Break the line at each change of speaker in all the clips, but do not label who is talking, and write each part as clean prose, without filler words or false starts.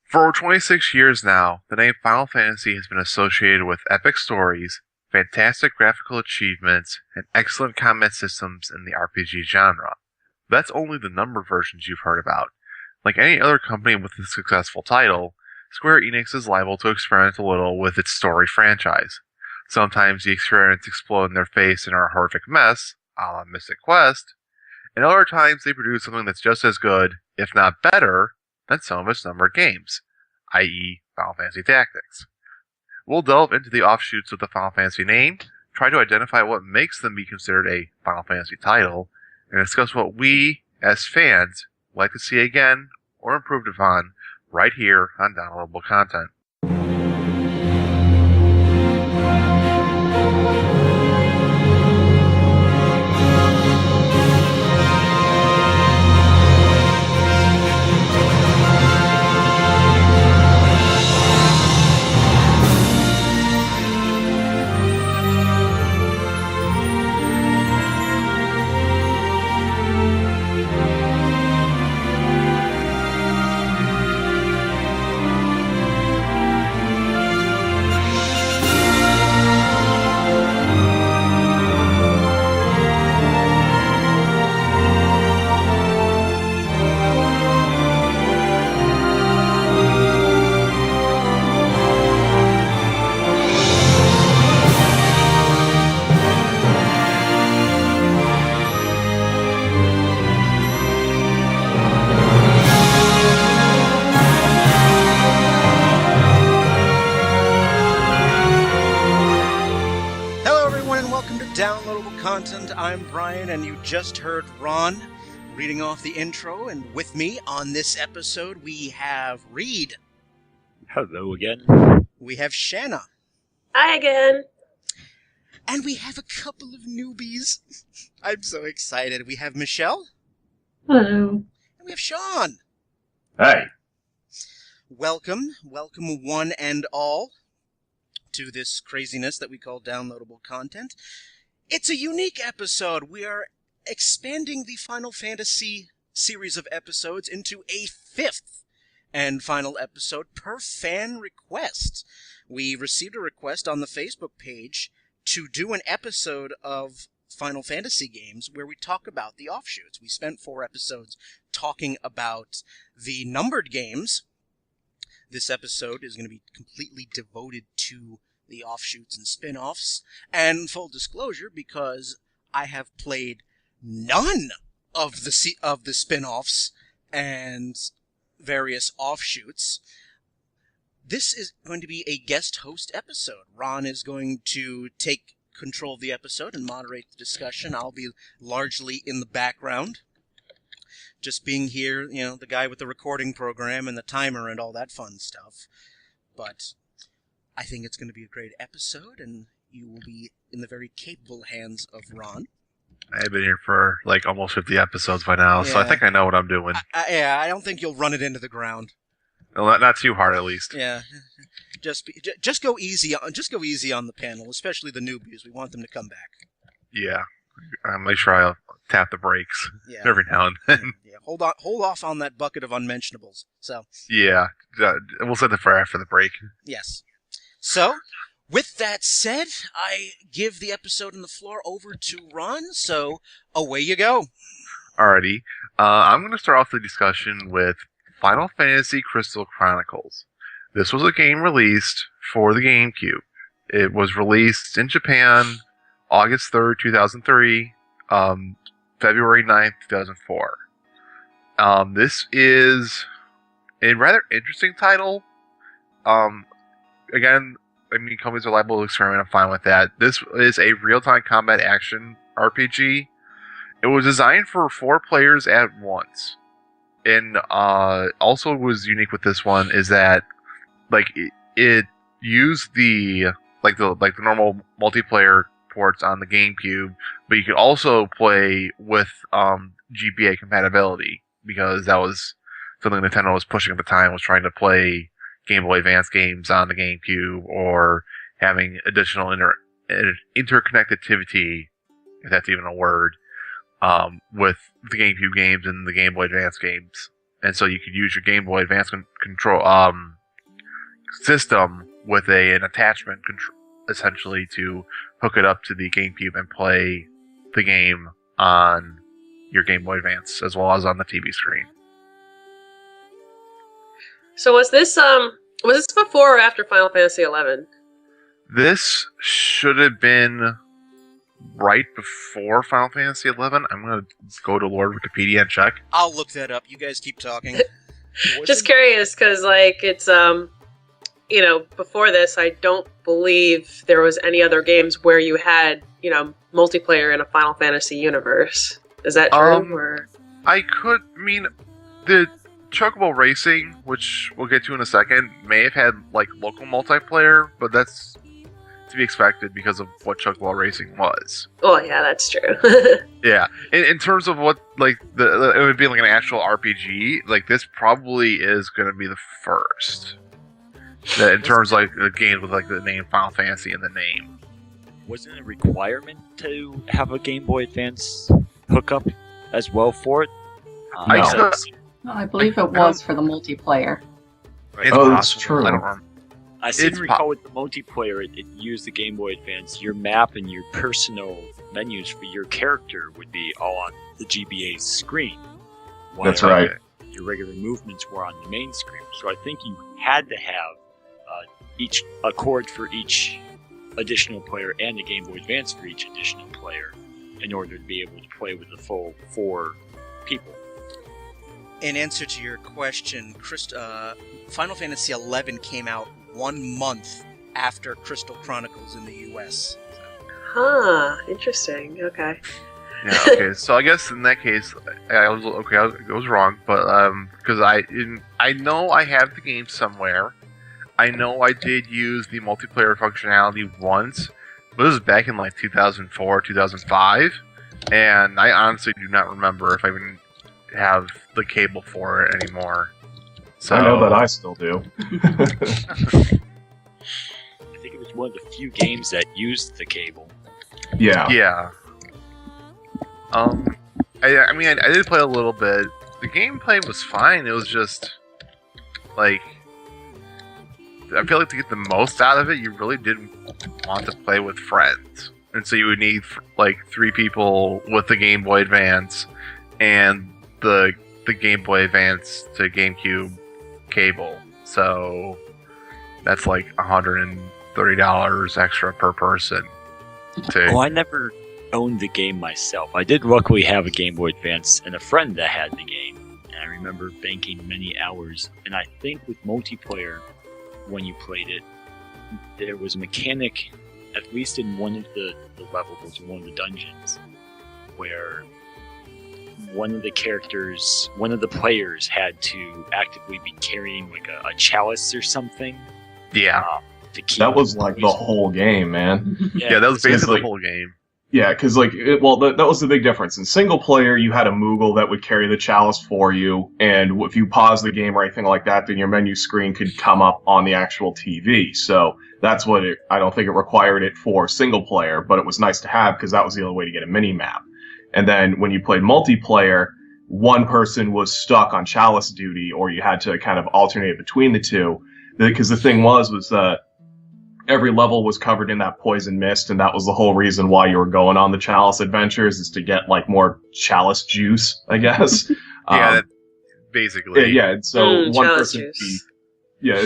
For over 26 years now, the name Final Fantasy has been associated with epic stories, fantastic graphical achievements, and excellent combat systems in the RPG genre. That's only the numbered versions you've heard about. Like any other company with a successful title, Square Enix is liable to experiment a little with its story franchise. Sometimes the experiments explode in their face and are a horrific mess, a la Mystic Quest, and other times they produce something that's just as good, if not better, than some of its numbered games, i.e. Final Fantasy Tactics. We'll delve into the offshoots of the Final Fantasy name, try to identify what makes them be considered a Final Fantasy title, and discuss what we, as fans, like to see again or improved upon right here on Downloadable Content.
I'm Brian, and you just heard Ron reading off the intro, and with me on this episode we have Reid.
Hello again.
We have Shanna.
Hi again.
And we have a couple of newbies. I'm so excited. We have Michelle.
Hello.
And we have Shawn.
Hi.
Welcome one and all to this craziness that we call downloadable content. It's a unique episode. We are expanding the Final Fantasy series of episodes into a fifth and final episode per fan request. We received a request on the Facebook page to do an episode of Final Fantasy games where we talk about the offshoots. We spent 4 episodes talking about the numbered games. This episode is going to be completely devoted to the offshoots and spin-offs, and full disclosure, because I have played none of the spin-offs and various offshoots, this is going to be a guest host episode. Ron is going to take control of the episode and moderate the discussion. I'll be largely in the background, just being here, the guy with the recording program and the timer and all that fun stuff. But I think it's going to be a great episode, and you will be in the very capable hands of Ron.
I've been here for almost 50 episodes by now, so I think I know what I'm doing.
I don't think you'll run it into the ground.
Well, not too hard, at least.
Yeah, just go easy on the panel, especially the newbies. We want them to come back.
Yeah, I'll make sure I'll tap the brakes every now and then.
Yeah, hold off on that bucket of unmentionables. So
yeah, we'll set it for after the break.
Yes. So, with that said, I give the episode and the floor over to Ron, so away you go.
Alrighty. I'm going to start off the discussion with Final Fantasy Crystal Chronicles. This was a game released for the GameCube. It was released in Japan August 3rd, 2003, February 9th, 2004. This is a rather interesting title. Again, companies are liable to experiment. I'm fine with that. This is a real-time combat action RPG. It was designed for 4 players at once. And also what was unique with this one is that it used the normal multiplayer ports on the GameCube, but you could also play with GBA compatibility, because that was something Nintendo was pushing at the time, was trying to play Game Boy Advance games on the GameCube, or having additional interconnectivity, if that's even a word, with the GameCube games and the Game Boy Advance games. and so you could use your Game Boy Advance control system with an attachment essentially to hook it up to the GameCube and play the game on your Game Boy Advance as well as on the TV screen.
So was this before or after Final Fantasy XI?
This should have been right before Final Fantasy XI. I'm going to go to Lord Wikipedia and check.
I'll look that up. You guys keep talking.
Just curious, because like it's before this, I don't believe there was any other games where you had multiplayer in a Final Fantasy universe. Is that true? Or?
The Chocobo Racing, which we'll get to in a second, may have had like local multiplayer, but that's to be expected because of what Chocobo Racing was.
Oh yeah, that's true.
Yeah, in terms of what like it would be like an actual RPG, like this probably is going to be the first. In terms of like the game with like the name Final Fantasy in the name.
Wasn't it a requirement to have a Game Boy Advance hookup as well for it?
No. I believe it was for the multiplayer.
That's
true.
I don't remember.
I seem to recall with the multiplayer, it used the Game Boy Advance. Your map and your personal menus for your character would be all on the GBA screen.
That's right.
Your regular movements were on the main screen. So I think you had to have a cord for each additional player and a Game Boy Advance for each additional player in order to be able to play with the full 4 people.
In answer to your question, Final Fantasy XI came out 1 month after Crystal Chronicles in the US.
Huh, interesting. Okay.
Yeah, okay. So I guess in that case, I was wrong, but because I know I have the game somewhere. I know I did use the multiplayer functionality once, but this was back in like 2004, 2005, and I honestly do not remember if I even have the cable for it anymore. So
I know that I still do.
I think it was one of the few games that used the cable.
Yeah.
Yeah. I did play a little bit. The gameplay was fine. It was just like I feel like to get the most out of it, you really didn't want to play with friends, and so you would need like 3 people with the Game Boy Advance and the Game Boy Advance to GameCube cable. So that's like $130 extra per person.
I never owned the game myself. I did luckily have a Game Boy Advance and a friend that had the game, and I remember banking many hours. And I think with multiplayer, when you played it, there was a mechanic, at least in one of the levels, one of the dungeons, where one of the players had to actively be carrying like a chalice or something.
Yeah.
To keep
that was like the whole game, man.
Yeah, that was basically the whole game.
Yeah, because that was the big difference. In single player, you had a Moogle that would carry the chalice for you, and if you pause the game or anything like that, then your menu screen could come up on the actual TV. So that's what I don't think it required it for single player, but it was nice to have because that was the only way to get a mini map. And then when you played multiplayer, one person was stuck on chalice duty, or you had to kind of alternate between the two. Because the thing was every level was covered in that poison mist, and that was the whole reason why you were going on the chalice adventures, is to get like more chalice juice, I guess.
Yeah, basically.
Yeah, and so one person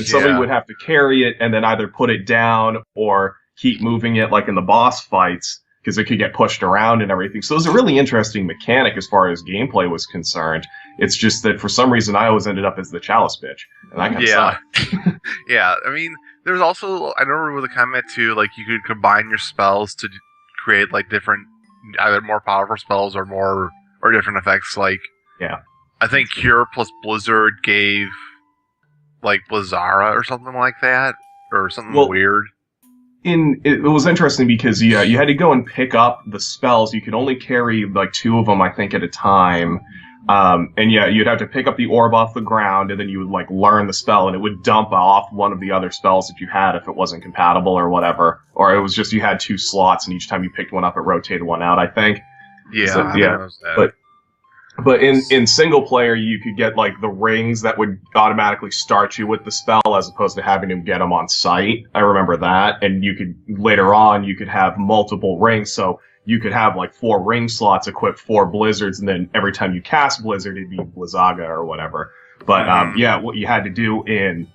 somebody would have to carry it and then either put it down or keep moving it, like in the boss fights, because it could get pushed around and everything. So it was a really interesting mechanic as far as gameplay was concerned. It's just that for some reason I always ended up as the chalice bitch, and that kind of sucked.
Yeah, I mean, there's also, I remember with the comment too, like you could combine your spells to create like different, either more powerful spells or different effects. Like,
yeah,
I think Cure plus Blizzard gave like Blizzara or something like that, or something weird.
It was interesting because you had to go and pick up the spells. You could only carry like 2 of them, I think, at a time. And you'd have to pick up the orb off the ground, and then you would like learn the spell, and it would dump off one of the other spells that you had if it wasn't compatible or whatever. Or it was just you had 2 slots, and each time you picked one up, it rotated one out, I think.
Yeah,
so, yeah. But in single player, you could get like the rings that would automatically start you with the spell, as opposed to having to get them on site. I remember that, and you could later on you could have multiple rings, so you could have like 4 ring slots, equip 4 blizzards, and then every time you cast blizzard, it'd be Blizzaga or whatever. But yeah, what you had to do in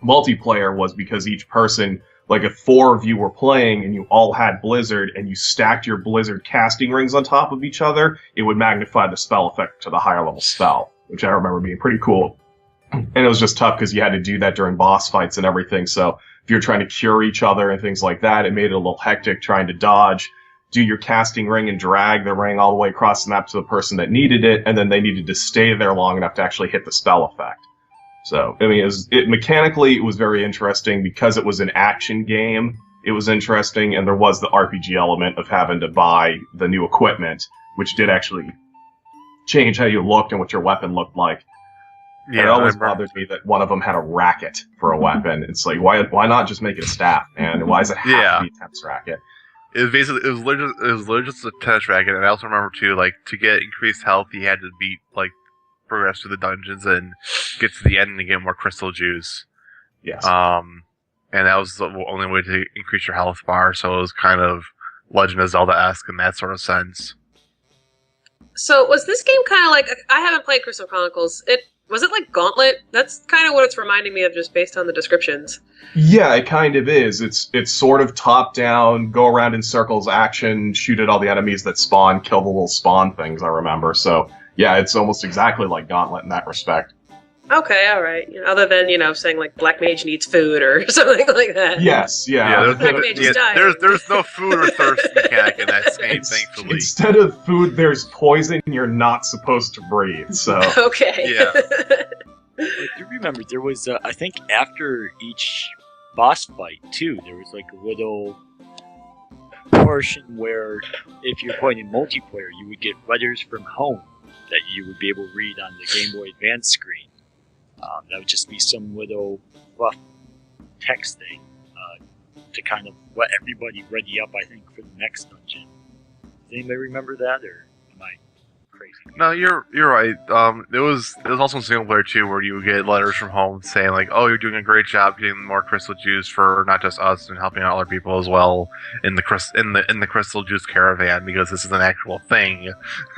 multiplayer was, because each person, like if 4 of you were playing and you all had Blizzard and you stacked your Blizzard casting rings on top of each other, it would magnify the spell effect to the higher level spell, which I remember being pretty cool. And it was just tough because you had to do that during boss fights and everything. So if you're trying to cure each other and things like that, it made it a little hectic trying to dodge, do your casting ring and drag the ring all the way across the map to the person that needed it, and then they needed to stay there long enough to actually hit the spell effect. So, I mean, mechanically, it was very interesting because it was an action game. It was interesting, and there was the RPG element of having to buy the new equipment, which did actually change how you looked and what your weapon looked like. Yeah, it always bothered me that one of them had a racket for a weapon. It's like, why not just make it a staff, man? Why does it have to be a tennis racket?
It was literally just a tennis racket, and I also remember too, like, to get increased health, you had to beat, like, progress through the dungeons and get to the end and get more crystal juice.
Yes.
And that was the only way to increase your health bar, so it was kind of Legend of Zelda-esque in that sort of sense.
So was this game kind of like, I haven't played Crystal Chronicles, was it like Gauntlet? That's kind of what it's reminding me of just based on the descriptions.
Yeah, it kind of is. It's sort of top-down, go around in circles, action, shoot at all the enemies that spawn, kill the little spawn things, I remember. So, yeah, it's almost exactly like Gauntlet in that respect.
Okay, all right. Other than, saying like Black Mage needs food or something like that.
Yes, yeah.
Black Mage is dying.
There's no food or thirst mechanic in that game, thankfully.
Instead of food, there's poison you're not supposed to breathe, so...
Okay.
Yeah.
I do remember there was, I think after each boss fight, too, there was like a little portion where if you're playing in multiplayer, you would get letters from home that you would be able to read on the Game Boy Advance screen. That would just be some little rough text thing to kind of let everybody ready up, I think, for the next dungeon. Does anybody remember that, or am I crazy?
No, you're right. It was also in single player too, where you would get letters from home saying like, "Oh, you're doing a great job getting more crystal juice for not just us and helping out other people as well in the crystal juice caravan, because this is an actual thing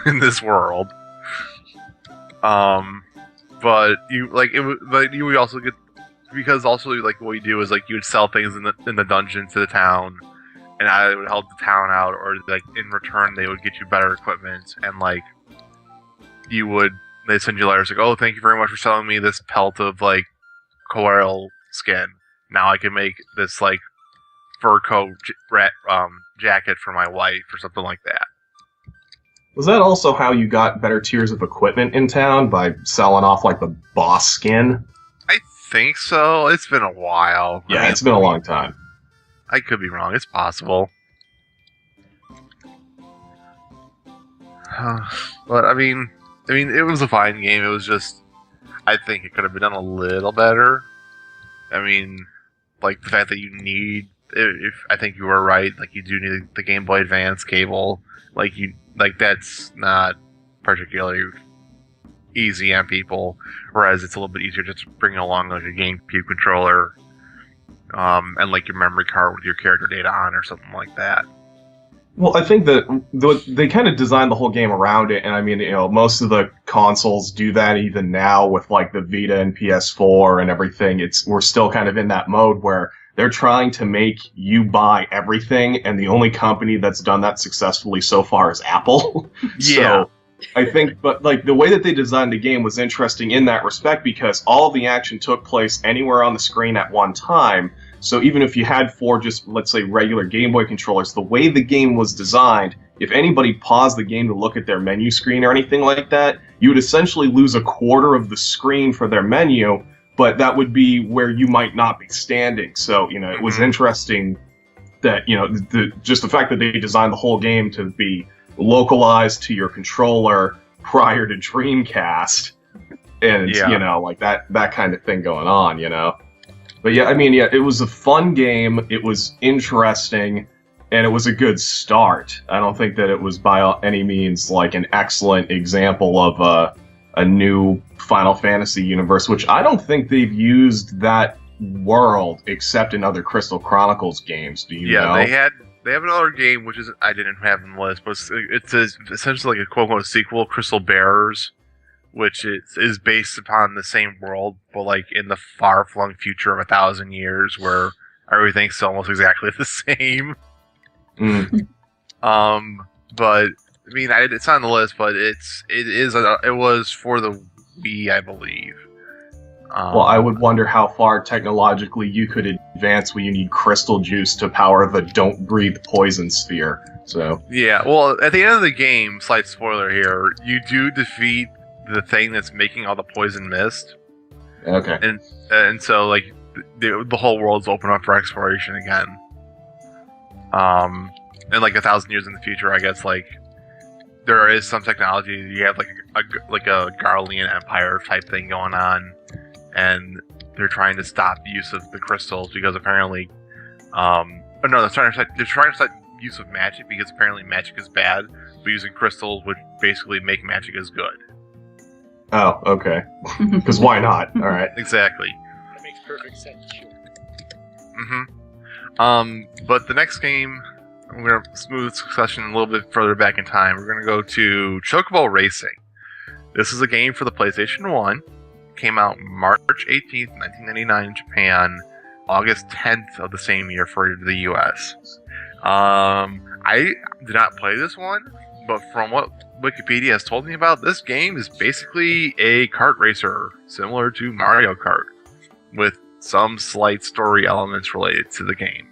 in this world." But you would also get, because also like what you do is like you would sell things in the dungeon to the town, and either it would help the town out, or like in return they would get you better equipment, and like they'd send you letters like, "Oh, thank you very much for selling me this pelt of like coral skin. Now I can make this like fur coat jacket for my wife," or something like that.
Was that also how you got better tiers of equipment in town, by selling off, like, the boss skin?
I think so. It's been a while.
Yeah, it's been a long time.
I could be wrong. It's possible. But, I mean, it was a fine game. It was just, I think it could have been done a little better. I mean, like, the fact that you need, I think you were right, like, you do need the Game Boy Advance cable. Like, that's not particularly easy on people, whereas it's a little bit easier just to bring along like a GameCube controller, and like your memory card with your character data on or something like that.
Well, I think that they kind of designed the whole game around it, and I mean, most of the consoles do that even now with like the Vita and PS4 and everything. We're still kind of in that mode where they're trying to make you buy everything, and the only company that's done that successfully so far is Apple.
Yeah.
So I think, but like the way that they designed the game was interesting in that respect, because all of the action took place anywhere on the screen at one time. So even if you had 4 just, let's say, regular Game Boy controllers, the way the game was designed, if anybody paused the game to look at their menu screen or anything like that, you would essentially lose a quarter of the screen for their menu, but that would be where you might not be standing. So, it was interesting that, just the fact that they designed the whole game to be localized to your controller prior to Dreamcast, and, like that kind of thing going on, But yeah, I mean, yeah, it was a fun game. It was interesting. and it was a good start. I don't think that it was by any means like an excellent example of a new Final Fantasy universe, which I don't think they've used that world except in other Crystal Chronicles games. Do you know?
Yeah, they have another game which I didn't have on the list, but it's essentially like a quote-unquote sequel, Crystal Bearers, which is based upon the same world, but like in the far-flung future of 1,000 years, where everything's almost exactly the same.
Mm.
But I mean, it's on the list, but it was for the Wii, I believe.
Well, I would wonder how far technologically you could advance when you need crystal juice to power the don't breathe poison sphere. So
yeah, well, at the end of the game, slight spoiler here, you do defeat the thing that's making all the poison mist.
Okay.
And so like the whole world's open up for exploration again. And like 1,000 years in the future, I guess like there is some technology. You have like a Garlean Empire type thing going on, and they're trying to stop the use of the crystals because apparently, they're trying to stop use of magic because apparently magic is bad, but using crystals would basically make magic as good.
Oh, okay. Because why not? All right.
Exactly.
That makes perfect sense. Sure.
Mm-hmm. But the next game, we're going to smooth succession a little bit further back in time. We're going to go to Chocobo Racing. This is a game for the PlayStation 1. Came out March 18th, 1999 in Japan, August 10th of the same year for the US. I did not play this one, but from what Wikipedia has told me about, this game is basically a kart racer, similar to Mario Kart, with some slight story elements related to the game.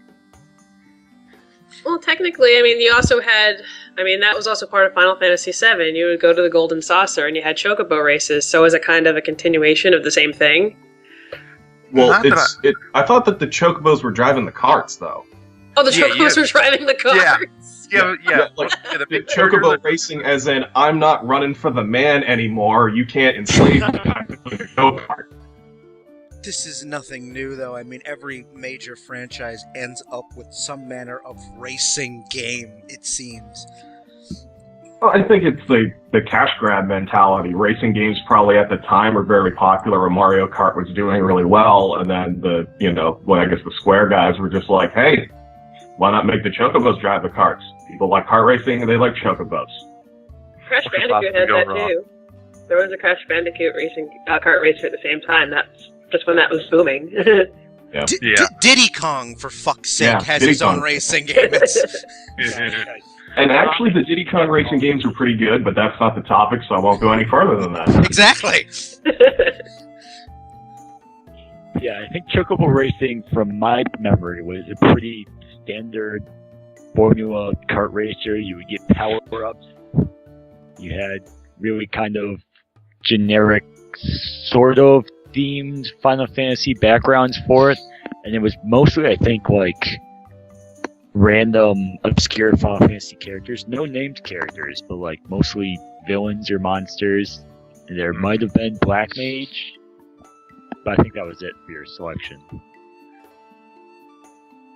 Well, technically, I mean, you also had, that was also part of Final Fantasy VII. You would go to the Golden Saucer and you had chocobo races, so is it kind of a continuation of the same thing?
Well, I thought that the chocobos were driving the carts, though.
Oh, the chocobos were driving the carts?
Yeah.
Like, the chocobo racing as in, I'm not running for the man anymore, you can't enslave me. Go-kart.
This is nothing new, though. I mean, every major franchise ends up with some manner of racing game, it seems.
Well, I think it's the cash grab mentality. Racing games probably at the time were very popular where Mario Kart was doing really well, and then the Square guys were just like, hey, why not make the chocobos drive the carts? People like kart racing and they like chocobos.
Crash Bandicoot had that too. There was a Crash Bandicoot racing kart racer at the same time. That's just when that was booming.
Yeah.
Diddy Kong, for fuck's sake, has
Diddy
his own
Kong.
racing game.
And actually, the Diddy Kong racing games were pretty good, but that's not the topic, so I won't go any further than that.
Exactly.
Yeah, I think Chocobo Racing, from my memory, was a pretty standard formula kart racer. You would get power-ups. You had really kind of generic, sort of themed Final Fantasy backgrounds for it. And it was mostly, I think, like random, obscure Final Fantasy characters. No named characters, but like mostly villains or monsters. And there might have been Black Mage, but I think that was it for your selection.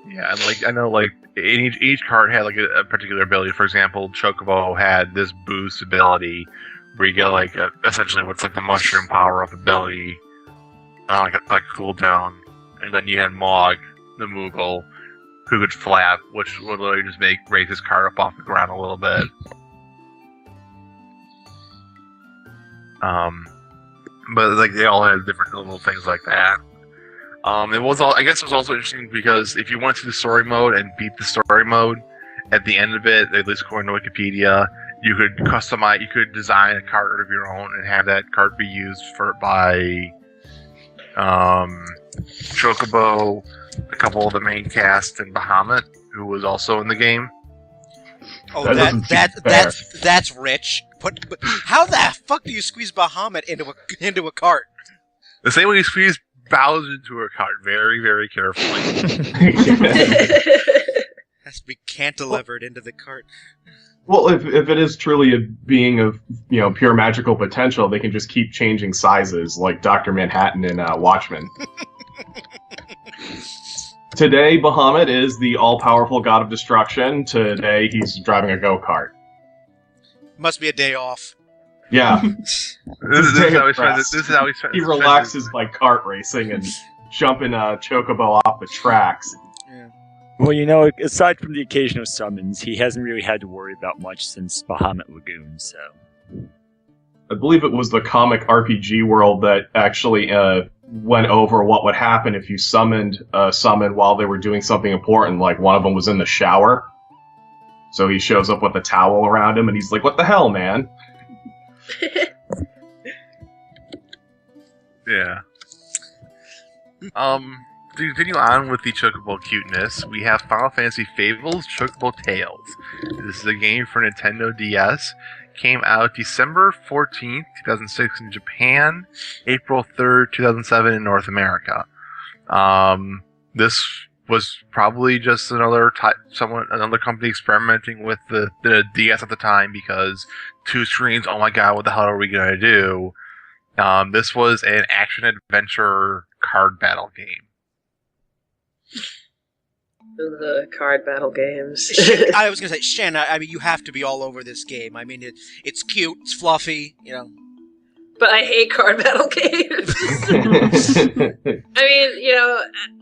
Yeah, and I know each card had like a particular ability. For example, Chocobo had this boost ability where you get essentially what's like the mushroom power up ability, like a cooldown, and then you had Mog, the Moogle, who could flap, which would literally just raise his card up off the ground a little bit. But they all had different little things like that. It was also interesting because if you went to the story mode and beat the story mode, at the end of it, at least according to Wikipedia, you could design a card of your own and have that card be used by Chocobo, a couple of the main cast, and Bahamut, who was also in the game.
Oh, that's rich. But how the fuck do you squeeze Bahamut into a cart?
The same way you squeeze Bowser into a cart, very, very carefully.
Has to be cantilevered into the cart.
Well, if it is truly a being of pure magical potential, they can just keep changing sizes, like Dr. Manhattan in Watchmen. Today, Bahamut is the all-powerful god of destruction. Today, he's driving a go-kart.
Must be a day off.
Yeah.
This is how he spends. This is how he spends.
He relaxes by kart racing and jumping a chocobo off the tracks.
Yeah.
Well, aside from the occasional summons, he hasn't really had to worry about much since Bahamut Lagoon, so...
I believe it was the comic RPG World that actually went over what would happen if you summoned a summon while they were doing something important, like one of them was in the shower. So he shows up with a towel around him, and he's like, what the hell, man?
Yeah. To continue on with the Chocobo cuteness, we have Final Fantasy Fables Chocobo Tales. This is a game for Nintendo DS. Came out December 14th, 2006 in Japan, April 3rd, 2007 in North America. This was probably just another company experimenting with the DS at the time because 2 screens, oh my god, what the hell are we going to do? This was an action-adventure card battle game.
The card battle games.
I was going to say, Shanna, I mean, you have to be all over this game. I mean, it's cute, it's fluffy,
But I hate card battle games. I mean,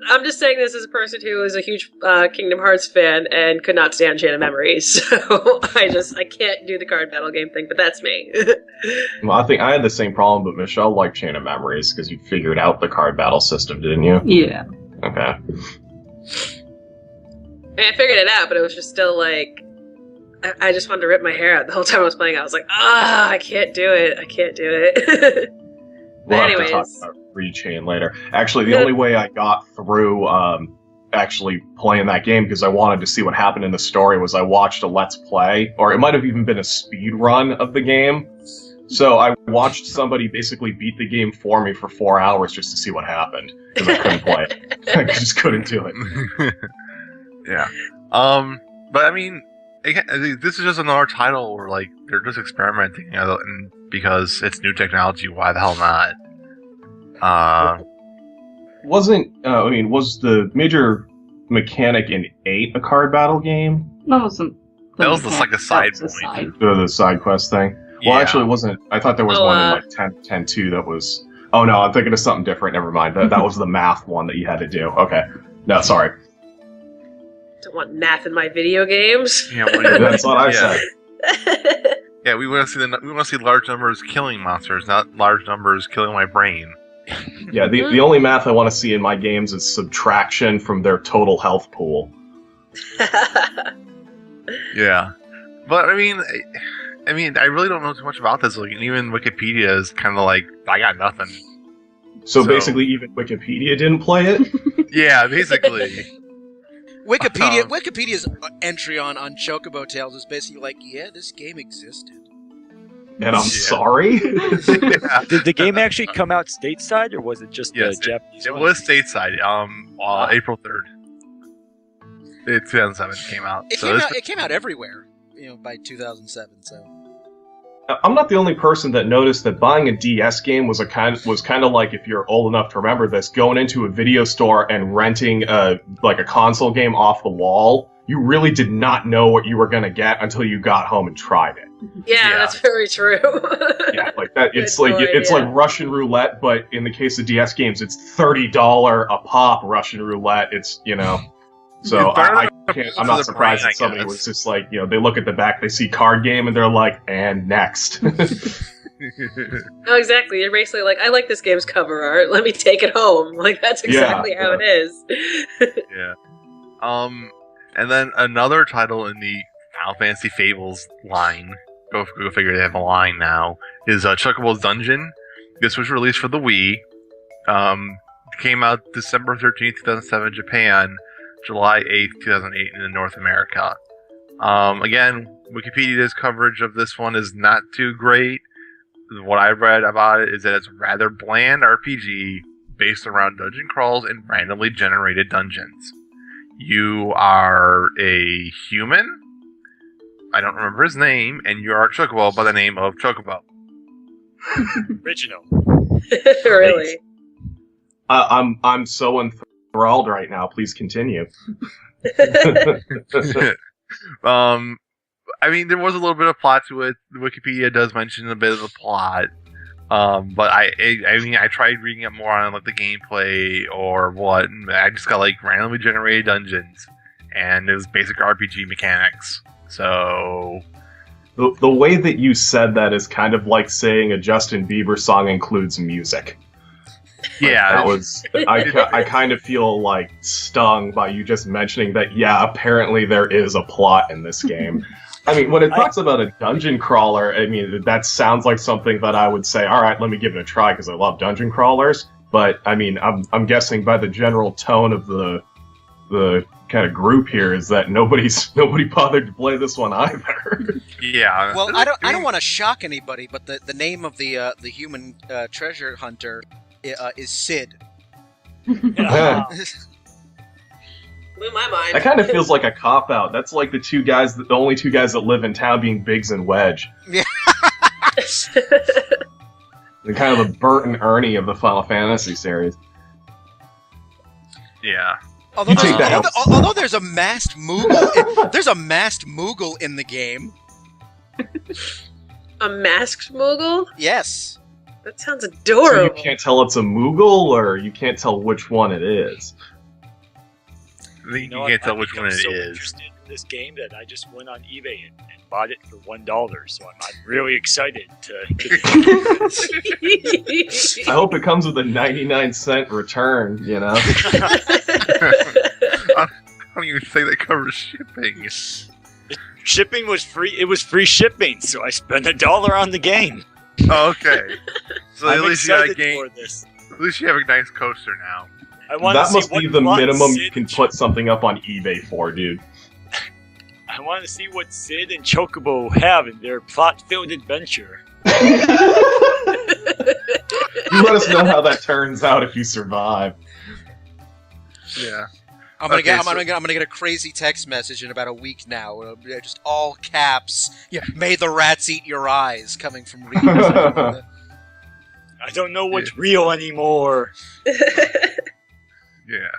I'm just saying this as a person who is a huge Kingdom Hearts fan and could not stand Shanna Memories. So I can't do the card battle game thing, but that's me.
Well, I think I had the same problem, but Michelle liked Chain of Memories because you figured out the card battle system, didn't you?
Yeah.
Okay.
I figured it out, but it was just still like, I just wanted to rip my hair out the whole time I was playing. I was like, I can't do it. I can't do it.
We'll
but
have to talk about Rechain later. Actually, the only way I got through actually playing that game, because I wanted to see what happened in the story, was I watched a Let's Play, or it might have even been a speed run of the game. So I watched somebody basically beat the game for me for 4 hours just to see what happened, because I couldn't play it. I just couldn't do it.
Yeah. But I mean, this is just another title where, like, they're just experimenting, and because it's new technology, why the hell not?
Was the major mechanic in 8 a card battle game?
That wasn't.
That was just like a side point.
The side quest thing? Well, actually, it wasn't. I thought there was one in, like, 10.2 that was... Oh, no, I'm thinking of something different. Never mind. That was the math one that you had to do. Okay. No, sorry.
Don't want math in my video games.
Yeah,
that's what I said.
Yeah, we want to see large numbers killing monsters, not large numbers killing my brain.
Yeah, the only math I want to see in my games is subtraction from their total health pool.
Yeah, but I mean, I really don't know too much about this. Like, even Wikipedia is kind of like, I got nothing.
So basically, even Wikipedia didn't play it.
Yeah, basically.
Wikipedia's entry on Chocobo Tales is basically like, yeah, this game existed.
And I'm sorry?
Yeah.
Did the game actually come out stateside, or was it just the Japanese
It
one?
was stateside, April 3rd. 2007 came out.
It came out everywhere, by 2007, so...
I'm not the only person that noticed that buying a DS game was kind of like, if you're old enough to remember this, going into a video store and renting a console game off the wall. You really did not know what you were going to get until you got home and tried it.
Yeah, that's very true.
Yeah, like that. It's like Russian roulette, but in the case of DS games, it's $30 a pop Russian roulette. It's So I'm not surprised that somebody was just like, they look at the back, they see card game, and they're like, and next.
No, exactly. You're basically like, I like this game's cover art. Let me take it home. Like, that's exactly how it is.
Yeah. And then another title in the Final Fantasy Fables line, go figure they have a line now, is Chocobo's Dungeon. This was released for the Wii. Came out December 13th, 2007 Japan, July 8th, 2008 in North America. Again, Wikipedia's coverage of this one is not too great. What I read about it is that it's a rather bland RPG based around dungeon crawls and randomly generated dungeons. You are a human, I don't remember his name, and you are a Chocobo by the name of Chocobo.
Original.
Really?
I'm so enthralled enthralled right now. Please continue.
I mean, there was a little bit of plot to it. Wikipedia does mention a bit of the plot. But I mean, I tried reading up more on like the gameplay or what. And I just got like randomly generated dungeons, and it was basic RPG mechanics. So
the way that you said that is kind of like saying a Justin Bieber song includes music.
Yeah,
that was. I kind of feel like stung by you just mentioning that. Yeah, apparently there is a plot in this game. I mean, when it talks about a dungeon crawler, I mean, that sounds like something that I would say, all right, let me give it a try because I love dungeon crawlers. But, I mean, I'm guessing by the general tone of the kind of group here is that nobody bothered to play this one either.
Yeah.
Well, I don't want to shock anybody, but the name of the human treasure hunter is Sid.
Yeah.
Blew my mind.
That kind of feels like a cop-out. That's like the only two guys that live in town being Biggs and Wedge.
Yeah.
They're kind of the Bert and Ernie of the Final Fantasy series.
Yeah.
Although there's a masked Moogle, there's a masked Moogle in the game.
A masked Moogle?
Yes.
That sounds
So
adorable.
you can't tell it's a Moogle, or you can't tell which one it is.
You can't tell which one it
so
is.
Interested in this game that I just went on eBay and bought it for $1. So I'm really excited to get it.
I hope it comes with a 99-cent return. You know.
I don't even think that covers shipping.
Shipping was free. It was free shipping, so I spent $1 on the game.
Oh, okay. So at
I'm
least you got a
excited
game.
for this.
At least you have a nice coaster now.
That must be the minimum you can put something up on eBay for, dude.
I want to see what Sid and Chocobo have in their plot-filled adventure.
You let us know how that turns out if you survive.
Yeah.
I'm gonna get a crazy text message in about a week now. Just all caps. Yeah, may the rats eat your eyes, coming from Reid.
I don't know what's real anymore.
Yeah.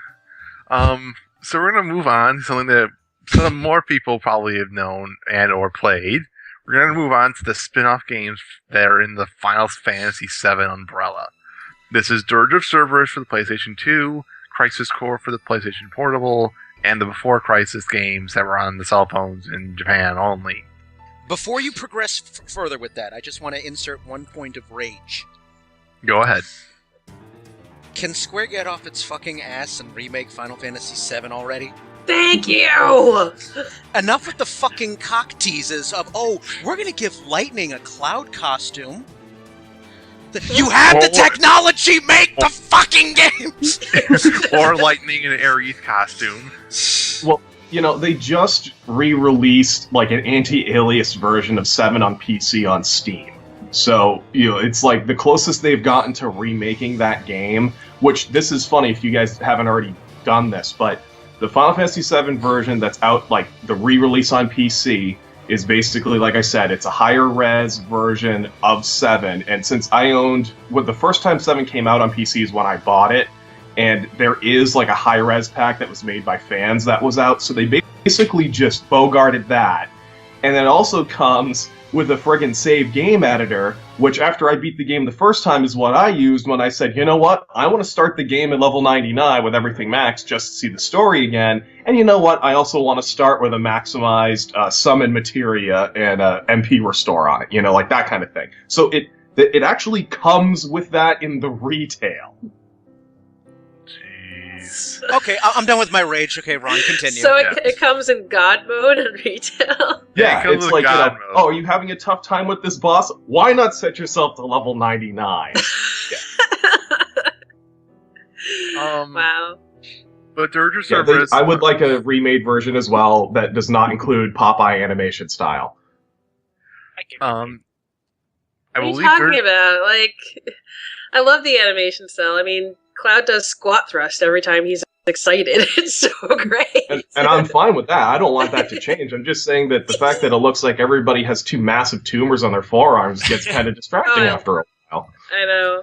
So we're gonna move on to something that some more people probably have known and or played. We're gonna move on to the spin-off games that are in the Final Fantasy VII umbrella. This is Dirge of Cerberus for the PlayStation 2, Crisis Core for the PlayStation Portable, and the Before Crisis games that were on the cell phones in Japan only.
Before you progress further with that, I just want to insert one point of rage.
Go ahead.
Can Square get off its fucking ass and remake Final Fantasy VII already?
Thank you!
Enough with the fucking cock teases of, oh, we're gonna give Lightning a cloud costume. You have the technology, make the fucking game!
Or Lightning in an Ares costume.
Well, you know, they just re-released like an anti-alias version of 7 on PC on Steam. So, you know, it's like the closest they've gotten to remaking that game, which this is funny if you guys haven't already done this, but the Final Fantasy VII version that's out, like the re-release on PC, is basically, like I said, it's a higher res version of 7, and since I owned, the first time 7 came out on PC is when I bought it, and there is like a high res pack that was made by fans that was out, so they basically just bogarted that. And then it also comes with a friggin' save game editor, which after I beat the game the first time is what I used when I said, you know what, I want to start the game at level 99 with everything maxed just to see the story again, and you know what, I also want to start with a maximized summon materia and MP restore on it, you know, like that kind of thing. So it actually comes with that in the retail.
Okay, I'm done with my rage. Okay, Ron, continue.
So it comes in God mode in retail?
Yeah,
it
it's like, you know,
mode.
oh, are you having a tough time with this boss? Why not set yourself to level 99?
Wow.
But Dirge of
Yeah,
Cerberus...
I would like a remade version as well that does not include Popeye animation style.
I
What are you
believe
talking about? Like, I love the animation style. I mean, Cloud does squat thrust every time he's excited. It's so great.
And I'm fine with that. I don't want that to change. I'm just saying that the fact that it looks like everybody has 2 massive tumors on their forearms gets kind of distracting after a while.
I know.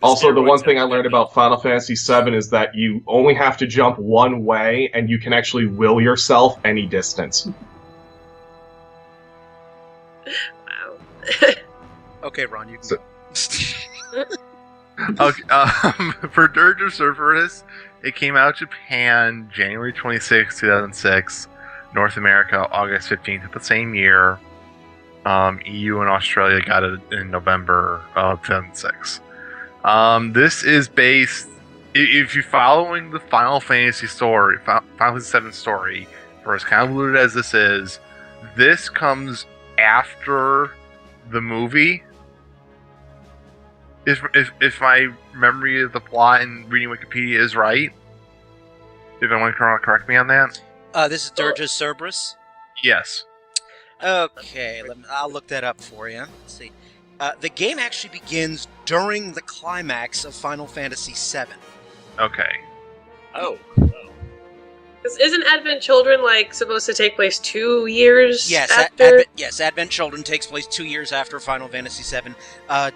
Also, the one thing I learned about Final Fantasy VII is that you only have to jump one way, and you can actually will yourself any distance.
Wow.
Okay, Ron, you can
So-
go.
Okay, for Dirge of Cerberus, it came out in Japan January 26, 2006. North America, August 15th of the same year. EU and Australia got it in November of 2006. This is based, if you're following the Final Fantasy story, Final Fantasy VII story, for as convoluted as this comes after the movie. If my memory of the plot and reading Wikipedia is right, if anyone can correct me on that.
This is Dirge Cerberus.
Yes.
Okay, I'll look that up for you. Let's see. The game actually begins during the climax of Final Fantasy VII.
Okay.
Oh.
'Cause isn't Advent Children like supposed to take place 2 years
Yes,
after?
Advent Children takes place 2 years after Final Fantasy VII.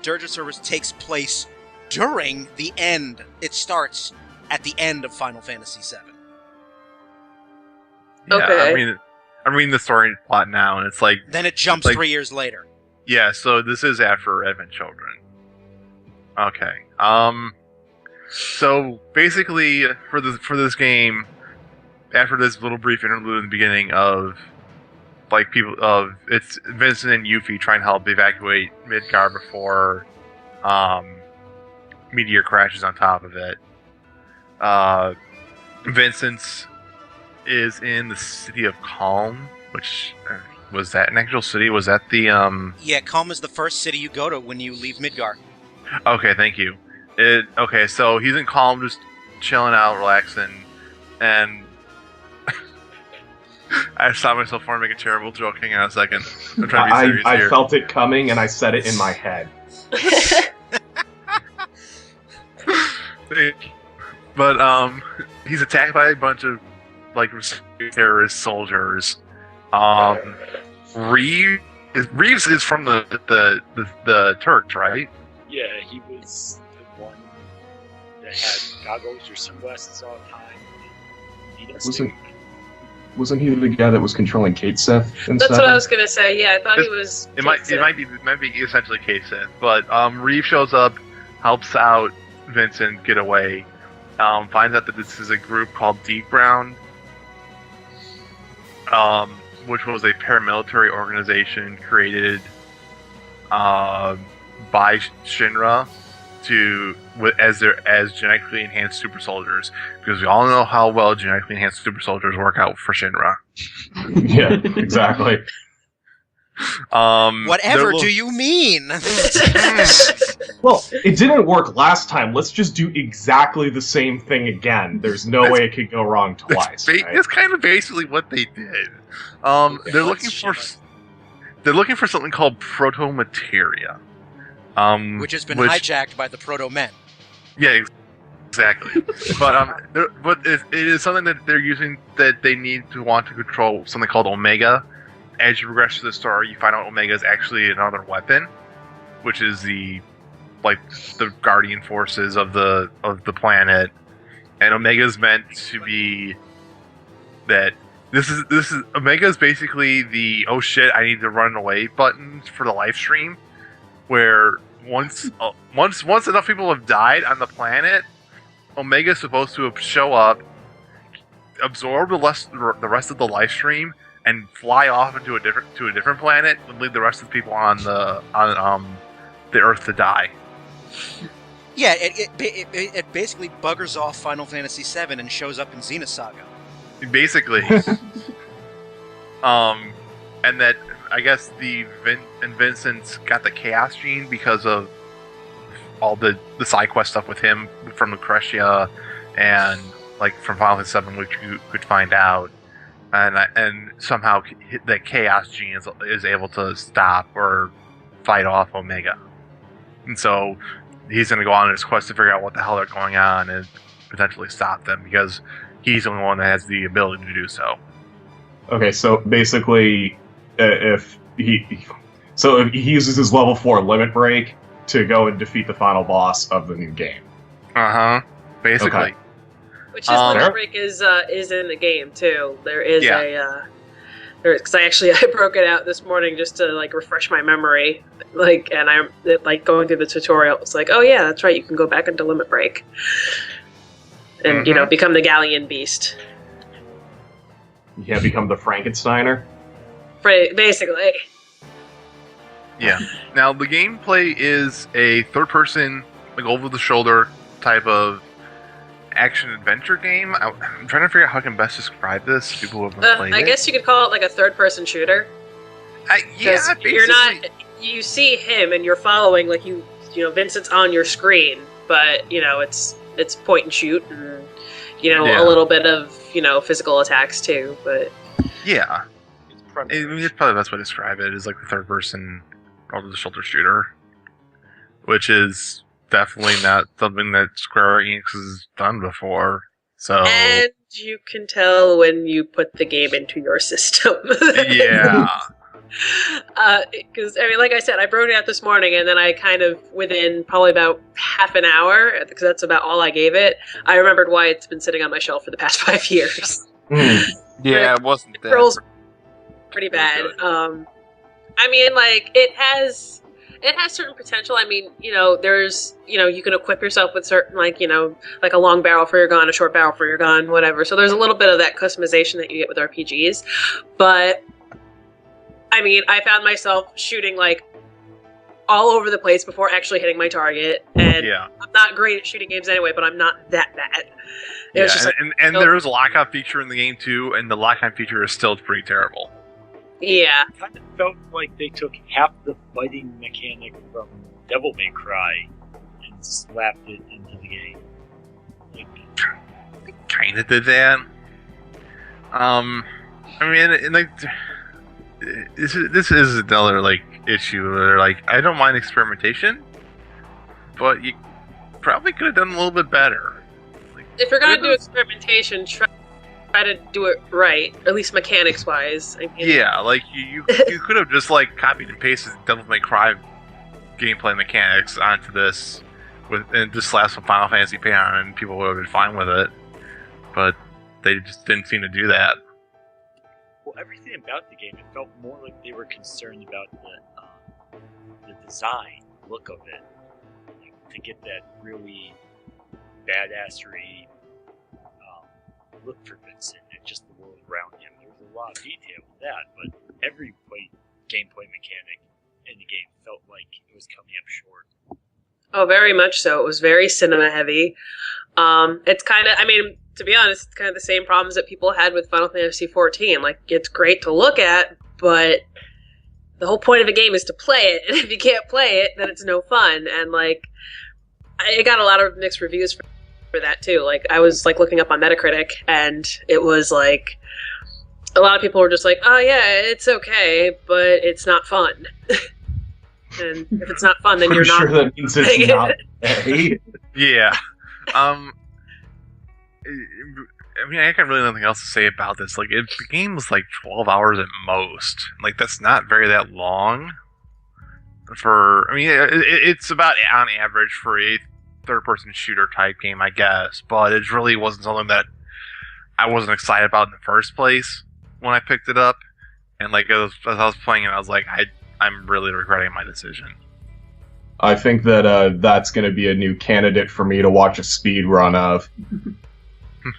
Dirge of Cerberus takes place during the end. It starts at the end of Final Fantasy VII.
Yeah,
Okay.
I'm reading the story plot now, and it's like,
Then it jumps
Like-
3 years later.
yeah. So this is after Advent Children. Okay. So basically, for this game, after this little brief interlude in the beginning of it's Vincent and Yuffie trying to help evacuate Midgar before meteor crashes on top of it. Vincent is in the city of Calm, which was that an actual city? Was that the
Yeah, Calm is the first city you go to when you leave Midgar.
Okay, thank you. Okay, so he's in Calm, just chilling out, relaxing, and I saw myself want to make a terrible joke. Hang on a second. I'm trying to be serious
I
here.
felt it coming, and I said it in my head.
But he's attacked by a bunch of terrorist soldiers. Reeves is from the Turks, right?
Yeah, he was the one that had goggles or sunglasses all the time. He doesn't
Wasn't he the guy that was controlling Kate Sith?
That's what I was gonna say. Yeah, I thought he was.
It might be essentially K-Sith, but Reeve shows up, helps out Vincent get away, finds out that this is a group called Deep Ground, which was a paramilitary organization created by Shinra as genetically enhanced super soldiers, because we all know how well genetically enhanced super soldiers work out for Shinra.
Yeah, exactly.
Whatever do you mean?
Well, it didn't work last time. Let's just do exactly the same thing again. There's no way it could go wrong twice. Right?
That's kind of basically what they did. They're looking for something called proto-materia.
Which has been hijacked by the Proto-Men.
Yeah, exactly. but it is something that they're using that they want to control something called Omega. As you progress through the story, you find out Omega is actually another weapon, which is the guardian forces of the planet, and Omega is meant to be that. This is Omega is basically the oh shit I need to run away button for the live stream, where once enough people have died on the planet, Omega is supposed to show up, absorb the rest of the live stream, and fly off into a different planet and leave the rest of the people on the Earth to die.
Yeah, it basically buggers off Final Fantasy VII and shows up in Xenosaga.
Basically. And that I guess Vincent got the Chaos Gene because of all the side quest stuff with him from Lucretia and from Final Fantasy VII, which you could find out, and somehow the Chaos Gene is able to stop or fight off Omega, and so he's going to go on his quest to figure out what the hell they're going on and potentially stop them, because he's the only one that has the ability to do so.
Okay, so basically, if he uses his level 4 limit break, to go and defeat the final boss of the new game.
Basically.
Okay.
Which is Limit Break is in the game too. There is because I broke it out this morning just to like refresh my memory, and I'm going through the tutorial. It's like, oh yeah, that's right. You can go back into Limit Break, and become the Galleon Beast.
Yeah, become the Frankensteiner.
Basically.
Yeah. Now the gameplay is a third-person, like over-the-shoulder type of action-adventure game. I'm trying to figure out how I can best describe this to people who haven't played it.
I guess you could call it like a third-person shooter.
Yeah, basically.
You're not. You see him, and you're following Vincent's on your screen, but it's point and shoot, and a little bit of physical attacks too. But
yeah, it's probably the best way to describe it is like the third-person over-the-shoulder shooter, which is definitely not something that Square Enix has done before. So,
and you can tell when you put the game into your system.
Yeah.
Because like I said, I broke it out this morning, and then I kind of within probably about half an hour, because that's about all I gave it, I remembered why it's been sitting on my shelf for the past 5 years.
Yeah, it wasn't that.
Rolls pretty bad. It has certain potential. There's, you can equip yourself with certain, like a long barrel for your gun, a short barrel for your gun, whatever. So there's a little bit of that customization that you get with RPGs. But, I found myself shooting, all over the place before actually hitting my target. And I'm not great at shooting games anyway, but I'm not that bad. It was just
there is a lockout feature in the game, too, and the lockout feature is still pretty terrible.
Yeah.
It kind of felt like they took half the fighting mechanic from Devil May Cry and slapped it into the game.
They kind of did that. This is another issue where I don't mind experimentation, but you probably could have done a little bit better.
If you're gonna do experimentation, try to do it right, at least mechanics wise.
You could have just copied and pasted Devil May Cry gameplay mechanics onto this and just slapped some Final Fantasy paint on it, and people would have been fine with it. But they just didn't seem to do that.
Well, everything about the game, it felt more like they were concerned about the design look of it, to get that really badassery look for Vincent and just the world around him. There was a lot of detail in that, but every gameplay mechanic in the game felt like it was coming up short.
Oh, very much so. It was very cinema heavy. It's kind of, to be honest, it's kind of the same problems that people had with Final Fantasy XIV. It's great to look at, but the whole point of a game is to play it, and if you can't play it, then it's no fun. And I got a lot of mixed reviews for that too. I was looking up on Metacritic, and it was a lot of people were just oh yeah, it's okay, but it's not fun. And if it's not fun, then you're not.
Sure, that means it's not okay.
Yeah. I got really nothing else to say about this. The game was 12 hours at most. That's not that long. It's about on average for a third-person shooter type game, I guess. But it really wasn't something that I wasn't excited about in the first place when I picked it up. And as I was playing it, I was I'm really regretting my decision.
I think that that's going to be a new candidate for me to watch a speed run of.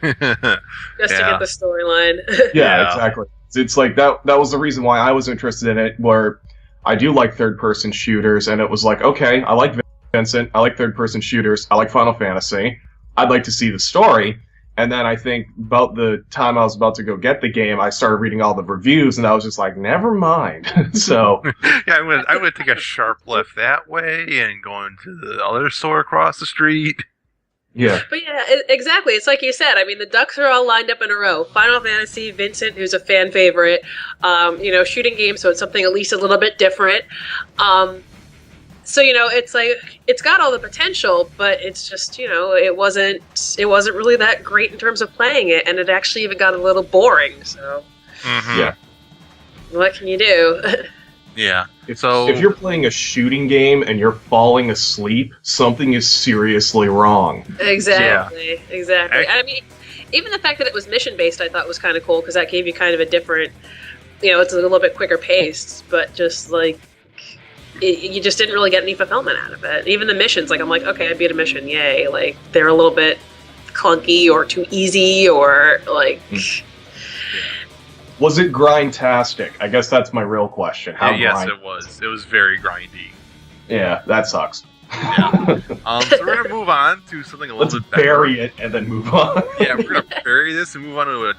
Just to get the storyline.
Yeah, exactly. It's that was the reason why I was interested in it, where I do like third-person shooters, and it was okay, I like Vincent, I like third-person shooters, I like Final Fantasy, I'd like to see the story. And then I think about the time I was about to go get the game, I started reading all the reviews, and I was just never mind. So
yeah, I would take a sharp left that way and go into the other store across the street.
Yeah.
But yeah, exactly. It's like you said. The ducks are all lined up in a row. Final Fantasy, Vincent, who's a fan favorite, shooting games, so it's something at least a little bit different. So it's it's got all the potential, but it's just it wasn't really that great in terms of playing it, and it actually even got a little boring. So
yeah,
what can you do?
Yeah.
If you're playing a shooting game and you're falling asleep, something is seriously wrong.
Exactly. I mean, even the fact that it was mission-based I thought was kind of cool, because that gave you kind of a different, it's a little bit quicker paced, but just like, you just didn't really get any fulfillment out of it. Even the missions, like I'm like, okay, I beat a mission, yay. Like, they're a little bit clunky or too easy or like...
Was it grindtastic? I guess that's my real question.
Yes, it was. It was very grindy.
Yeah, that sucks.
Yeah. So we're gonna move on to something a little bit better.
Bury it and then move on.
Yeah, we're gonna bury this and move on to a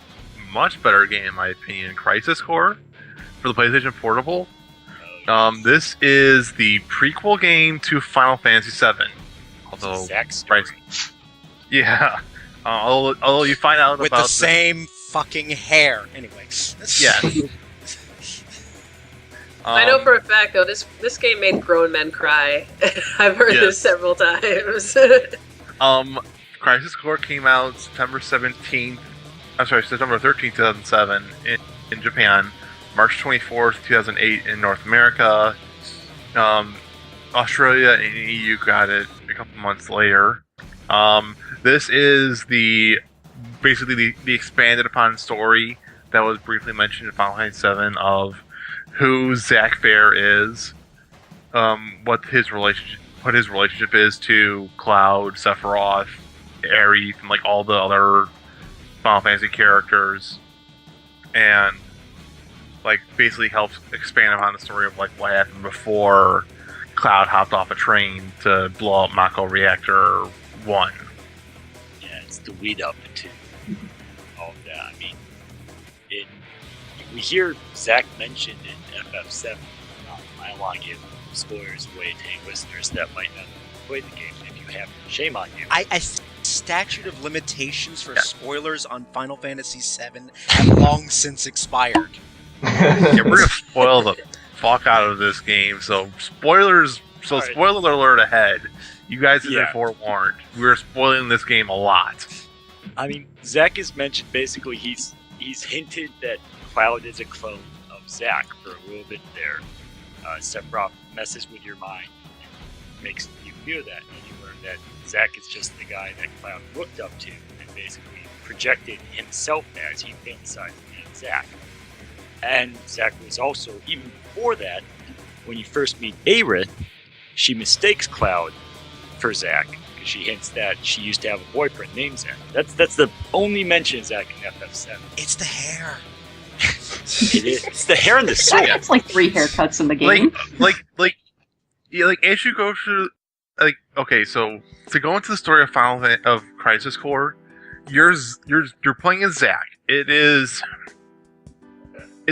much better game, in my opinion, Crisis Core for the PlayStation Portable. This is the prequel game to Final Fantasy VII. Although, yeah. Although you find out
with
about
the same fucking hair. Anyway.
Yes.
I know for a fact, though, this game made grown men cry. I've heard this several times.
Crisis Core came out September 13th, 2007 in Japan, March 24th, 2008 in North America. Australia and EU got it a couple months later. This is basically the expanded upon story that was briefly mentioned in Final Fantasy VII of who Zack Fair is, what his relationship is to Cloud, Sephiroth, Aerith, and like all the other Final Fantasy characters, and like basically helps expand upon the story of like what happened before Cloud hopped off a train to blow up Mako Reactor 1.
Yeah, it's the lead up to all of that. I mean, we hear Zack mentioned in FF7. I don't want to give spoilers away to any listeners that might not have played the game. If you haven't, shame on you.
Statute of limitations for spoilers on Final Fantasy VII have long since expired.
Yeah, we're gonna spoil the fuck out of this game. So spoilers. So right. Spoiler alert ahead. You guys have been forewarned. We're spoiling this game a lot.
I mean, Zack has mentioned basically he's hinted that Cloud is a clone of Zack for a little bit there. Sephiroth messes with your mind and makes you feel that, and you learn that Zack is just the guy that Cloud looked up to and basically projected himself as. He fantasized being Zack. And Zack was also, even before that, when you first meet Aerith, she mistakes Cloud for Zack, because she hints that she used to have a boyfriend named Zack. That's the only mention of Zack in FF7.
It's the hair.
It is. It's the hair and the suit.
It's like 3 haircuts in the game.
Like as you go through, okay, so to go into the story of Crisis Core, you're playing as Zack. It's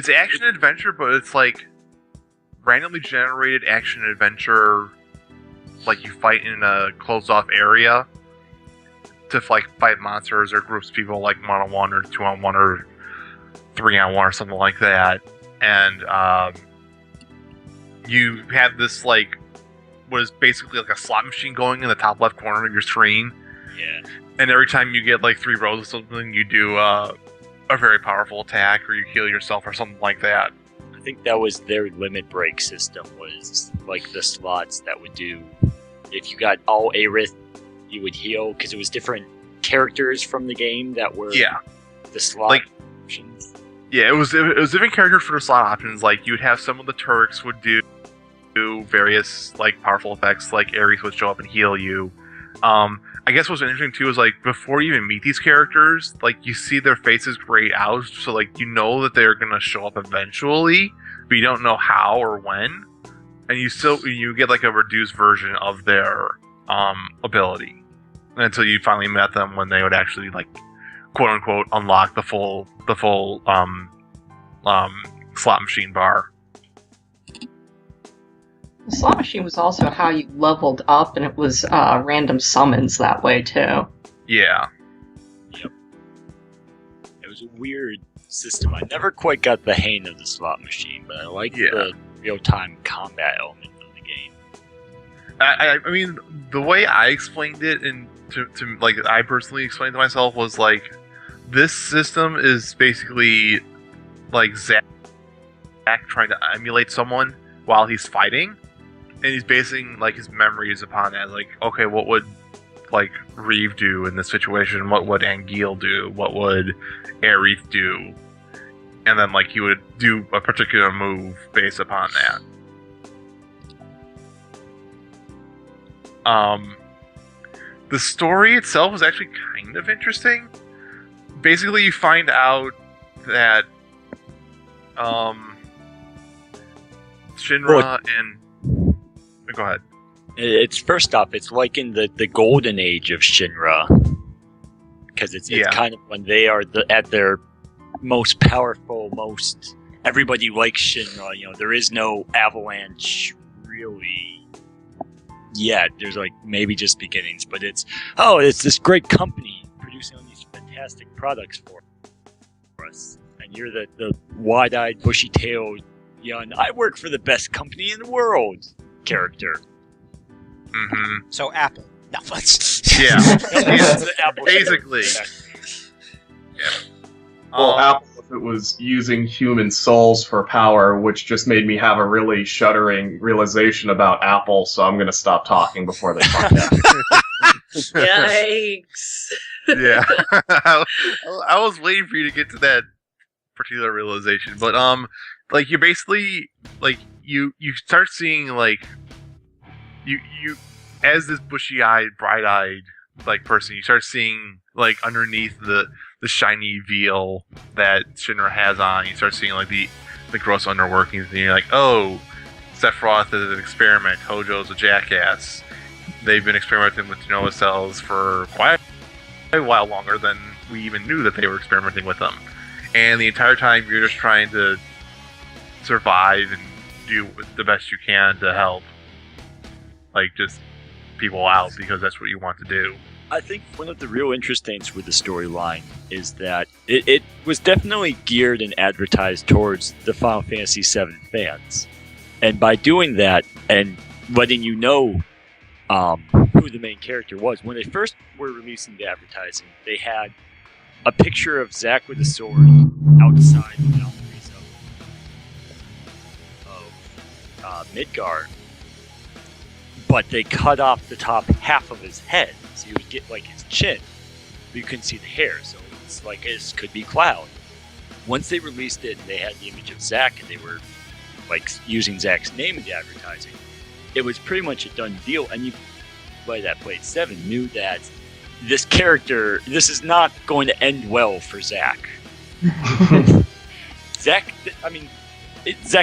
action adventure, but it's like randomly generated action adventure. Like you fight in a closed off area to like fight monsters or groups of people, like 1-on-1 or 2-on-1 or 3-on-1 or something like that. And you have this like what is basically like a slot machine going in the top left corner of your screen.
Yeah.
And every time you get like 3 rolls or something, you do a very powerful attack or you heal yourself or something like that.
I think that was their limit break system, was like the slots that would do, if you got all Aerith, you would heal, because it was different characters from the game that were the slot options.
Yeah, it was different characters for the slot options. Like, you would have some of the Turks would do various, like, powerful effects, like Aerith would show up and heal you. I guess what's interesting, too, is, like, before you even meet these characters, like, you see their faces grayed out, so, like, you know that they're gonna show up eventually, but you don't know how or when. And you get, like, a reduced version of their, ability. Until you finally met them when they would actually, like, quote-unquote, unlock the full slot machine bar.
The slot machine was also how you leveled up, and it was random summons that way, too.
Yeah.
Yep. It was a weird system. I never quite got the hang of the slot machine, but I like the real-time combat element of the game.
I mean, the way I explained it, and to like I personally explained to myself, was like, this system is basically like Zack trying to emulate someone. while he's fighting, and he's basing like his memories upon that. Like, okay, what would like Reid do in this situation? What would Anguille do? What would Aerith do? And then like he would do a particular move based upon that. The story itself is actually kind of interesting. Basically, you find out that Shinra and go ahead.
It's first off, it's like in the golden age of Shinra, because it's kind of when they are at their most powerful, most everybody likes Shinra. You know, there is no avalanche really yet. There's like maybe just beginnings, but it's this great company producing all these fantastic products for us, and you're the wide-eyed, bushy-tailed, young, I work for the best company in the world character.
Mm-hmm.
So Apple. No,
yeah. Basically. Yeah.
Well, Apple, if it was using human souls for power, which just made me have a really shuddering realization about Apple, so I'm going to stop talking before they find out.
Yikes.
Yeah. I was waiting for you to get to that particular realization, but like you basically like you start seeing like you as this bushy-eyed, bright-eyed like person, you start seeing like underneath the shiny veil that Shinra has on. You start seeing like the gross underworkings, and you're like, oh, Sephiroth is an experiment. Hojo's a jackass. They've been experimenting with Genoa cells for quite a while longer than we even knew that they were experimenting with them. And the entire time you're just trying to survive and do the best you can to help, like, just people out because that's what you want to do.
I think one of the real interesting things with the storyline is that it was definitely geared and advertised towards the Final Fantasy VII fans. And by doing that and letting you know who the main character was, when they first were releasing the advertising, they had a picture of Zack with a sword outside the boundaries of Midgard. But they cut off the top half of his head, so you would get like his chin, but you couldn't see the hair, so it's like this could be Cloud. Once they released it and they had the image of Zack and they were like using Zack's name in the advertising, it was pretty much a done deal, and anybody that played 7 knew that this character, this is not going to end well for Zack. Zack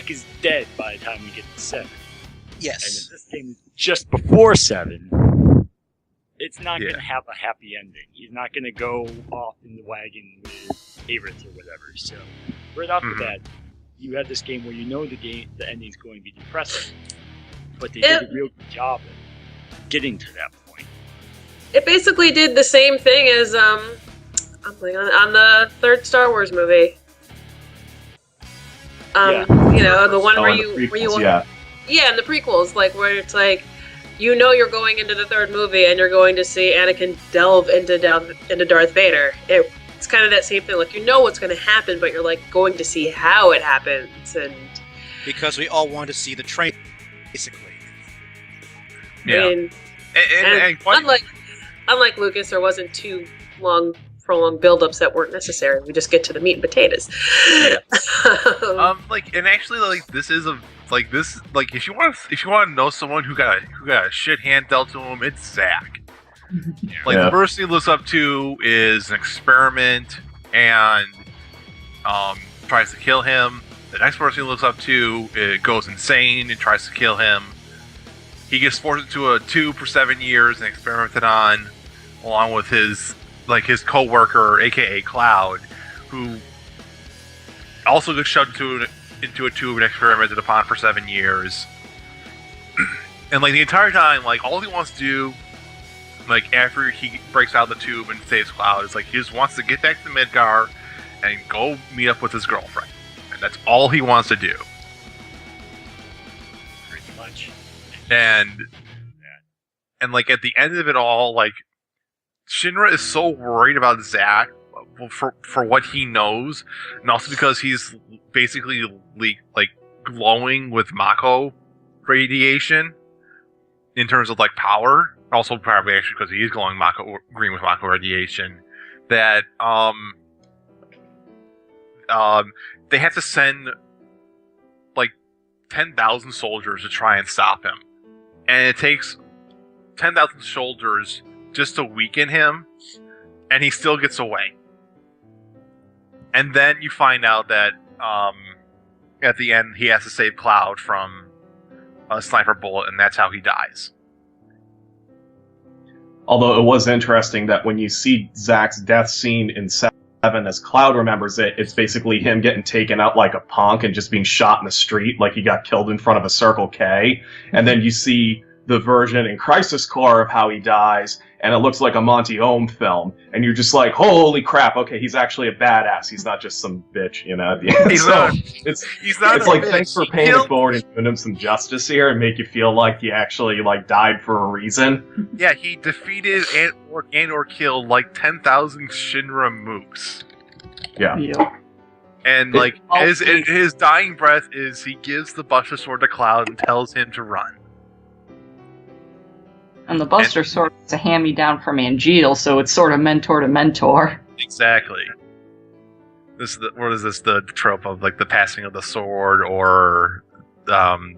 is dead by the time we get to 7.
Yes.
And in this game, just before 7, it's not going to have a happy ending. He's not going to go off in the wagon with Aerith or whatever. So, right off the bat, you have this game where you know the ending's going to be depressing, but they did a real good job of getting to that point.
It basically did the same thing as on the third Star Wars movie. You know, the one where you yeah, in the prequels, like where it's like, you know, you're going into the third movie and you're going to see Anakin delve into Darth Vader. It's kind of that same thing. Like, you know what's going to happen, but you're like going to see how it happens, and
because we all want to see the train, basically.
Yeah.
I mean, and unlike Lucas, there wasn't too prolonged build-ups that weren't necessary. We just get to the meat and potatoes.
Yeah. And actually, like, this is a like this like if you want to know someone who got a shit hand dealt to him, it's Zack. Like, the person he looks up to is an experiment and tries to kill him. The next person he looks up to goes insane and tries to kill him. He gets forced into a tube for 7 years and experimented on, along with his co-worker, aka Cloud, who also gets shoved into a tube and experimented upon for 7 years. And like the entire time, like all he wants to do, like after he breaks out of the tube and saves Cloud, is like he just wants to get back to Midgar and go meet up with his girlfriend. And that's all he wants to do.
Pretty much.
And like at the end of it all, like Shinra is so worried about Zack for what he knows, and also because he's basically glowing with Mako radiation in terms of like power. Also, probably actually because he is glowing green with Mako radiation. That they have to send like 10,000 soldiers to try and stop him, and it takes 10,000 soldiers just to weaken him, and he still gets away. And then you find out that at the end he has to save Cloud from a sniper bullet, and that's how he dies.
Although it was interesting that when you see Zack's death scene in 7, as Cloud remembers it, it's basically him getting taken out like a punk and just being shot in the street like he got killed in front of a Circle K. And then you see the version in Crisis Core of how he dies, and it looks like a Monty Ohm film. And you're just like, holy crap, okay, he's actually a badass. He's not just some bitch, you know, at the end.
He's not
it's like, thanks for paying it forward and doing him some justice here and make you feel like he actually, like, died for a reason.
Yeah, he defeated and/or killed, like, 10,000 Shinra mooks.
Yeah.
And, like, his dying breath is he gives the Buster Sword to Cloud and tells him to run.
And the Buster Sword is a hand-me-down from Angeal, so it's sort of mentor to mentor.
Exactly. This is the trope of like the passing of the sword, or the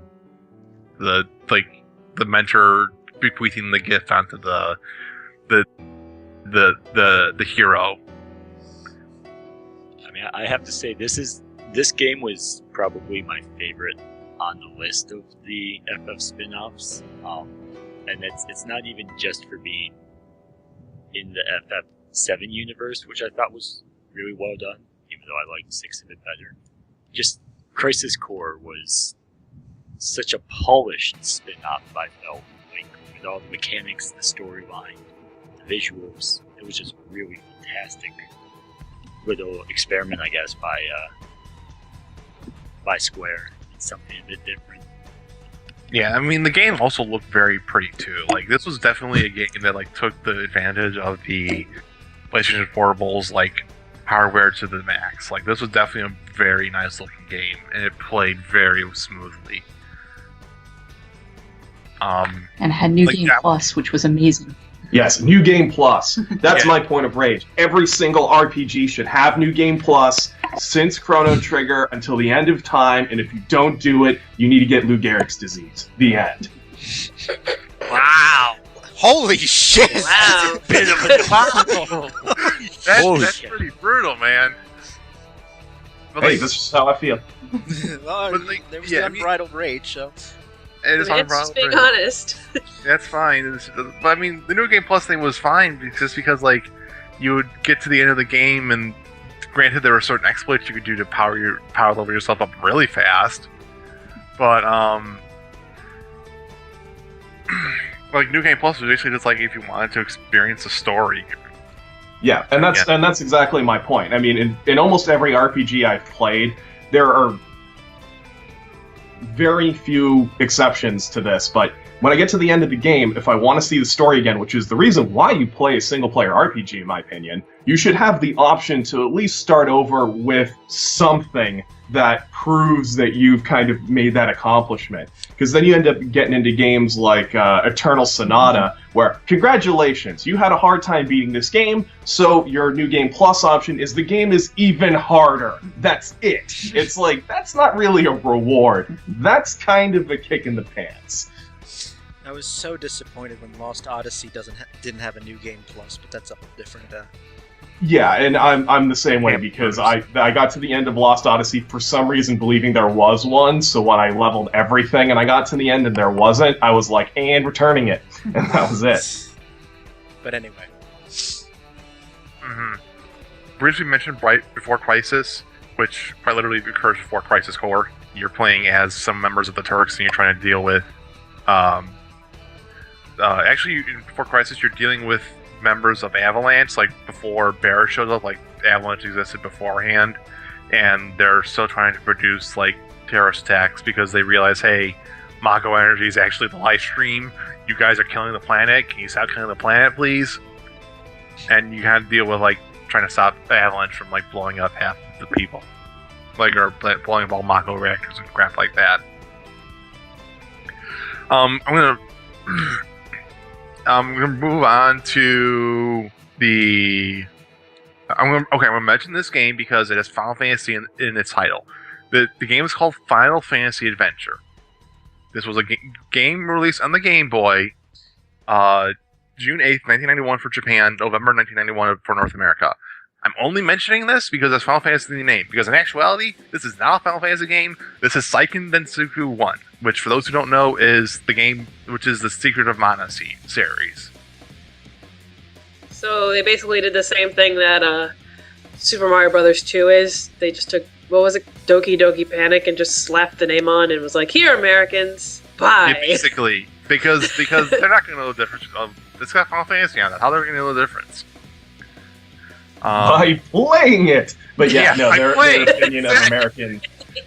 mentor bequeathing the gift onto the hero.
I mean, I have to say this game was probably my favorite on the list of the FF spin-offs. And it's not even just for being in the FF7 universe, which I thought was really well done, even though I liked 6 a bit better. Just Crisis Core was such a polished spin-off, I felt. Like, with all the mechanics, the storyline, the visuals, it was just really fantastic. Little experiment, I guess, by Square. It's something a bit different.
Yeah, I mean, the game also looked very pretty, too. Like, this was definitely a game that, like, took the advantage of the PlayStation Portable's, like, hardware to the max. Like, this was definitely a very nice-looking game, and it played very smoothly.
And had New Game Plus, which was amazing.
Yes, New Game Plus. That's my point of rage. Every single RPG should have New Game Plus since Chrono Trigger until the end of time, and if you don't do it, you need to get Lou Gehrig's disease. The end.
Wow. Holy shit!
Wow.
Bit of a
That's pretty brutal, man. But
hey, this is how I feel.
Well,
but like,
there was the unbridled rage, so...
It's
just being honest.
That's fine. But I mean, the New Game Plus thing was fine just because, like, you would get to the end of the game, and granted, there were certain exploits you could do to power level yourself up really fast. But like New Game Plus was basically just like if you wanted to experience a story.
Yeah, and that's exactly my point. I mean, in almost every RPG I've played, there are very few exceptions to this, but when I get to the end of the game, if I want to see the story again, which is the reason why you play a single-player RPG, in my opinion, you should have the option to at least start over with something that proves that you've kind of made that accomplishment. Because then you end up getting into games like Eternal Sonata, where, congratulations, you had a hard time beating this game, so your New Game Plus option is the game is even harder. That's it. It's like, that's not really a reward. That's kind of a kick in the pants.
I was so disappointed when Lost Odyssey didn't have a New Game Plus, but that's a different...
Yeah, and I'm the same way because I got to the end of Lost Odyssey for some reason believing there was one, so when I leveled everything and I got to the end and there wasn't, I was like, and returning it. And that was it.
But anyway.
Mm-hmm. Briefly mentioned right before Crisis, which quite literally occurs before Crisis Core. You're playing as some members of the Turks and you're trying to deal with... actually, before Crisis, you're dealing with members of Avalanche, like before Bear showed up, like Avalanche existed beforehand, and they're still trying to produce like terrorist attacks because they realize, hey, Mako Energy is actually the live stream. You guys are killing the planet. Can you stop killing the planet, please? And you kind of deal with like trying to stop Avalanche from like blowing up half the people. like or blowing ball Mako reactors and crap like that. I'm gonna move on to the. I'm gonna mention this game because it has Final Fantasy in its title. The game is called Final Fantasy Adventure. This was a game released on the Game Boy, June 8th, 1991 for Japan, November 1991 for North America. I'm only mentioning this because it's Final Fantasy in the name. Because in actuality, this is not a Final Fantasy game. This is Seiken Densetsu 1, which, for those who don't know, is the game which is the Secret of Mana series.
So they basically did the same thing that Super Mario Brothers 2 is. They just took, what was it, Doki Doki Panic, and just slapped the name on and was like, here, Americans, bye.
Yeah, basically, because they're not going to know the difference. It's got Final Fantasy on it. How are they going to know the difference?
By playing it! But
Yeah,
no,
by
their
playing
opinion of American...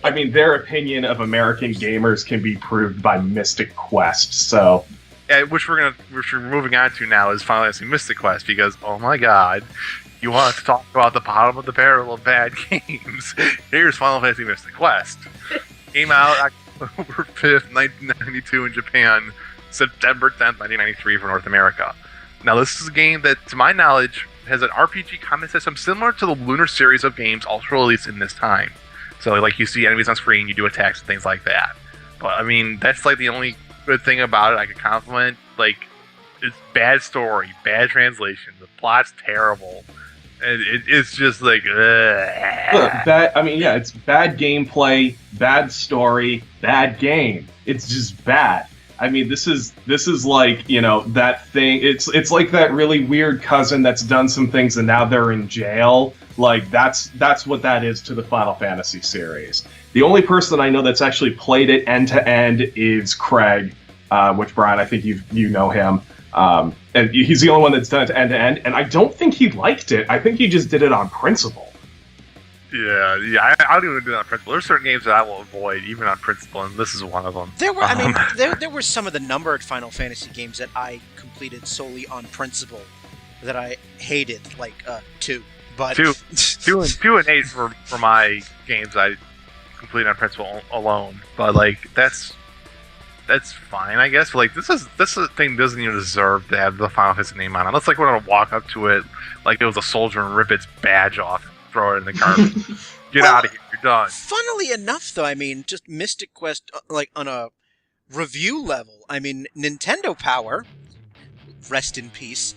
I mean, their opinion of American gamers can be proved by Mystic Quest, so...
Yeah, which we're moving on to now is Final Fantasy Mystic Quest, because, oh my god, you want to talk about the bottom of the barrel of bad games. Here's Final Fantasy Mystic Quest. Came out October 5th, 1992 in Japan, September 10th, 1993 for North America. Now, this is a game that, to my knowledge, has an RPG combat system similar to the Lunar series of games also released in this time. So, like, you see enemies on screen, you do attacks and things like that. But, I mean, that's, like, the only good thing about it I could compliment. Like, it's bad story, bad translation, the plot's terrible, and it's just like,
Bad, I mean, yeah, it's bad gameplay, bad story, bad game. It's just bad. I mean, this is like, you know, that thing. It's like that really weird cousin that's done some things and now they're in jail. Like, that's what that is to the Final Fantasy series. The only person I know that's actually played it end to end is Craig, which, Brian, I think you know him. And he's the only one that's done it end to end, and I don't think he liked it. I think he just did it on principle.
Yeah, I don't even do that on principle. There's certain games that I will avoid, even on principle, and this is one of them.
There were, there were some of the numbered Final Fantasy games that I completed solely on principle that I hated, like 2. But
2 and 8 for my games I completed on principle alone. But like that's fine, I guess. But like this thing doesn't even deserve to have the Final Fantasy name on it. Unless like we're gonna walk up to it like it was a soldier and rip its badge off and throw it in the garbage. Get out of here, you're done.
Funnily enough, though, I mean, just Mystic Quest, like on a review level, I mean, Nintendo Power, rest in peace,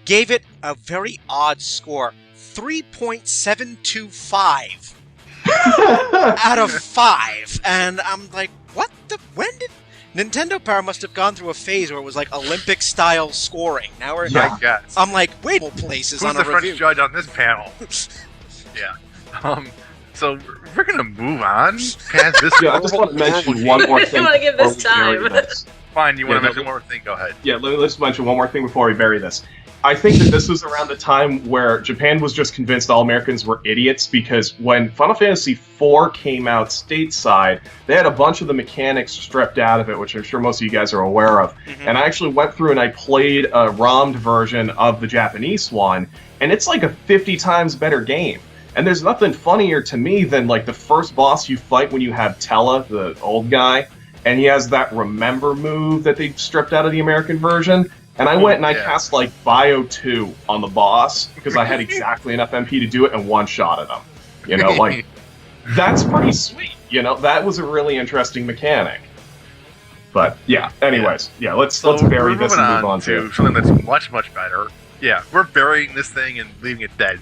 gave it a very odd score, 3.725 out of 5, and I'm like, what the? When did Nintendo Power must have gone through a phase where it was like Olympic style scoring? Now we're,
I guess.
I'm like, wait, places
Who's
on
the
a
French
review.
judge on this panel? Yeah. So we're gonna move on past this.
Yeah, I just want to mention one more thing.
I want to give this
before we bury
time.
this.
Fine, you want to
Yeah,
mention one more thing? Go ahead.
Yeah, let's mention one more thing before we bury this. I think that this was around the time where Japan was just convinced all Americans were idiots, because when Final Fantasy IV came out stateside, they had a bunch of the mechanics stripped out of it, which I'm sure most of you guys are aware of.
Mhm.
And I actually went through and I played a ROM'd version of the Japanese one, and it's like a 50 times better game. And there's nothing funnier to me than like the first boss you fight when you have Tella, the old guy, and he has that remember move that they stripped out of the American version. And I went and I cast like Bio 2 on the boss because I had exactly enough MP to do it and one-shotted him. You know, like, that's pretty sweet. You know, that was a really interesting mechanic. But yeah, anyways, yeah, let's bury this and move on to
something that's much, much better. Yeah, we're burying this thing and leaving it dead.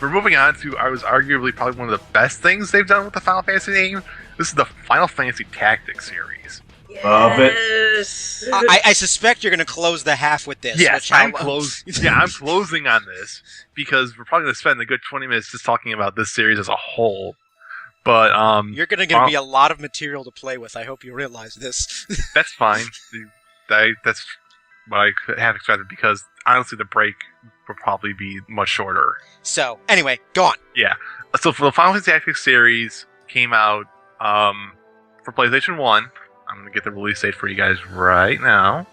We're moving on to I was arguably probably one of the best things they've done with the Final Fantasy name. This is the Final Fantasy Tactics series.
Love it.
Yes.
I suspect you're going to close the half with this.
Yes,
which
I'm closing on this because we're probably going to spend a good 20 minutes just talking about this series as a whole. But
you're going to be a lot of material to play with. I hope you realize this.
That's fine. That's what I have expected because honestly, the break will probably be much shorter.
So anyway, go on.
Yeah. So for the Final Fantasy Tactics series came out for PlayStation 1. I'm going to get the release date for you guys right now.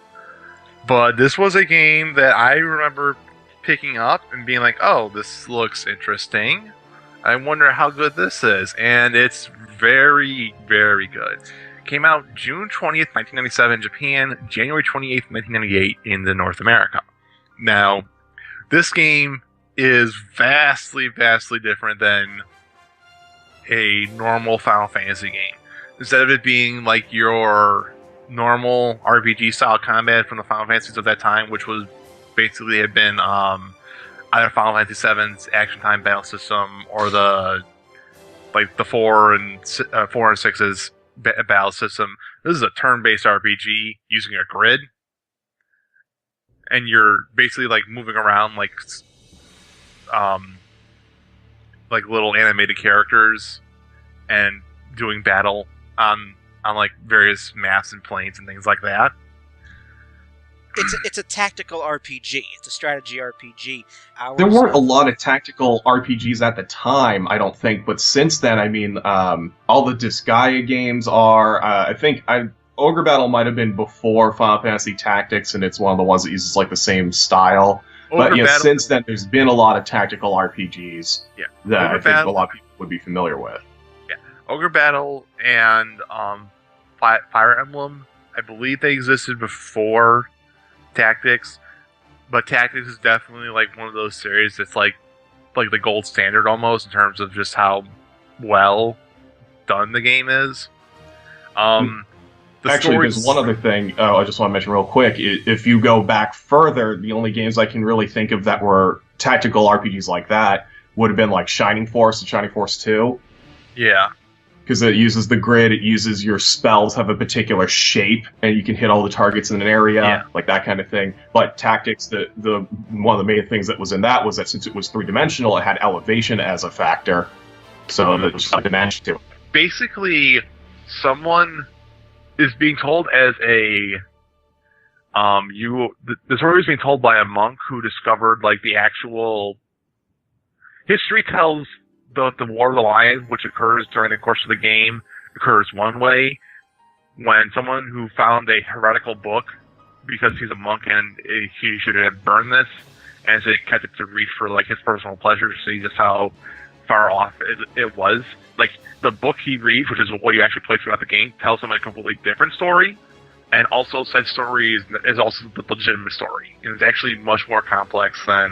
But this was a game that I remember picking up and being like, oh, this looks interesting. I wonder how good this is, and it's very, very good. Came out June 20th, 1997 in Japan, January 28th, 1998 in North America. Now, this game is vastly, vastly different than a normal Final Fantasy game. Instead of it being like your normal RPG style combat from the Final Fantasies of that time, which was basically had been either Final Fantasy VII's action time battle system or the 4 and 6's battle system. This is a turn-based RPG using a grid, and you're basically like moving around like little animated characters and doing battle on like various maps and planes and things like that.
It's a tactical RPG. It's a strategy RPG.
There weren't a lot of tactical RPGs at the time, I don't think, but since then, I mean, all the Dissidia games are. I think Ogre Battle might have been before Final Fantasy Tactics, and it's one of the ones that uses like the same style. But since then, there's been a lot of tactical RPGs that I think a lot of people would be familiar with.
Yeah, Ogre Battle and Fire Emblem, I believe they existed before Tactics, but Tactics is definitely like one of those series that's like the gold standard almost in terms of just how well done the game is.
Actually, there's one other thing I just want to mention real quick. If you go back further, the only games I can really think of that were tactical RPGs like that would have been like Shining Force and Shining Force 2.
Yeah.
Because it uses the grid, it uses your spells have a particular shape, and you can hit all the targets in an area, like that kind of thing. But Tactics, the one of the main things that was in that was that since it was three-dimensional, it had elevation as a factor. So there's a dimension to it.
Basically, someone is being told as the story is being told by a monk who discovered like the actual history tells the War of the Lion, which occurs during the course of the game, occurs one way when someone who found a heretical book because he's a monk and he should have burned this and so he kept it to read for like his personal pleasure to see just how far off it was. Like the book he reads, which is what you actually play throughout the game, tells him a completely different story, and also said story is also the legitimate story. And it's actually much more complex than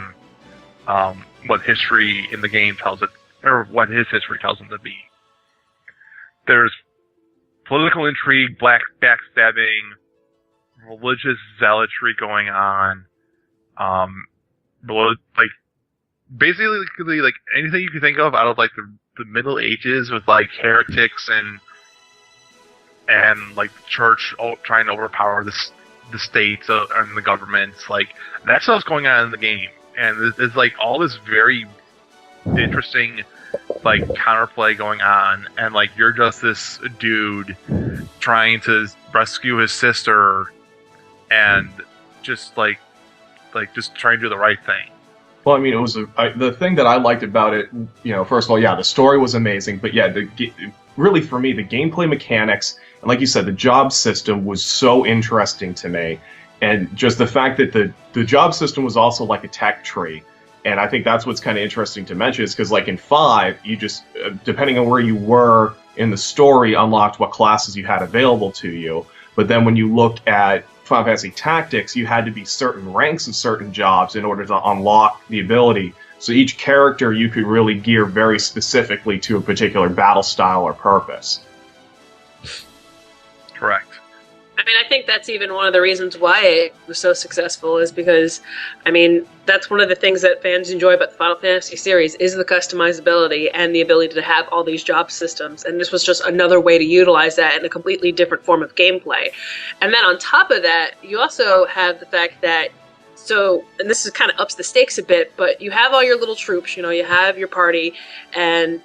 what history in the game tells it, or what his history tells him to be. There's political intrigue, black backstabbing, religious zealotry going on, like basically like anything you can think of out of like the Middle Ages with like heretics and like the church trying to overpower the states and the governments. Like that stuff's going on in the game, and there's like all this very interesting like counterplay going on, and like you're just this dude trying to rescue his sister and just like just trying to do the right thing.
Well, I mean, it was the thing that I liked about it. You know, first of all, the story was amazing, but really for me, the gameplay mechanics and, like you said, the job system was so interesting to me, and just the fact that the job system was also like a tech tree. And I think that's what's kind of interesting to mention is because, like in 5, you just, depending on where you were in the story, unlocked what classes you had available to you. But then when you look at Final Fantasy Tactics, you had to be certain ranks of certain jobs in order to unlock the ability. So each character you could really gear very specifically to a particular battle style or purpose.
Correct.
I mean, I think that's even one of the reasons why it was so successful is because, I mean, that's one of the things that fans enjoy about the Final Fantasy series is the customizability and the ability to have all these job systems. And this was just another way to utilize that in a completely different form of gameplay. And then on top of that, you also have the fact that, and this is kind of ups the stakes a bit, but you have all your little troops, you have your party, and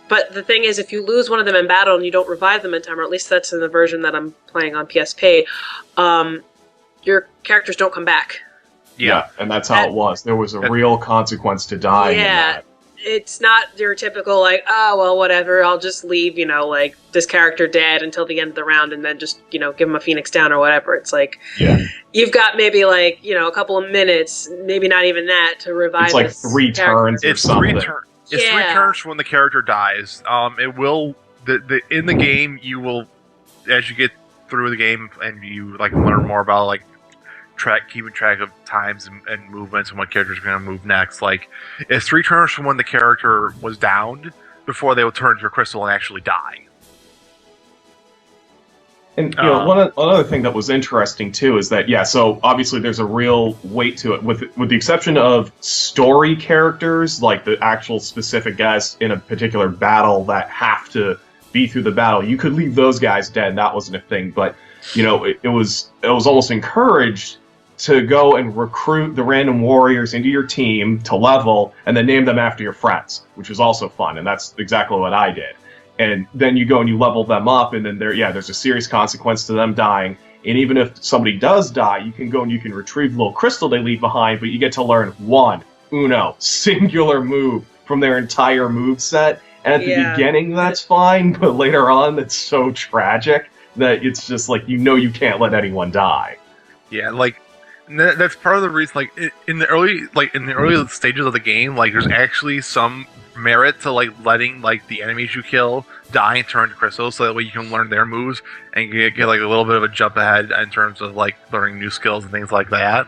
but the thing is, if you lose one of them in battle and you don't revive them in time, or at least that's in the version that I'm playing on PSP, your characters don't come back.
Yeah, and that's how it was. There was a real consequence to dying in that.
It's not your typical, like, oh, well, whatever, I'll just leave, like, this character dead until the end of the round and then just, give him a Phoenix down or whatever. It's like, you've got maybe, like, a couple of minutes, maybe not even that, to revive this
It's like 3 turns or something.
It's 3 turns when the character dies. It will in the game you will, as you get through the game and you like learn more about like keeping track of times and movements and what characters are going to move next. Like it's 3 turns from when the character was downed before they will turn into a crystal and actually die.
And one other thing that was interesting too is that so obviously there's a real weight to it, with the exception of story characters, like the actual specific guys in a particular battle that have to be through the battle. You could leave those guys dead; that wasn't a thing. But it was almost encouraged to go and recruit the random warriors into your team to level, and then name them after your friends, which was also fun, and that's exactly what I did. And then you go and you level them up, and then there's a serious consequence to them dying. And even if somebody does die, you can go and you can retrieve the little crystal they leave behind, but you get to learn one, singular move from their entire move set. And at the beginning, that's fine, but later on, it's so tragic that it's just like, you can't let anyone die.
Yeah, like, that's part of the reason, like, in the early stages of the game, like, there's actually some merit to like letting like the enemies you kill die and turn to crystals, so that way you can learn their moves and get like a little bit of a jump ahead in terms of like learning new skills and things like that.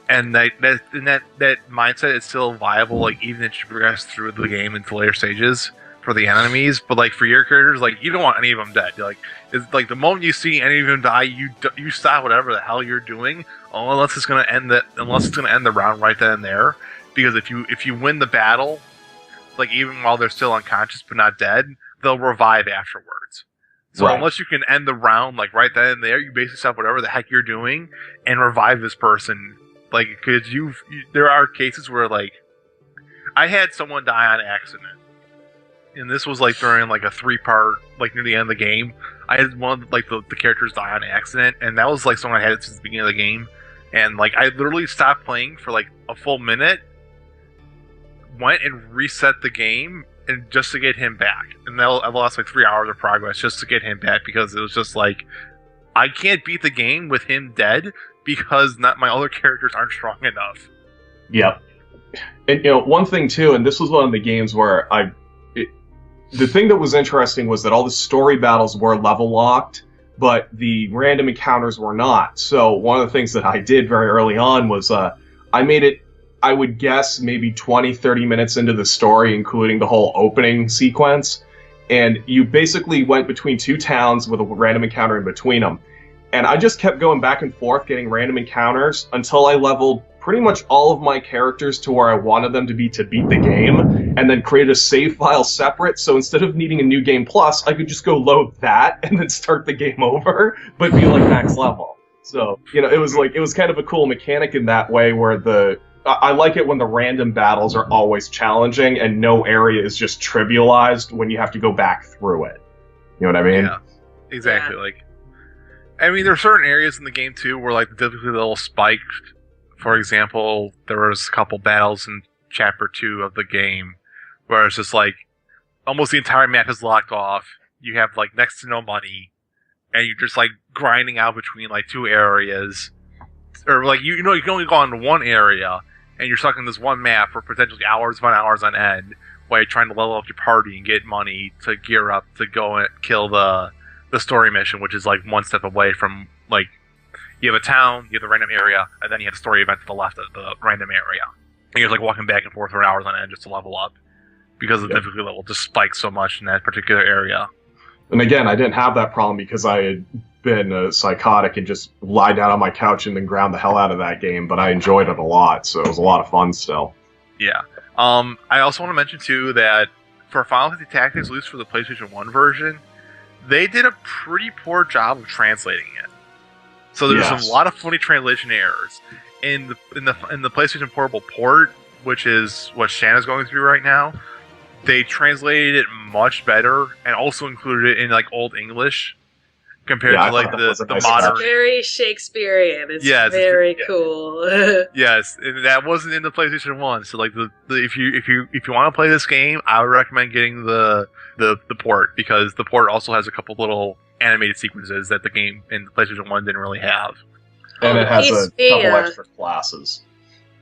And that mindset is still viable, like even if you progress through the game into later stages for the enemies. But like for your characters, like you don't want any of them dead. Like it's like the moment you see any of them die, you stop whatever the hell you're doing, unless it's gonna end the round right then and there. Because if you win the battle, like even while they're still unconscious but not dead, they'll revive afterwards. So unless you can end the round like right then and there, you basically stop whatever the heck you're doing and revive this person. Like, because there are cases where like I had someone die on accident, and this was like during like a 3-part, like near the end of the game. I had one of like the characters die on accident, and that was like someone I had since the beginning of the game, and like I literally stopped playing for like a full minute, went and reset the game and just to get him back, and I lost like 3 hours of progress just to get him back, because it was just like I can't beat the game with him dead because my other characters aren't strong enough.
Yep. And one thing too, and this was one of the games where the thing that was interesting was that all the story battles were level locked, but the random encounters were not. So one of the things that I did very early on was I made it, I would guess, maybe 20, 30 minutes into the story, including the whole opening sequence. And you basically went between 2 towns with a random encounter in between them. And I just kept going back and forth, getting random encounters, until I leveled pretty much all of my characters to where I wanted them to be to beat the game, and then created a save file separate. So instead of needing a new game plus, I could just go load that and then start the game over, but be like max level. So, it was kind of a cool mechanic in that way, where I like it when the random battles are always challenging and no area is just trivialized when you have to go back through it. You know what I mean?
Yeah, exactly. Yeah. Like, I mean, there are certain areas in the game too where like the difficulty level spiked. For example, there was a couple battles in Chapter 2 of the game where it's just like almost the entire map is locked off. You have like next to no money, and you're just like grinding out between like 2 areas, or like you can only go into one area, and you're stuck in this one map for potentially hours upon hours on end while you're trying to level up your party and get money to gear up to go and kill the story mission, which is like one step away from, like, you have a town, you have the random area, and then you have a story event to the left of the random area. And you're like walking back and forth for hours on end just to level up, because the difficulty level just spikes so much in that particular area.
And again, I didn't have that problem because I had been psychotic and just lie down on my couch and then ground the hell out of that game, but I enjoyed it a lot, so it was a lot of fun still.
Yeah. I also want to mention too that for Final Fantasy Tactics, at least for the PlayStation 1 version, they did a pretty poor job of translating it. So there's a lot of funny translation errors. In the PlayStation Portable port, which is what Shanna's going through right now, they translated it much better and also included it in like Old English compared to like the modern.
It's very Shakespearean. It's very cool.
Yes, and that wasn't in the PlayStation 1. So like if you want to play this game, I would recommend getting the port, because the port also has a couple little animated sequences that the game in the PlayStation 1 didn't really have.
And it has a couple extra classes.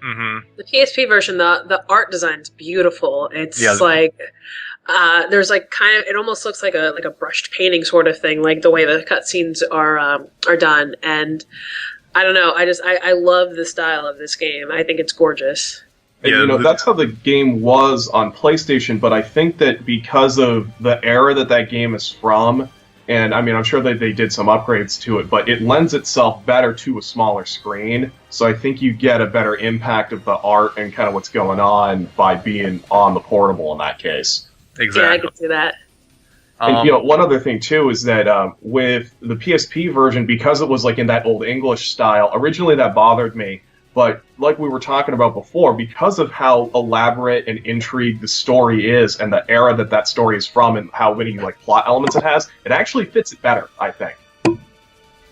Mm-hmm.
The PSP version, the art design's beautiful. It's
Yeah.
there's like kind of, it almost looks like a brushed painting sort of thing, like the way the cutscenes are done. And I don't know, I love the style of this game. I think it's gorgeous.
And,
Yeah,
that's how the game was on PlayStation, but I think that because of the era that game is from, and I mean, I'm sure that they did some upgrades to it, but it lends itself better to a smaller screen, so I think you get a better impact of the art and kind of what's going on by being on the portable in that case.
Exactly.
Yeah, I can see that.
And, one other thing, too, is that with the PSP version, because it was like in that old English style, originally that bothered me. But like we were talking about before, because of how elaborate and intrigued the story is and the era that story is from and how many like plot elements it has, it actually fits it better, I think.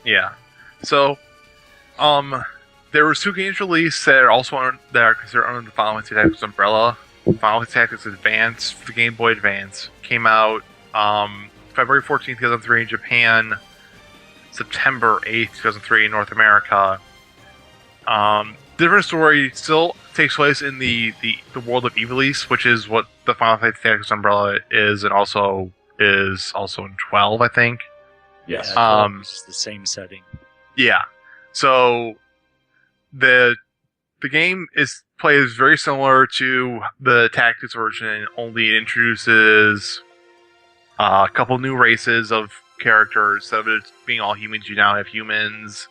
Yeah. So, there was 2 games released that are also that are considered under the Final Fantasy Tactics umbrella. Final Fantasy Tactics Advance for the Game Boy Advance came out February 14th, 2003 in Japan, September 8th, 2003 in North America. Different story, still takes place in the world of Ivalice, which is what the Final Fantasy Tactics umbrella is, and also in 12, I think.
Yes.
Yeah, it's the same setting.
Yeah. So the game plays very similar to the Tactics version, only it introduces a couple new races of characters. Instead of it being all humans, you now have humans.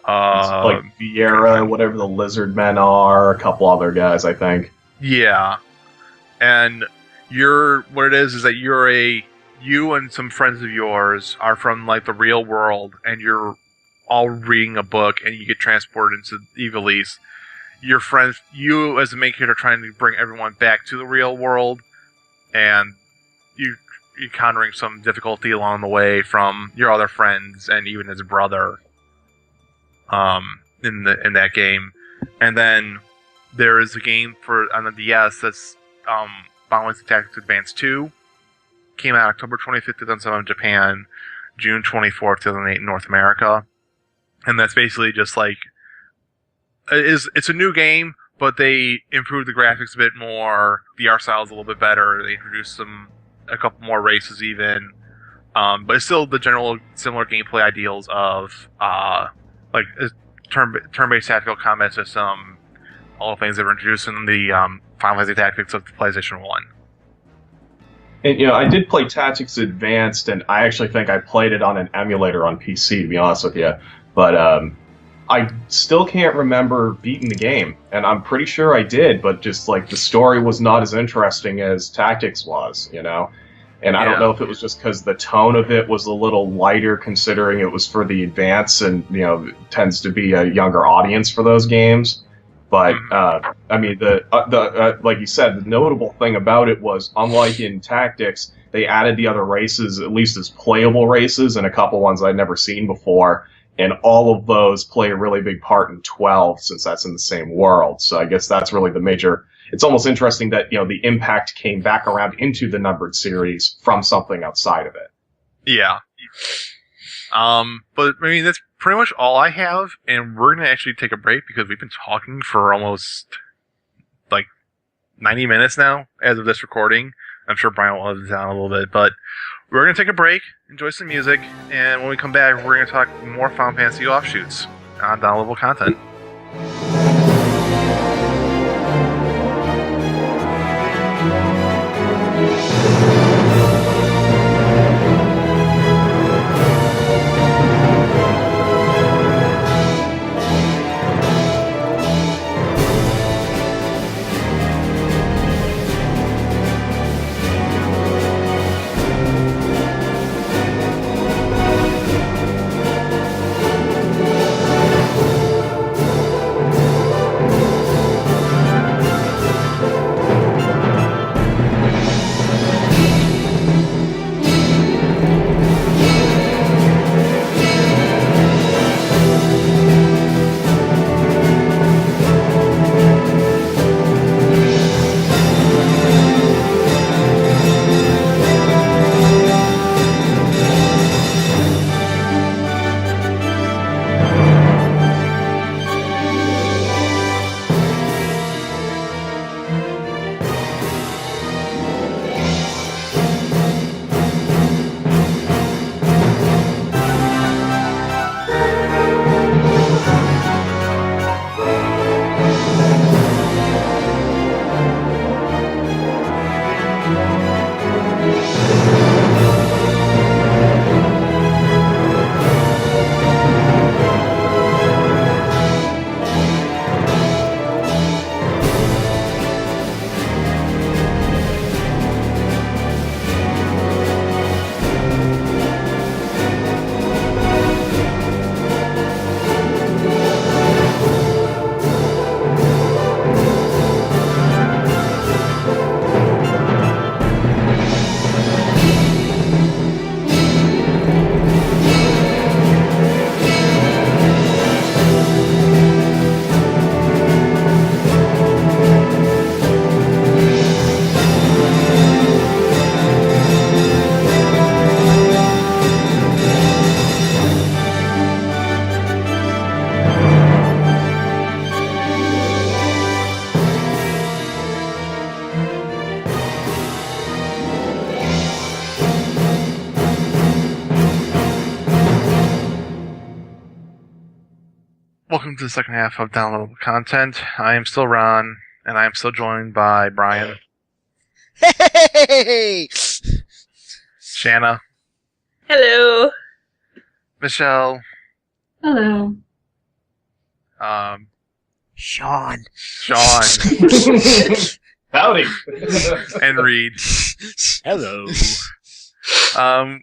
Like Vieira, whatever the lizard men are, a couple other guys, I think.
Yeah. And what it is that you and some friends of yours are from like the real world, and you're all reading a book, and you get transported into Ivalice. Your friends, you as the main character, trying to bring everyone back to the real world, and you encountering some difficulty along the way from your other friends and even his brother. In that game, and then there is a game on the DS that's Final Fantasy Tactics Advance 2. Came out October 25th, 2007 in Japan, June 24th, 2008 in North America, and that's basically just like it's a new game, but they improved the graphics a bit more. The art style is a little bit better. They introduced a couple more races even, but it's still the general similar gameplay ideals of like a turn-based tactical combat system, all the things that were introduced in the Final Fantasy Tactics of the PlayStation 1.
And, I did play Tactics Advanced, and I actually think I played it on an emulator on PC, to be honest with you. But I still can't remember beating the game, and I'm pretty sure I did, but just, like, the story was not as interesting as Tactics was, And I don't know if it was just because the tone of it was a little lighter, considering it was for the Advance, and it tends to be a younger audience for those games. But I mean, the like you said, the notable thing about it was, unlike in Tactics, they added the other races, at least as playable races, and a couple ones I'd never seen before. And all of those play a really big part in 12, since that's in the same world. So I guess that's really the major. It's almost interesting that, the impact came back around into the numbered series from something outside of it.
Yeah. But, I mean, that's pretty much all I have, and we're going to actually take a break because we've been talking for almost, 90 minutes now as of this recording. I'm sure Brian will edit it down a little bit, but we're going to take a break, enjoy some music, and when we come back, we're going to talk more Final Fantasy offshoots on downloadable content. Welcome to the second half of Downloadable Content. I am still Ron, and I am still joined by Brian.
Hey!
Shanna.
Hello.
Michelle.
Hello.
Shawn.
Howdy.
And Reid.
Hello.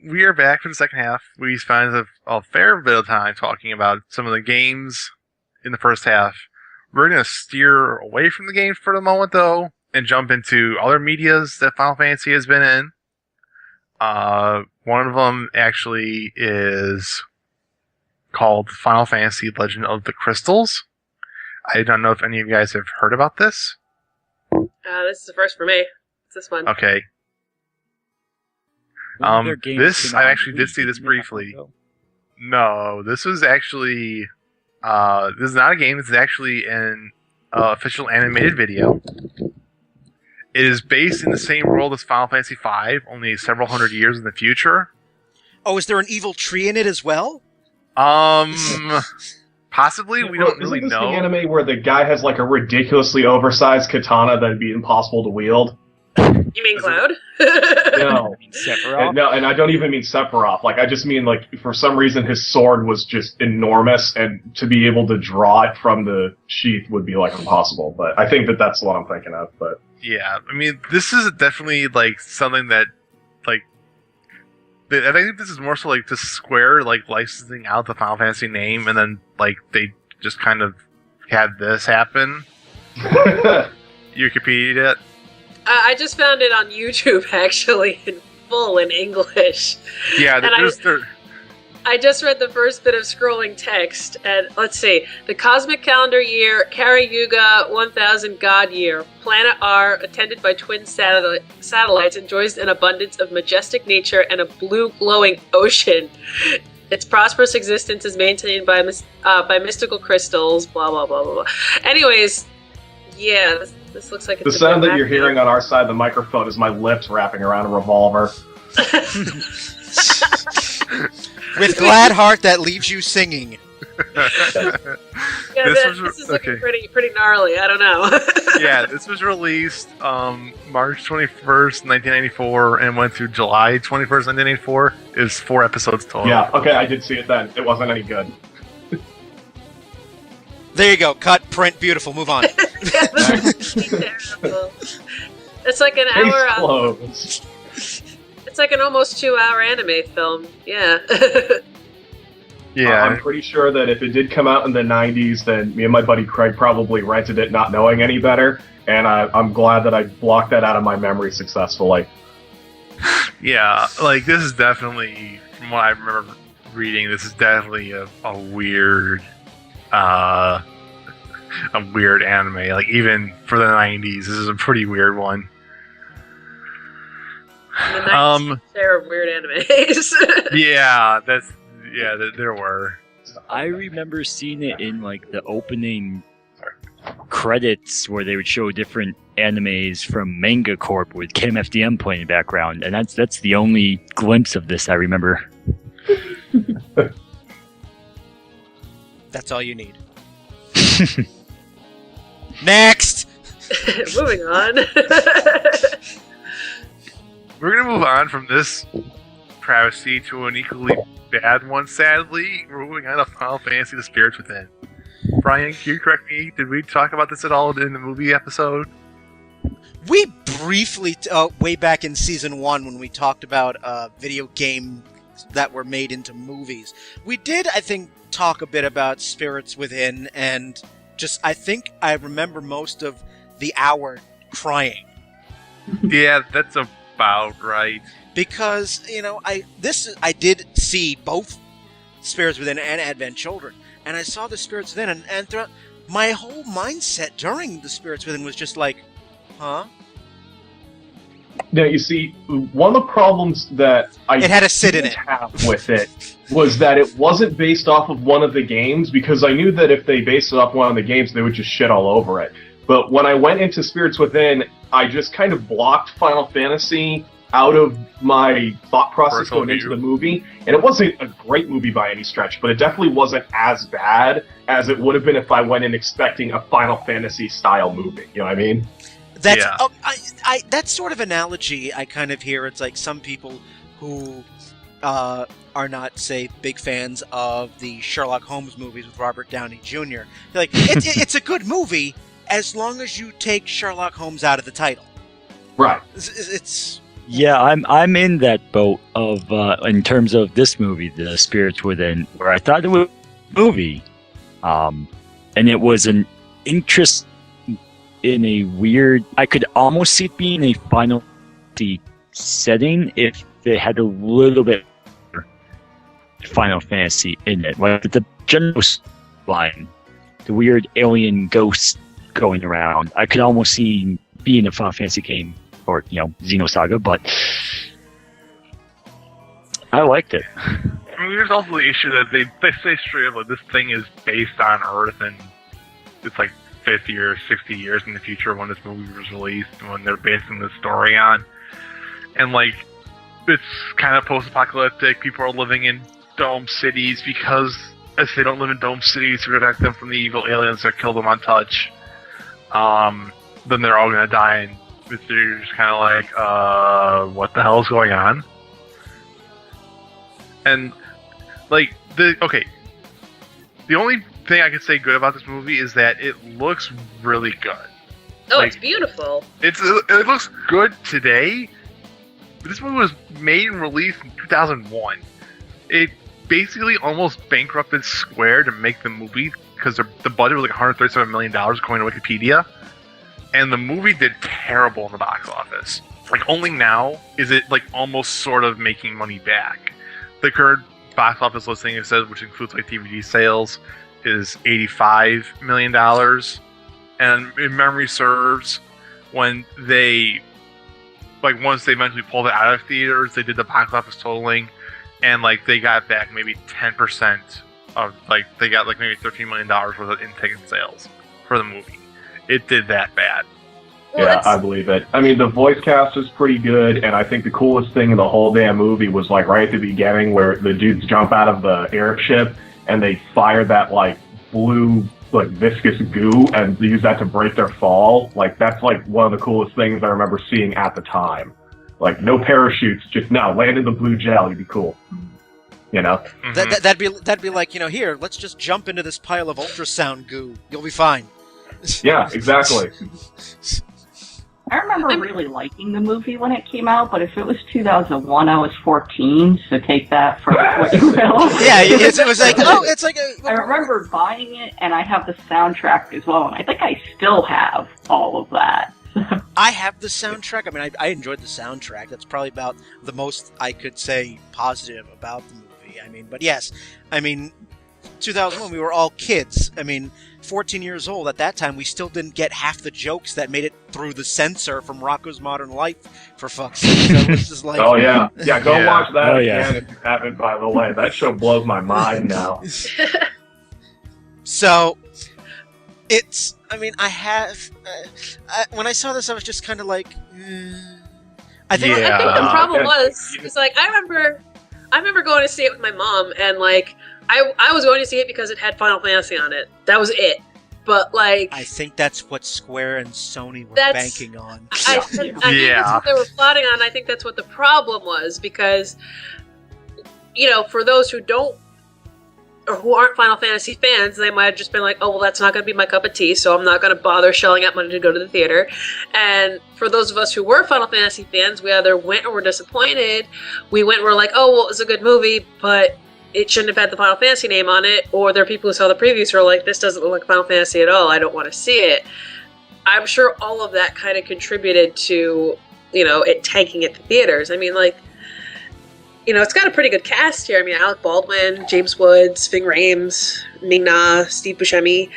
We are back for the second half. We spent a fair bit of time talking about some of the games in the first half. We're going to steer away from the games for the moment, though, and jump into other medias that Final Fantasy has been in. One of them actually is called Final Fantasy Legend of the Crystals. I don't know if any of you guys have heard about this.
This is the first for me. It's this one.
Okay. This, I actually did see this briefly. No, this was actually, this is not a game, this is actually an official animated video. It is based in the same world as Final Fantasy V, only several hundred years in the future.
Oh, is there an evil tree in it as well?
Possibly, we don't really
Isn't this
know.
the anime where the guy has like a ridiculously oversized katana that'd be impossible to wield?
You mean Cloud?
No. No, and I don't even mean Sephiroth. Like, I just mean, like, for some reason his sword was just enormous, and to be able to draw it from the sheath would be, like, impossible. But I think that's what I'm thinking of, but...
Yeah, I mean, this is definitely, like, something that, like... I think this is more so, like, just Square, like, licensing out the Final Fantasy name, and then, like, they just kind of had this happen. You repeated it?
I just found it on YouTube, actually, in full in English.
Yeah,
And
there's...
I just read the first bit of scrolling text, and let's see. The Cosmic Calendar Year, Kara Yuga 1000 God Year, Planet R, attended by twin satellites, enjoys an abundance of majestic nature and a blue glowing ocean. Its prosperous existence is maintained by mystical crystals, blah, blah, blah, blah, blah. Anyways, yeah, this looks like it's
the sound that you're hearing on our side of the microphone is my lips wrapping around a revolver.
With glad heart that leaves you singing.
Yeah, this is looking pretty gnarly. I don't know.
Yeah, this was released March 21st, 1994, and went through July 21st, 1994. It was 4 episodes total.
Yeah, okay, I did see it then. It wasn't any good.
There you go. Cut, print, beautiful. Move on.
Yeah, this is terrible. It's like an
Case
hour.
closed.
It's like an almost 2-hour anime film. Yeah.
Yeah.
I'm pretty sure that if it did come out in the 90s, then me and my buddy Craig probably rented it not knowing any better, and I'm glad that I blocked that out of my memory successfully.
Yeah, like, this is definitely, from what I remember reading, this is definitely a weird, a weird anime. Like, even for the 90s, this is a pretty weird one.
The 90s share of weird animes.
Yeah, there were.
I remember seeing it in like the opening credits where they would show different animes from Manga Corp with KMFDM playing in the background, and that's the only glimpse of this I remember.
That's all you need. Next!
Moving on.
We're going to move on from this travesty to an equally bad one, sadly. We're moving on to Final Fantasy The Spirits Within. Brian, can you correct me? Did we talk about this at all in the movie episode?
We briefly, way back in Season 1 when we talked about video games that were made into movies, we did, I think, talk a bit about Spirits Within, and just, I think I remember most of the hour crying.
Yeah, that's about right.
Because, you know, I did see both Spirits Within and Advent Children, and I saw the Spirits Within, and throughout, my whole mindset during the Spirits Within was just like, huh?
Now, you see, one of the problems that
It had a sit in it.
have with it was that it wasn't based off of one of the games, because I knew that if they based it off one of the games, they would just shit all over it. But when I went into Spirits Within, I just kind of blocked Final Fantasy out of my thought process
Personal
going into
view.
the movie. And it wasn't a great movie by any stretch, but it definitely wasn't as bad as it would have been if I went in expecting a Final Fantasy style movie. You know what I mean?
That's
Yeah.
that sort of analogy I kind of hear. It's like some people who are not, say, big fans of the Sherlock Holmes movies with Robert Downey Jr. They're like, it's a good movie as long as you take Sherlock Holmes out of the title.
Right.
It's
Yeah, I'm in that boat of in terms of this movie, The Spirits Within, where I thought it was a movie, and it was an interest in a weird. I could almost see it being a Final Fantasy setting if they had a little bit more Final Fantasy in it. Like the general line, the weird alien ghosts going around. I could almost see being a Final Fantasy game. Or, Xenosaga, but I liked it.
I mean, there's also the issue that they say straight up, like, this thing is based on Earth, and it's like 50 or 60 years in the future when this movie was released, and when they're basing the story on. And, like, it's kind of post-apocalyptic. People are living in dome cities because if they don't live in dome cities to protect them from the evil aliens that kill them on touch, then they're all going to die, and you're just kind of like, what the hell is going on? And, like, the only thing I can say good about this movie is that it looks really good.
Oh,
Like,
it's beautiful.
It looks good today, but this movie was made and released in 2001. It basically almost bankrupted Square to make the movie because the budget was like $137 million according to Wikipedia. And the movie did terrible in the box office. Like, only now is it, like, almost sort of making money back. The current box office listing, it says, which includes, like, DVD sales, is $85 million. And if memory serves, when they, like, once they eventually pulled it out of theaters, they did the box office totaling, and, like, they got back maybe 10% of, like, they got, like, maybe $13 million worth of in-ticket sales for the movie. It did that bad.
Well,
Yeah, I believe it. I mean, the voice cast is pretty good, and I think the coolest thing in the whole damn movie was, like, right at the beginning where the dudes jump out of the airship and they fire that, like, blue, like, viscous goo and use that to break their fall. Like, that's, like, one of the coolest things I remember seeing at the time. Like, no parachutes, just, no, land in the blue gel, you'd be cool. You know?
Mhm.
that'd be like, here, let's just jump into this pile of ultrasound goo. You'll be fine.
Yeah, exactly.
I remember really liking the movie when it came out, but if it was 2001, I was 14, so take that for what you will.
Yeah, it was like, it's like
I remember buying it, and I have the soundtrack as well, and I think I still have all of that.
I have the soundtrack. I mean, I enjoyed the soundtrack. That's probably about the most I could say positive about the movie. I mean, but yes, 2001, we were all kids. 14 years old at that time, we still didn't get half the jokes that made it through the censor from Rocko's Modern Life, for fuck's sake. So it was just like,
Oh, yeah. Yeah, go
Yeah.
watch that
Oh, yeah.
again if you haven't, by the way. That show blows my mind now.
So, it's, I have, when I saw this, I was just kind of like, I think,
Yeah.
I think the problem
and-
was, it's like, I remember going to see it with my mom, and, like, I was going to see it because it had Final Fantasy on it. That was it. But, like,
I think that's what Square and Sony were
That's-
banking on.
I think that's
Yeah.
what they were plotting on. I think that's what the problem was, because, for those who don't, or who aren't Final Fantasy fans, they might have just been like, oh, well, that's not going to be my cup of tea, so I'm not going to bother shelling out money to go to the theater. And for those of us who were Final Fantasy fans, we either went or were disappointed. We went and were like, oh, well, it's a good movie, but it shouldn't have had the Final Fantasy name on it. Or there are people who saw the previews who are like, this doesn't look like Final Fantasy at all, I don't want to see it. I'm sure all of that kind of contributed to, it tanking at the theaters. It's got a pretty good cast here. Alec Baldwin, James Woods, Ving Rhames, Ming Na, Steve Buscemi.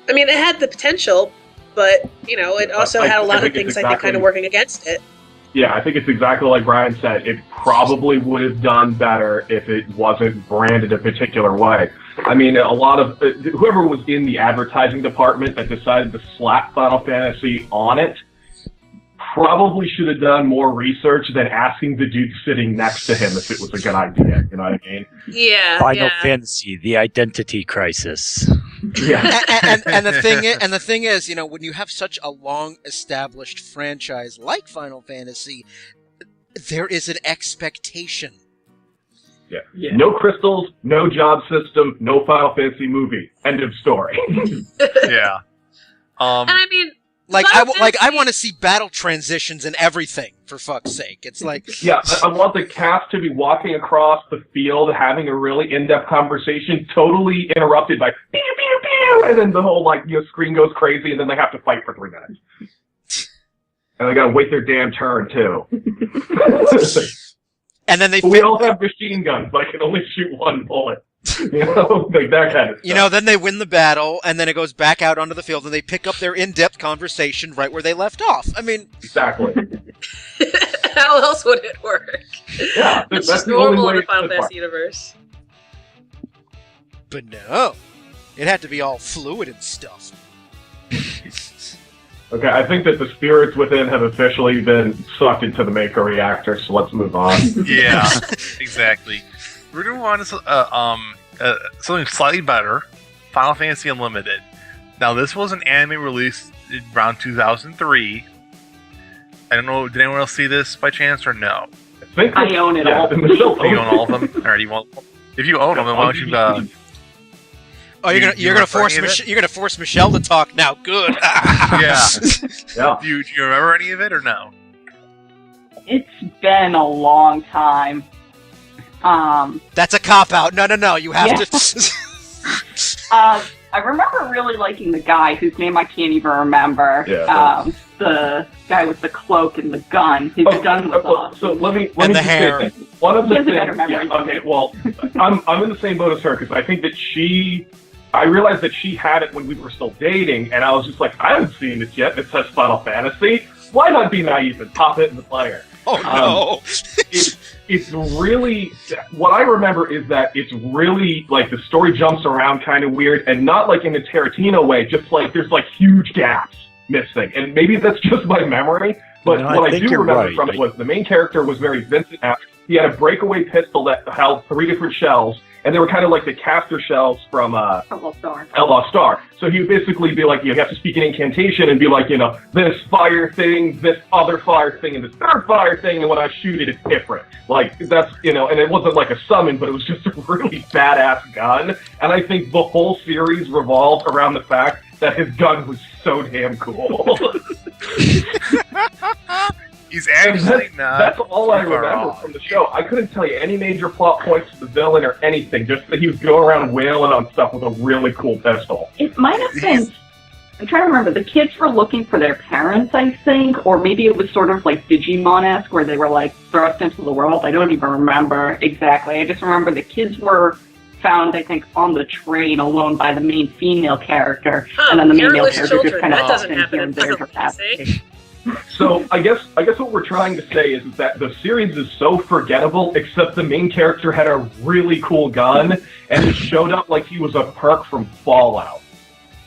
It had the potential, but, it also had a lot of things, I think, kind of working against it.
Yeah, I think it's exactly like Brian said. It probably would have done better if it wasn't branded a particular way. A lot of whoever was in the advertising department that decided to slap Final Fantasy on it probably should have done more research than asking the dude sitting next to him if it was a good idea. You know what I mean?
Yeah.
Final Fantasy, the identity crisis.
Yeah.
And the thing is, you know, when you have such a long established franchise like Final Fantasy, there is an expectation.
Yeah. No crystals, no job system, no Final Fantasy movie. End of story.
Yeah.
And I mean,
I want to see battle transitions and everything, for fuck's sake. It's like...
Yeah, I want the cast to be walking across the field, having a really in-depth conversation, totally interrupted by pew, pew, pew, and then the whole, screen goes crazy, and then they have to fight for 3 minutes. And they gotta wait their damn turn, too.
And then
we all have machine guns, but I can only shoot 1 bullet. You know, like that kind of stuff.
You know, then they win the battle, and then it goes back out onto the field, and they pick up their in-depth conversation right where they left off. I mean...
Exactly.
how else would it work?
Yeah,
that's
that's
just
the only
normal
way
in the Final
to
Fantasy universe.
But no. It had to be all fluid and stuff.
Okay, I think that the spirits within have officially been sucked into the Mako reactor, so let's move on.
Yeah, exactly. We're going to move on to something slightly better, Final Fantasy Unlimited. Now, this was an anime released around 2003. I don't know, did anyone else see this by chance or no?
I own it all.
You own all of them? Alright, if you own them, then why don't you...
Oh, you're gonna force Michelle to talk now. Good.
Yeah.
Yeah.
Do you remember any of it or no?
It's been a long time.
That's a cop-out. No. You have to...
I remember really liking the guy whose name I can't even remember.
Yeah.
The guy with the cloak and the gun. His gun was awesome.
So let me
the
just
hair.
say this. One of the
He has a better
things...
memory
Yeah, okay, well, I'm in the same boat as her, because I think that I realized that she had it when we were still dating, and I was just like, I haven't seen it yet. It says Final Fantasy. Why not be naive and pop it in the player?
Oh, no.
It's really, what I remember is that it's really, the story jumps around kind of weird, and not in a Tarantino way, just there's huge gaps missing. And maybe that's just my memory, but
No,
what
I
I
think
do
you're
remember
right.
from it was the main character was very Vincent. He had a breakaway pistol that held 3 different shells, and they were kind of like the caster shells from Outlaw Star. So he would basically be like, you have to speak an incantation and be like, this fire thing, this other fire thing, and this third fire thing, and when I shoot it, it's different. That's, and it wasn't like a summon, but it was just a really badass gun. And I think the whole series revolved around the fact that his gun was so damn cool.
He's actually not.
That's all I
far
remember
off.
from the show. I couldn't tell you any major plot points to the villain or anything, just that he was going around wailing on stuff with a really cool pistol.
It might have been... I'm trying to remember. The kids were looking for their parents, I think, or maybe it was sort of like Digimon-esque, where they were thrust into the world. I don't even remember exactly. I just remember the kids were found, I think, on the train alone by the main female character, and then the main male character just kind of
that doesn't
in
happen
here
in
and there
Final
for
Fantasy.
So I guess what we're trying to say is that the series is so forgettable, except the main character had a really cool gun, and he showed up like he was a perk from Fallout.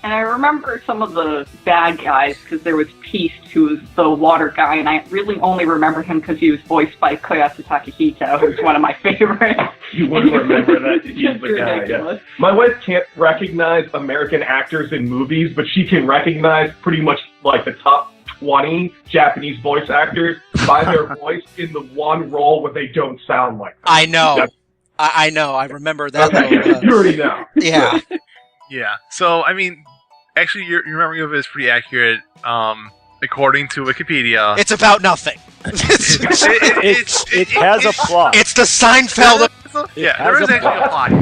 And I remember some of the bad guys, because there was Peace, who was the water guy, and I really only remember him because he was voiced by Koyasu Takahito, who's one of my favorites.
You wouldn't remember that. He's the guy. Yeah. My wife can't recognize American actors in movies, but she can recognize pretty much the top 20 Japanese voice actors by their voice in the one role where they don't sound like them.
I know. I know. I remember that.
You already know.
Yeah.
Yeah. So, I mean, actually, your memory of it is pretty accurate. According to Wikipedia,
It's about nothing.
It has a plot.
It's the Seinfeld.
Yeah, there is actually a plot.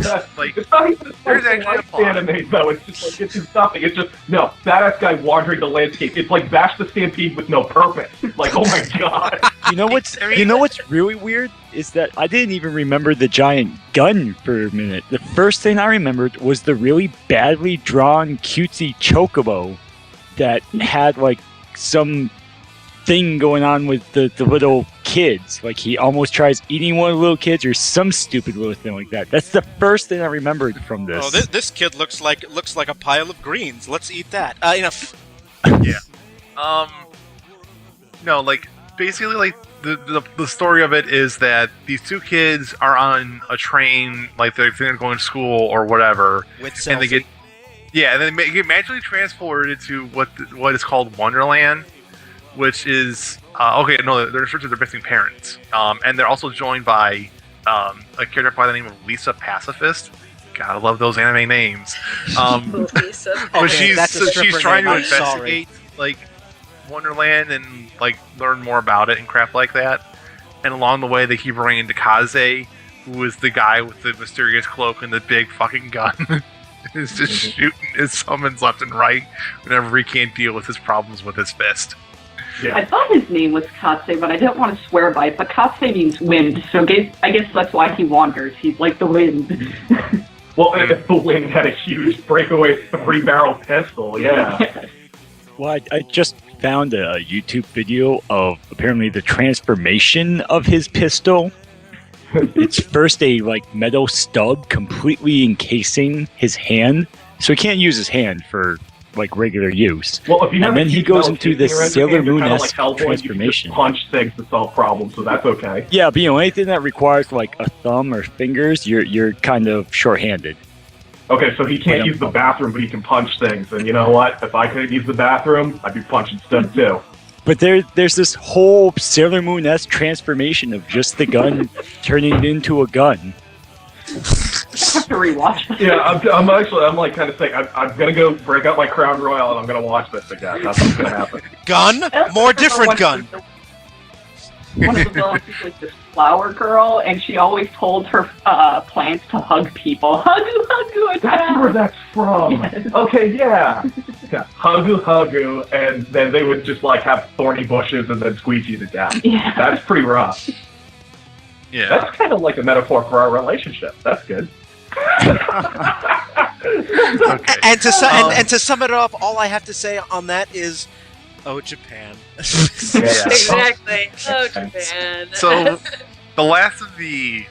It's not even
there's actually a plot.
anime though. It's just it's just nothing. It's just badass guy wandering the landscape. It's like Bash the Stampede with no purpose. Oh my god.
You know what's really weird is that I didn't even remember the giant gun for a minute. The first thing I remembered was the really badly drawn cutesy chocobo that had some thing going on with the little kids. He almost tries eating one of the little kids or some stupid little thing like that. That's the first thing I remembered from this.
Oh, this kid looks like a pile of greens. Let's eat that.
Yeah. No, like basically, like the story of it is that these two kids are on a train, like they're going to school or whatever, and they get and then they get magically transported to what is called Wonderland, which is they're referred to their missing parents, and they're also joined by a character by the name of Lisa Pacifist. Gotta love those anime names.
Lisa.
But she's trying to
name.
investigate like Wonderland and like learn more about it and crap like that. And along the way, they keep running into Kaze, who is the guy with the mysterious cloak and the big fucking gun. He's just shooting his summons left and right whenever he can't deal with his problems with his fist.
Yeah.
I thought his name was Katse, but I don't want to swear by it. But Katse means wind, so I guess that's why he wanders. He's like the wind.
Well, if the Wynn had a huge breakaway 3-barrel pistol, yeah.
Well, I just found a YouTube video of apparently the transformation of his pistol. It's first a metal stub completely encasing his hand, so he can't use his hand for regular use.
Well, if you
and then he goes into this Sailor Moon-esque transformation.
You punch things to solve problems, so that's okay.
Yeah, but anything that requires a thumb or fingers, you're kind of short-handed.
Okay, so he can't use the bathroom, but he can punch things. And you know what? If I couldn't use the bathroom, I'd be punching stuff too.
But there's this whole Sailor Moon-esque transformation of just the gun turning it into a gun.
I have to rewatch it.
Yeah, I'm kind of saying I'm gonna go break out my Crown Royal and I'm gonna watch this again. That's what's gonna happen.
Gun? More different gun.
One of the villains was this flower girl, and she always told her plants to hug people. Huggu.
That's where that's from.
Yes.
Okay, yeah. Huggu, and then they would just have thorny bushes and then squeeze you to death.
Yeah.
That's pretty rough.
Yeah.
That's kind of like a metaphor for our relationship. That's good.
Okay.
And to sum it up, all I have to say on that is, oh, Japan.
Yeah.
Exactly. Oh, Japan.
So, the last of the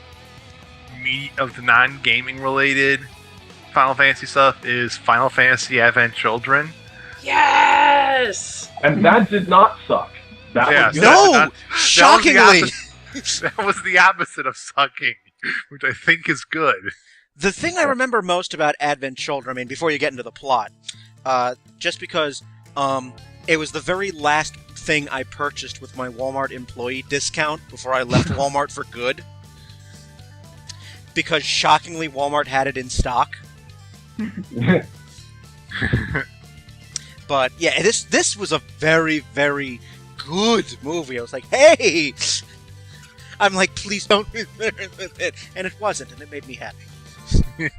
non-gaming related Final Fantasy stuff is Final Fantasy Advent Children.
Yes!
And that did not suck. That was good.
No! Shockingly!
That was the opposite of sucking, which I think is good.
The thing I remember most about Advent Children, before you get into the plot, just because it was the very last thing I purchased with my Walmart employee discount before I left Walmart for good. Because shockingly, Walmart had it in stock. But yeah, this was a very, very good movie. I was like, hey! I'm like, please don't be better with it. And it wasn't, and it made me happy.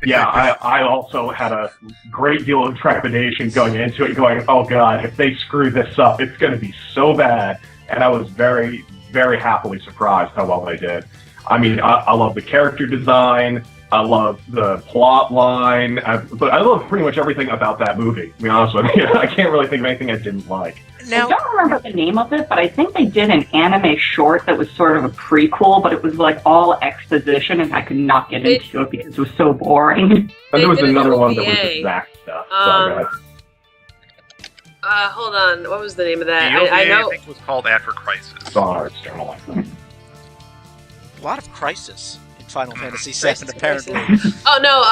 Yeah, I also had a great deal of trepidation going into it, going, oh god, if they screw this up, it's going to be so bad. And I was very, very happily surprised how well they did. I mean, I love the character design, I love the plot line, but I love pretty much everything about that movie, to be honest with you. I can't really think of anything I didn't like.
I don't remember the name of it, but I think they did an anime short that was sort of a prequel, but it was all exposition, and I could not get into it because it was so boring.
And there was another one that was exact stuff.
Hold on, what was the name of that?
The
I know.
I think it was called After Crisis.
Oh,
A lot of crisis in Final Fantasy VII, apparently.
Oh no,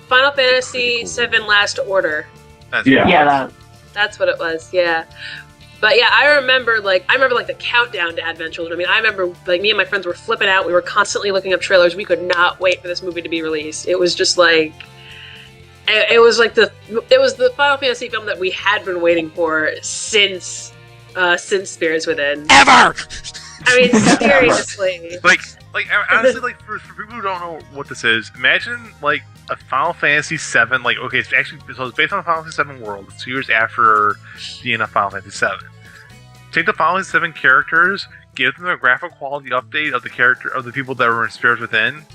Final Fantasy VII Last Order. That's what it was. Yeah. But yeah, I remember the countdown to Advent Children. I mean, I remember me and my friends were flipping out. We were constantly looking up trailers. We could not wait for this movie to be released. It was just it was the Final Fantasy film that we had been waiting for since Spirits Within.
Ever!
I mean, seriously.
Honestly, for people who don't know what this is, imagine a Final Fantasy VII. It's based on the Final Fantasy VII world. It's 2 years after the end of Final Fantasy VII. Take the Final Fantasy VII characters, give them a graphic quality update of the people that were in Spirits Within,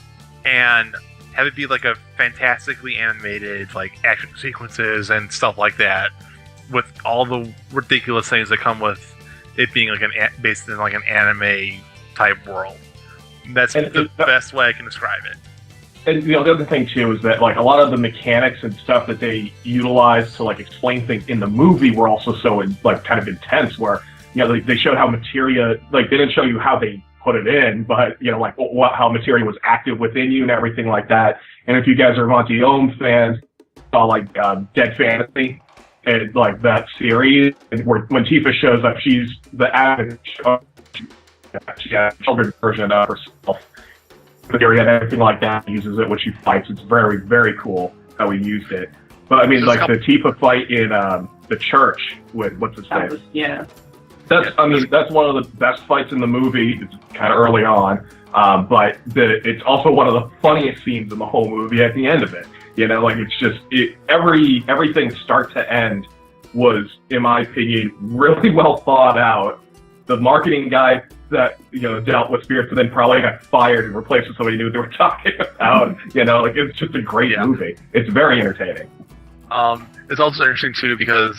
and have it be a fantastically animated action sequences and stuff like that, with all the ridiculous things that come with it being based in an anime type world. That's the best way I can describe it.
And the other thing too is that a lot of the mechanics and stuff that they utilized to explain things in the movie were also so kind of intense. Where they showed how materia, like, they didn't show you how they put it in, but, like, how materia was active within you and everything like that. And if you guys are Monty Ohm fans, saw, like, Dead Fantasy, and, like, that series, where when Tifa shows up, she's the avid, she has a children's version of herself. Materia and everything like that, uses it when she fights. It's very, very cool how we used it. But, I mean, like, the Tifa fight in the church with, what's his name?
Yeah.
That's one of the best fights in the movie. It's kind of early on, but it's also one of the funniest scenes in the whole movie at the end of it. Like, it's just everything start to end was, in my opinion, really well thought out. The marketing guy that dealt with spirits and then probably got fired and replaced with somebody who knew what they were talking about. Like, it's just a great movie. It's very entertaining.
It's also interesting too because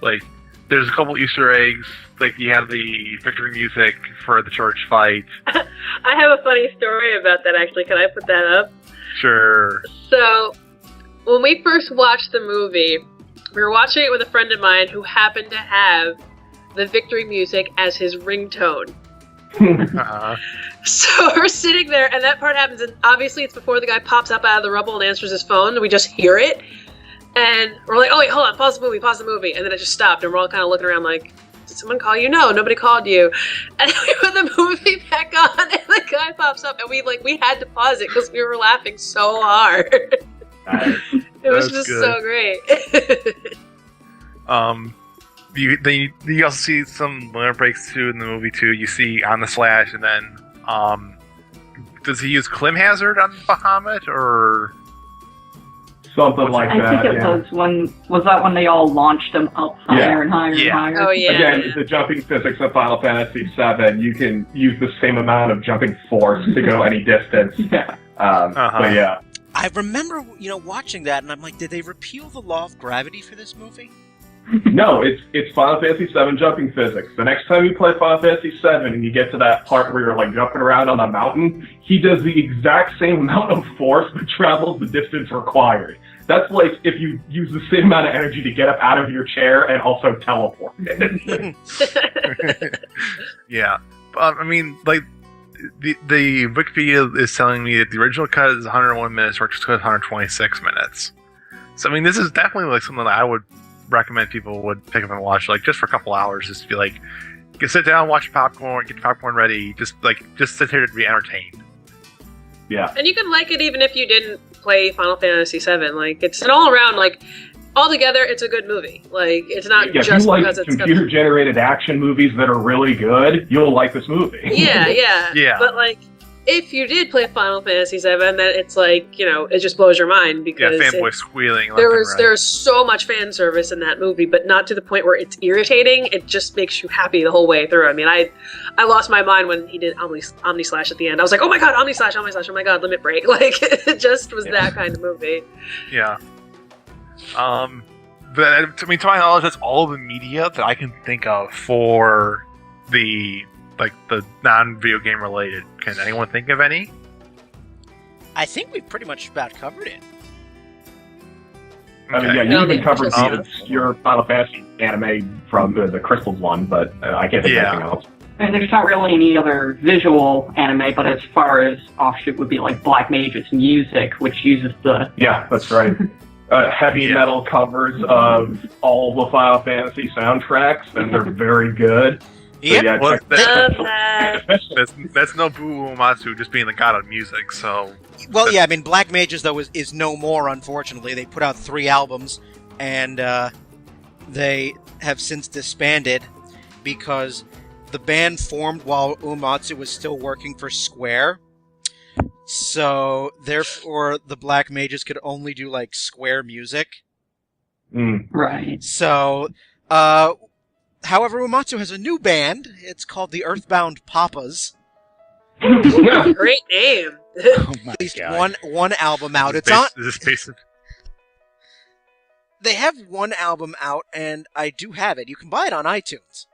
like, there's a couple Easter eggs. Like, you have the victory music for the church fight.
I have a funny story about that, actually. Can I put that up?
Sure.
So, when we first watched the movie, we were watching it with a friend of mine who happened to have the victory music as his ringtone. So we're sitting there, and that part happens, and obviously it's before the guy pops up out of the rubble and answers his phone, and we just hear it. And we're like, oh wait, hold on, pause the movie. And then it just stopped, and we're all kind of looking around like, did someone call you? No, nobody called you. And then we put the movie back on, and the guy pops up, and we had to pause it because we were laughing so hard. It was just good. So great.
You also see some lunar breaks too in the movie too. You see on the Slash, and then does he use Clim Hazard on Bahamut or
something like that?
I think it was that when they all launched him up higher and higher and higher.
Oh yeah.
Again, the jumping physics of Final Fantasy VII, you can use the same amount of jumping force to go any distance. But yeah.
I remember, watching that, and I'm like, did they repeal the law of gravity for this movie?
No, it's Final Fantasy VII jumping physics. The next time you play Final Fantasy VII and you get to that part where you're like jumping around on a mountain, he does the exact same amount of force but travels the distance required. That's like if you use the same amount of energy to get up out of your chair and also teleport.
Yeah. I mean, like, the Wikipedia is telling me that the original cut is 101 minutes, director's cut is 126 minutes. So, I mean, this is definitely like something that I would recommend people would pick up and watch, like, just for a couple hours, just to be like, sit down, watch popcorn, get your popcorn ready, just sit here to be entertained.
Yeah.
And you can like it even if you didn't play Final Fantasy VII. Like, it's an all-around, like, altogether, it's a good movie. Like, it's not just
if you like
because it's
computer-generated action movies that are really good, you'll like this movie.
Yeah. But, like, if you did play Final Fantasy VII, then it's like, it just blows your mind because
fanboy squealing.
There's so much fan service in that movie, but not to the point where it's irritating. It just makes you happy the whole way through. I mean, I lost my mind when he did Omni Slash at the end. I was like, oh my god, Omni Slash, oh my god, Limit Break. Like, it just was that kind of movie.
Yeah. But to my knowledge, that's all the media that I can think of for the non-video game related. Can anyone think of any?
I think we've pretty much about covered it.
I mean, yeah, you even covered your Final Fantasy anime from the Crystals one, but I can't think of anything else.
And there's not really any other visual anime, but as far as offshoot would be like Black Mage's music, which uses the...
Yeah, that's right. Heavy metal covers of all the Final Fantasy soundtracks, and they're very good.
Yep.
So,
that's no Buu Uematsu just being the god of music, so...
Well, yeah, I mean, Black Mages, though, is no more, unfortunately. They put out 3 albums, and they have since disbanded because the band formed while Uematsu was still working for Square. So, therefore, the Black Mages could only do, like, Square music.
Right.
So, however, Uematsu has a new band. It's called the Earthbound Papas.
Great name.
Oh my
At least
God.
one album out. They have one album out, and I do have it. You can buy it on iTunes.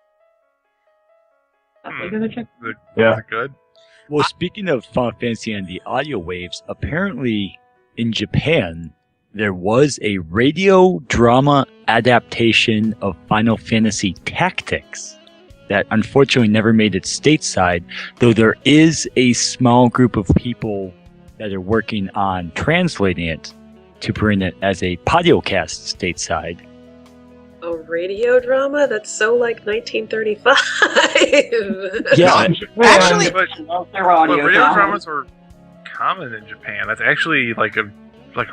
Yeah.
Is it good?
Well, speaking of Final Fantasy and the audio waves, apparently in Japan, there was a radio drama adaptation of Final Fantasy Tactics that unfortunately never made it stateside, though there is a small group of people that are working on translating it to bring it as a podcast stateside.
A radio drama? That's so like 1935.
Yeah,
Actually,
Love their audio
radio
dramas.
dramas are common in Japan. That's actually like a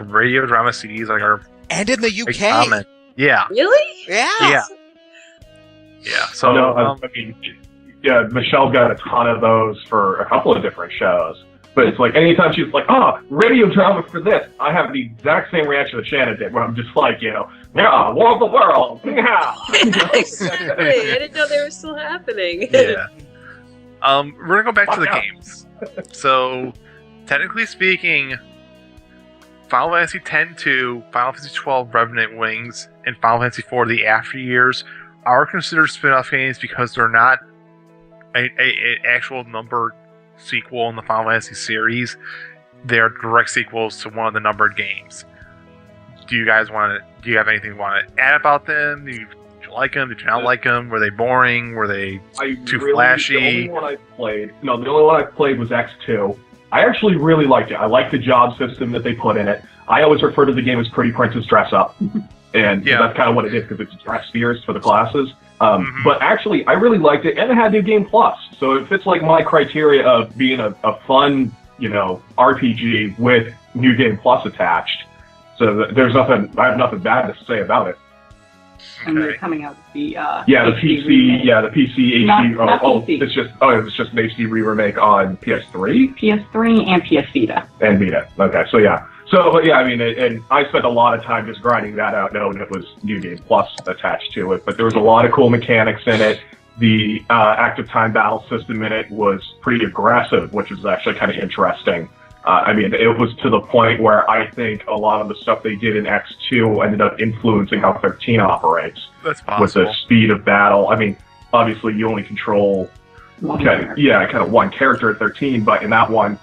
radio drama CDs are
and in the
quite
UK.
common. Yeah,
Really?
Yeah.
yeah. So
No, I mean, yeah, Michelle got a ton of those for a couple of different shows. But it's like anytime she's like, radio drama for this, I have the exact same reaction that Shanna did, where I'm just like, yeah, War of the World, yeah.
Exactly. I didn't know they were still happening.
yeah. We're gonna go back to the
Fuck
games. So, technically speaking, Final Fantasy X-2, Final Fantasy XII Revenant Wings, and Final Fantasy IV The After Years are considered spin-off games because they're not an actual numbered sequel in the Final Fantasy series. They are direct sequels to one of the numbered games. Do you have anything you want to add about them? Did you like them? Did you not like them? Were they boring? Were they too flashy?
The only one I played was X2. I actually really liked it. I liked the job system that they put in it. I always refer to the game as Pretty Princess Dress Up. And that's kind of what it is, because it's dress spheres for the classes. But actually, I really liked it, and it had New Game Plus. So it fits like my criteria of being a fun, RPG with New Game Plus attached. So I have nothing bad to say about it.
And they're coming out with the
the PC HD.
Not PC.
It's just an HD remake on PS3,
PS3 and PS Vita.
and Vita. Okay, so yeah. So yeah, I mean, and I spent a lot of time just grinding that out, knowing it was New Game Plus attached to it. But there was a lot of cool mechanics in it. The active time battle system in it was pretty aggressive, which was actually kind of interesting. I mean, it was to the point where I think a lot of the stuff they did in X2 ended up influencing how 13 operates.
That's possible.
With the speed of battle. I mean, obviously you only control kind of one character at 13, but in that one,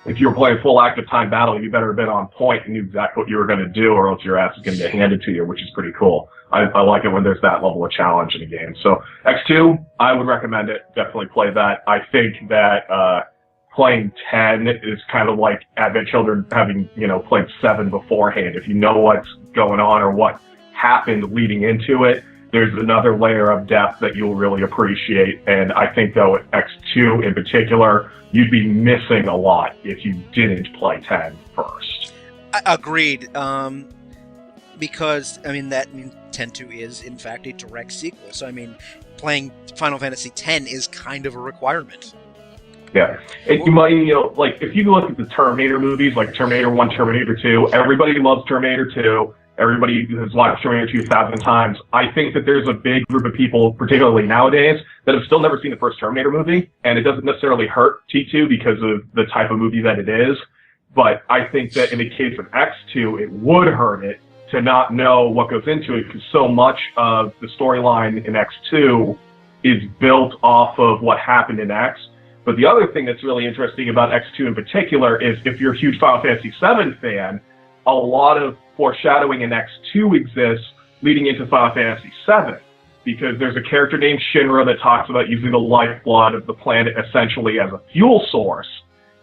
if you were playing full active time battle, you better have been on point and knew exactly what you were going to do, or else your ass is going to get handed to you, which is pretty cool. I like it when there's that level of challenge in a game. So X2, I would recommend it. Definitely play that. I think that playing 10 is kind of like Advent Children having, played 7 beforehand. If you know what's going on or what happened leading into it, there's another layer of depth that you'll really appreciate. And I think, though, at X2 in particular, you'd be missing a lot if you didn't play 10 first.
Agreed. Because, 10-2 is, in fact, a direct sequel. So, playing Final Fantasy X is kind of a requirement.
Yeah. You might, if you look at the Terminator movies, like Terminator 1, Terminator 2, everybody loves Terminator 2. Everybody has watched Terminator 2 1,000 times. I think that there's a big group of people, particularly nowadays, that have still never seen the first Terminator movie, and it doesn't necessarily hurt T2 because of the type of movie that it is. But I think that in the case of X2, it would hurt it to not know what goes into it, because so much of the storyline in X2 is built off of what happened in X. But the other thing that's really interesting about X2 in particular is if you're a huge Final Fantasy VII fan, a lot of foreshadowing in X2 exists leading into Final Fantasy VII, because there's a character named Shinra that talks about using the lifeblood of the planet essentially as a fuel source.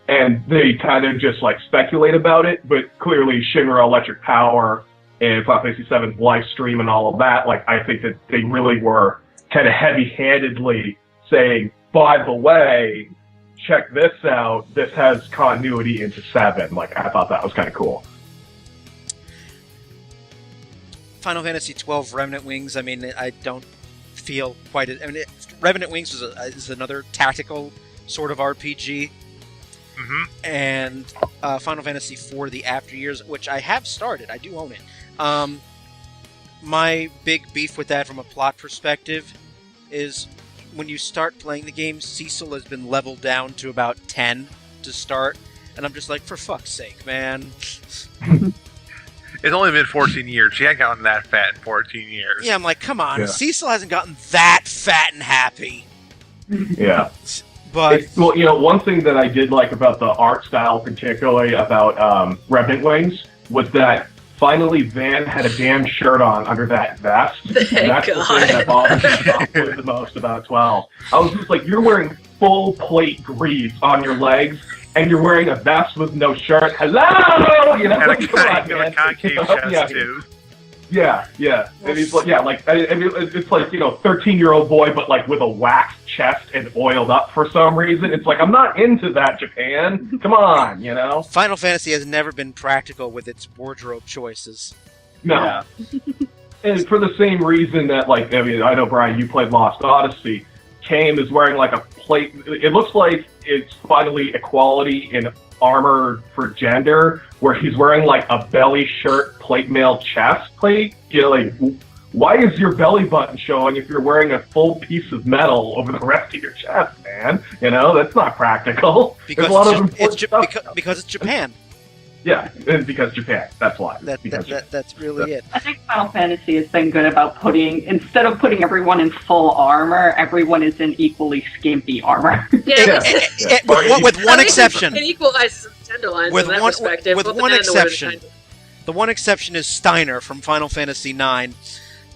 And they kind of just speculate about it, but clearly Shinra electric power and Final Fantasy VII's live stream and all of that, I think that they really were kind of heavy-handedly saying, by the way, check this out, this has continuity into 7. I thought that was kind of cool.
Final Fantasy XII Remnant Wings, I don't feel quite as... Remnant Wings is another tactical sort of RPG.
Mm-hmm.
And Final Fantasy IV The After Years, which I have started. I do own it. My big beef with that from a plot perspective is when you start playing the game, Cecil has been leveled down to about 10 to start. And I'm just like, for fuck's sake, man.
It's only been 14 years. She hadn't gotten that fat in 14 years.
Yeah, I'm like, come on.
Yeah.
Cecil hasn't gotten that fat and happy.
Yeah.
But
one thing that I did like about the art style, particularly about Revenant Wings, was that finally Van had a damn shirt on under that vest.
Thank
That's
God.
the thing that bothers me the most about 12. I was just like, you're wearing full plate greaves on your legs, and you're wearing a vest with no shirt. Hello! You know,
And a
come on, man.
concave chest, too.
Yeah. And he's like, I mean, it's like, 13-year-old boy, but like with a waxed chest and oiled up for some reason. It's like, I'm not into that, Japan. Come on,
Final Fantasy has never been practical with its wardrobe choices.
No.
Yeah.
And for the same reason that, like, I mean, I know, Brian, you played Lost Odyssey. Kame is wearing like a plate. It looks like it's finally equality in armor for gender, where he's wearing like a belly shirt, plate mail chest plate. Like, why is your belly button showing if you're wearing a full piece of metal over the rest of your chest, man? That's not practical.
Because
There's a lot of important stuff.
because it's Japan.
Yeah, and because Japan. That's why.
That's really it.
I think Final Fantasy has been good about instead of putting everyone in full armor, everyone is in equally skimpy armor.
Yeah,
With one exception.
It equalizes some gender lines
With
from that
one-
perspective.
with
but
one
then the women
exception.
kind of-
The one exception is Steiner from Final Fantasy IX.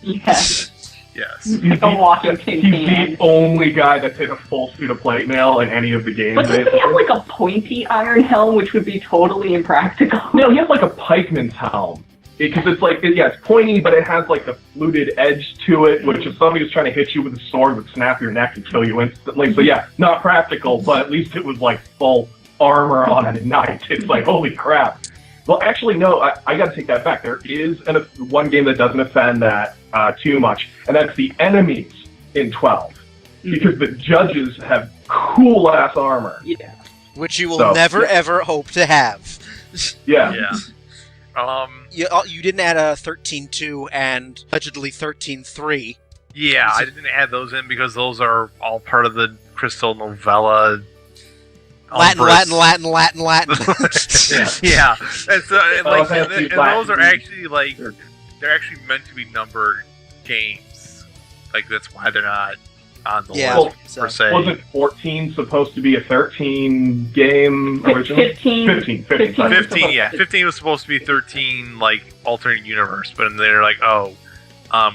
Yes.
Yes.
He's
A Washington
the
can.
only guy that's in a full suit of plate mail in any of the games.
But doesn't he have like a pointy iron helm, which would be totally impractical?
No, he has like a pikeman's helm. Because it's like, it's pointy, but it has like the fluted edge to it, which if somebody was trying to hit you with a sword would snap your neck and kill you instantly. So yeah, not practical, but at least it was like full armor on a knight. It's like, holy crap. Well, actually, no, I got to take that back. There is one game that doesn't offend that too much, and that's the enemies in 12. Because the judges have cool-ass armor.
Yeah.
Which you will never, ever hope to have.
Yeah.
You didn't add a 13.2 and allegedly 13.3.
Yeah, I didn't add those in because those are all part of the Crystal Novella.
Latin.
Yeah, and those are actually like they're actually meant to be numbered games. Like that's why they're not on the list per se.
Wasn't 14 supposed to be a 13 game originally?
15.
15, yeah. 15 was supposed to be 13, like, alternate universe, but then they're like,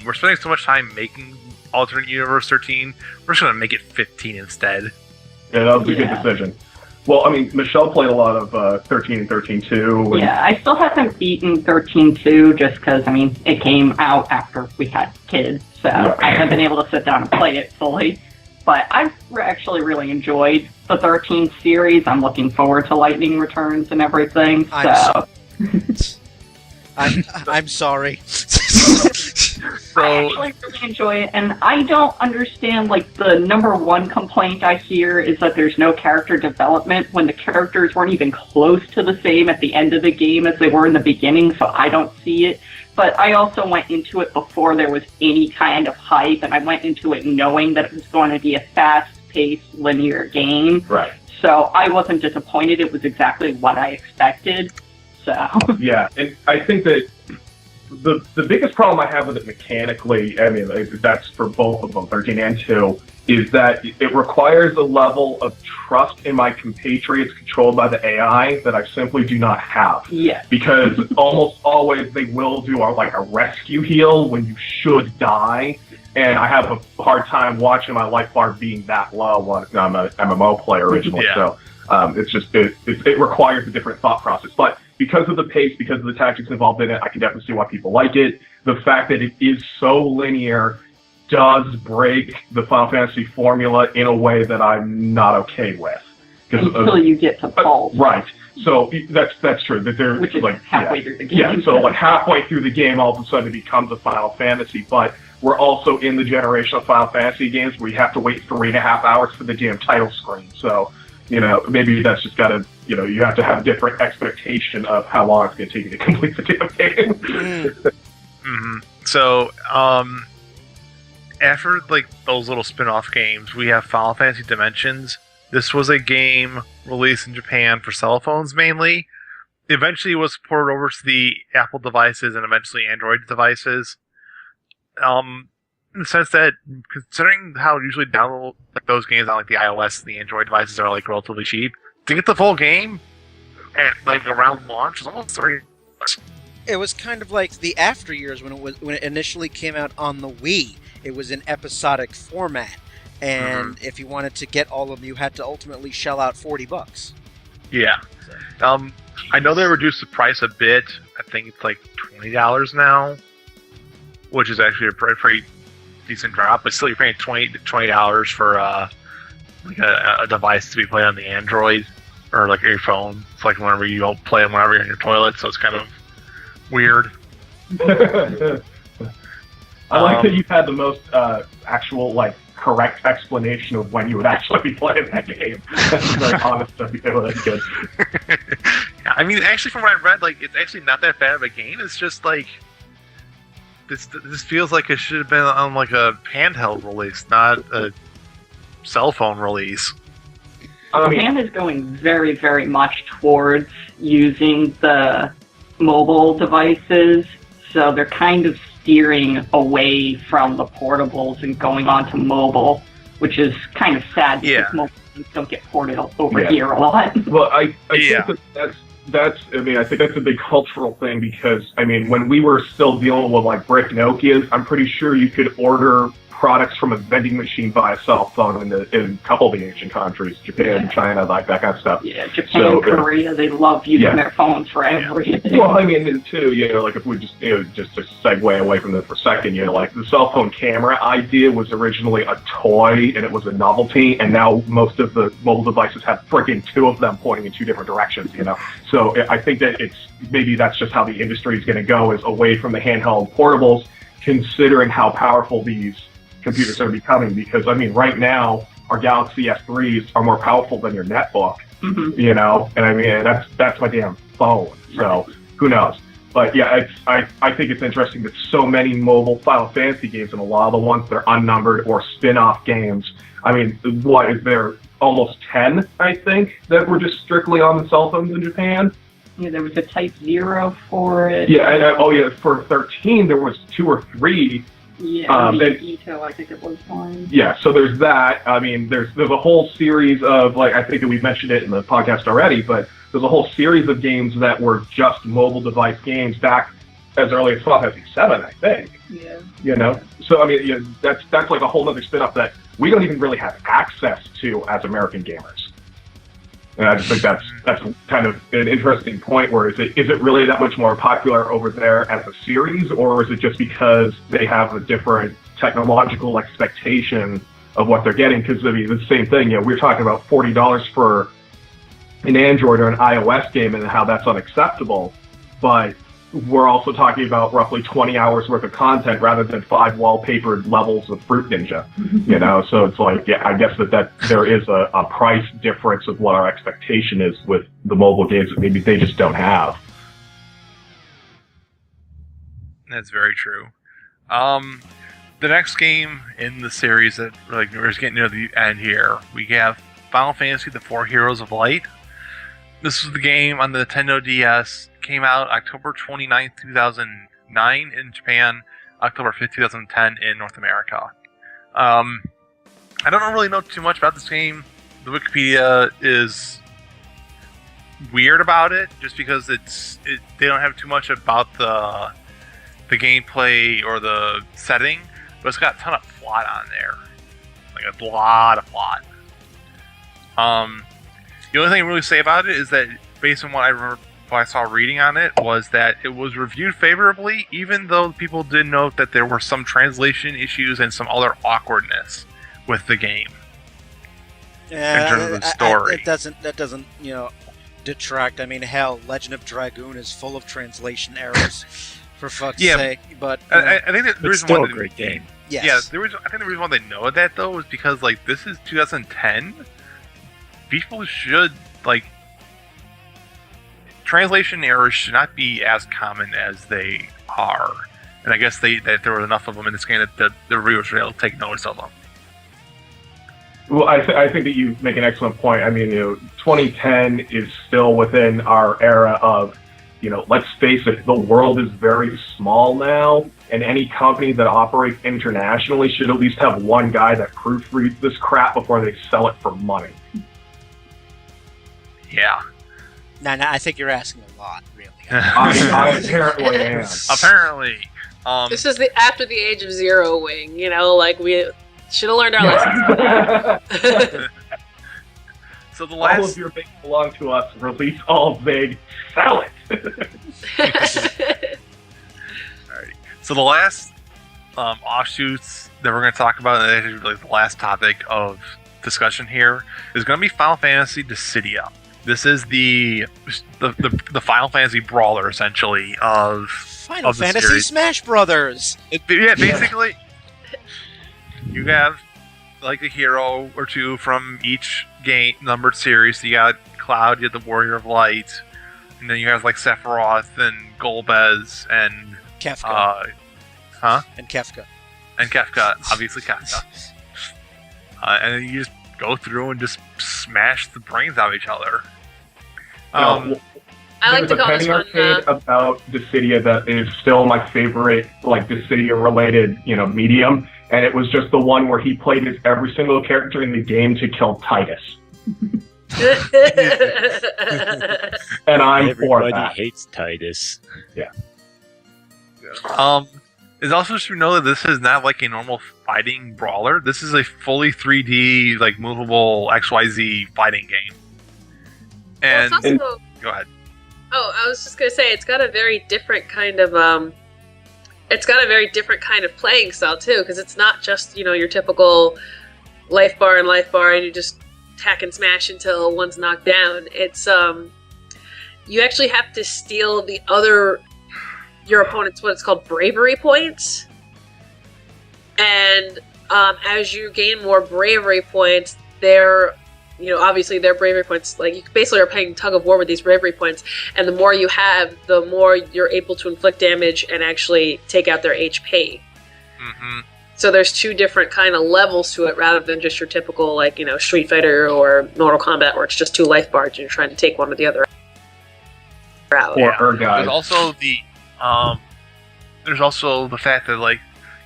we're spending so much time making alternate universe 13, we're just going to make it 15 instead.
Yeah, that was a good decision. Well, I mean, Michelle played a lot of 13 and 13.2.
Yeah, I still haven't beaten 13.2 just because, I mean, it came out after we had kids, so I haven't been able to sit down and play it fully. But I've actually really enjoyed the 13 series. I'm looking forward to Lightning Returns and everything, so...
I'm sorry.
I actually really enjoy it, and I don't understand, like, the number one complaint I hear is that there's no character development when the characters weren't even close to the same at the end of the game as they were in the beginning, so I don't see it. But I also went into it before there was any kind of hype, and I went into it knowing that it was going to be a fast-paced, linear game.
Right.
So I wasn't disappointed. It was exactly what I expected. So.
Yeah, and I think that the biggest problem I have with it mechanically, I mean, that's for both of them, 13 and 2, is that it requires a level of trust in my compatriots controlled by the AI that I simply do not have.
Yeah.
Because almost always they will do a rescue heal when you should die, and I have a hard time watching my life bar being that low when I'm an MMO player originally.
Yeah.
So it's just it requires a different thought process, but because of the pace, because of the tactics involved in it, I can definitely see why people like it. The fact that it is so linear does break the Final Fantasy formula in a way that I'm not okay with.
Until you get to Pulse.
Right. So that's true. That
which is like halfway through the game.
Yeah, so like halfway through the game, all of a sudden it becomes a Final Fantasy. But we're also in the generation of Final Fantasy games where you have to wait 3.5 hours for the damn title screen. So, maybe that's just got to, you have to have a different expectation of how long it's going to take you to complete the damn game.
Mm-hmm. So, after those little spin-off games, we have Final Fantasy Dimensions. This was a game released in Japan for cell phones mainly. Eventually, it was ported over to the Apple devices and eventually Android devices. In the sense that, considering how usually download those games on the iOS and the Android devices are relatively cheap, to get the full game at around launch is almost $30.
It was kind of like the after years when it initially came out on the Wii. It was an episodic format, and if you wanted to get all of them, you had to ultimately shell out $40.
Yeah. I know they reduced the price a bit. I think it's like $20 now, which is actually a pretty decent drop. But still, you're paying $20 for like a device to be played on the Android or like your phone. It's like whenever you don't play them whenever you're in your toilet, so it's kind of weird.
I like that you've had the most actual like correct explanation of when you would actually be playing that game. That's very honest of you. That's good.
Yeah, I mean, actually, from what I read, like it's actually not that bad of a game. It's just like this feels like it should have been on like a handheld release, not a cell phone release.
Japan is going very, very much towards using the mobile devices, so they're kind of steering away from the portables and going on to mobile, which is kind of sad because mobile games don't get ported over here a lot.
Well, I think that's I mean, I think that's a big cultural thing because, I mean, when we were still dealing with like brick Nokias, I'm pretty sure you could order products from a vending machine via cell phone in a couple of the Asian countries, Japan, China, like that kind of stuff.
Yeah, Japan, Korea, they love using their phones for everything.
Well, I mean, too, like if we just, just to segue away from this for a second, like the cell phone camera idea was originally a toy and it was a novelty, and now most of the mobile devices have freaking two of them pointing in two different directions, So I think that maybe that's just how the industry is going to go, is away from the handheld portables, considering how powerful these computers are becoming, because I mean, right now our Galaxy S3s are more powerful than your netbook, and I mean that's my damn phone. So who knows? But yeah, I think it's interesting that so many mobile Final Fantasy games, and a lot of the ones that are unnumbered or spin-off games. I mean, what is there? Almost 10, I think, that were just strictly on the cell phones in Japan.
Yeah, there was a Type 0 for it.
Yeah, and for 13 there was 2 or 3.
Yeah, Ito, I think it was one.
Yeah, so there's that. I mean, there's a whole series of, like, I think that we've mentioned it in the podcast already, but there's a whole series of games that were just mobile device games back as early as Final Fantasy VII, I think.
Yeah.
So I mean, that's like a whole other spin-off that we don't even really have access to as American gamers. And I just think that's kind of an interesting point. Where is it really that much more popular over there as a series, or is it just because they have a different technological expectation of what they're getting? Because I mean, the same thing. We're talking about $40 for an Android or an iOS game, and how that's unacceptable. But we're also talking about roughly 20 hours worth of content rather than 5 wallpapered levels of Fruit Ninja, So it's like, I guess that there is a price difference of what our expectation is with the mobile games that maybe they just don't have.
That's very true. The next game in the series that we're just getting near the end here, we have Final Fantasy: The Four Heroes of Light. This was the game on the Nintendo DS. Came out October 29th, 2009 in Japan, October 5th, 2010 in North America. I don't really know too much about this game. The Wikipedia is weird about it, just because they don't have too much about the gameplay or the setting, but it's got a ton of plot on there, like a lot of plot. The only thing I really say about it is that, based on what I remember, what I saw reading on it, was that it was reviewed favorably, even though people did note that there were some translation issues and some other awkwardness with the game.
Yeah,
in terms of the story.
That doesn't detract. I mean, hell, Legend of Dragoon is full of translation errors, for fuck's sake. But
I think that the
it's
reason
still
why
a great game.
Yes.
Yeah, I think the reason why they know that, though, is because, like, this is 2010. People should, like, translation errors should not be as common as they are. And I guess that there were enough of them in this game that the reviewers were able to take notice of them.
Well, I think that you make an excellent point. I mean, 2010 is still within our era of, let's face it, the world is very small now, and any company that operates internationally should at least have one guy that proofreads this crap before they sell it for money.
Yeah.
Nah, I think you're asking a lot, really.
I apparently am.
Apparently.
This is after the age of 0 wing, like we should have learned our lessons.
So the
All
last...
of your things belong to us. Release all vague. Sell it.
Alright. So the last offshoots that we're going to talk about, and like the last topic of discussion here, is going to be Final Fantasy Dissidia. This is the Final Fantasy brawler, essentially, of
Final
of the
Fantasy
series.
Smash Brothers!
Yeah, basically, you have like a hero or two from each game numbered series. So you got Cloud, you have the Warrior of Light, and then you have like Sephiroth and Golbez and
Kefka. And Kefka.
And Kefka, obviously Kefka. And then you just go through and just smash the brains out of each other.
I like to call this one.
About Dissidia that is still my favorite, like Dissidia related, medium, and it was just the one where he played as every single character in the game to kill Titus. And I'm for that.
Everybody hates Titus.
Yeah.
It's also should know that this is not like a normal fighting brawler. This is a fully 3D, like movable XYZ fighting game. And
well, it's also,
go ahead.
Oh, I was just gonna say it's got a very different kind of playing style too, because it's not just your typical life bar and you just hack and smash until one's knocked down. It's you actually have to steal your opponent's what it's called bravery points, and as you gain more bravery points, obviously their bravery points, like you basically are playing tug of war with these bravery points, and the more you have, the more you're able to inflict damage and actually take out their HP.
Mm-hmm.
So there's two different kind of levels to it, rather than just your typical Street Fighter or Mortal Kombat, where it's just 2 life bars and you're trying to take one or the other out.
Or guys.
There's also the fact that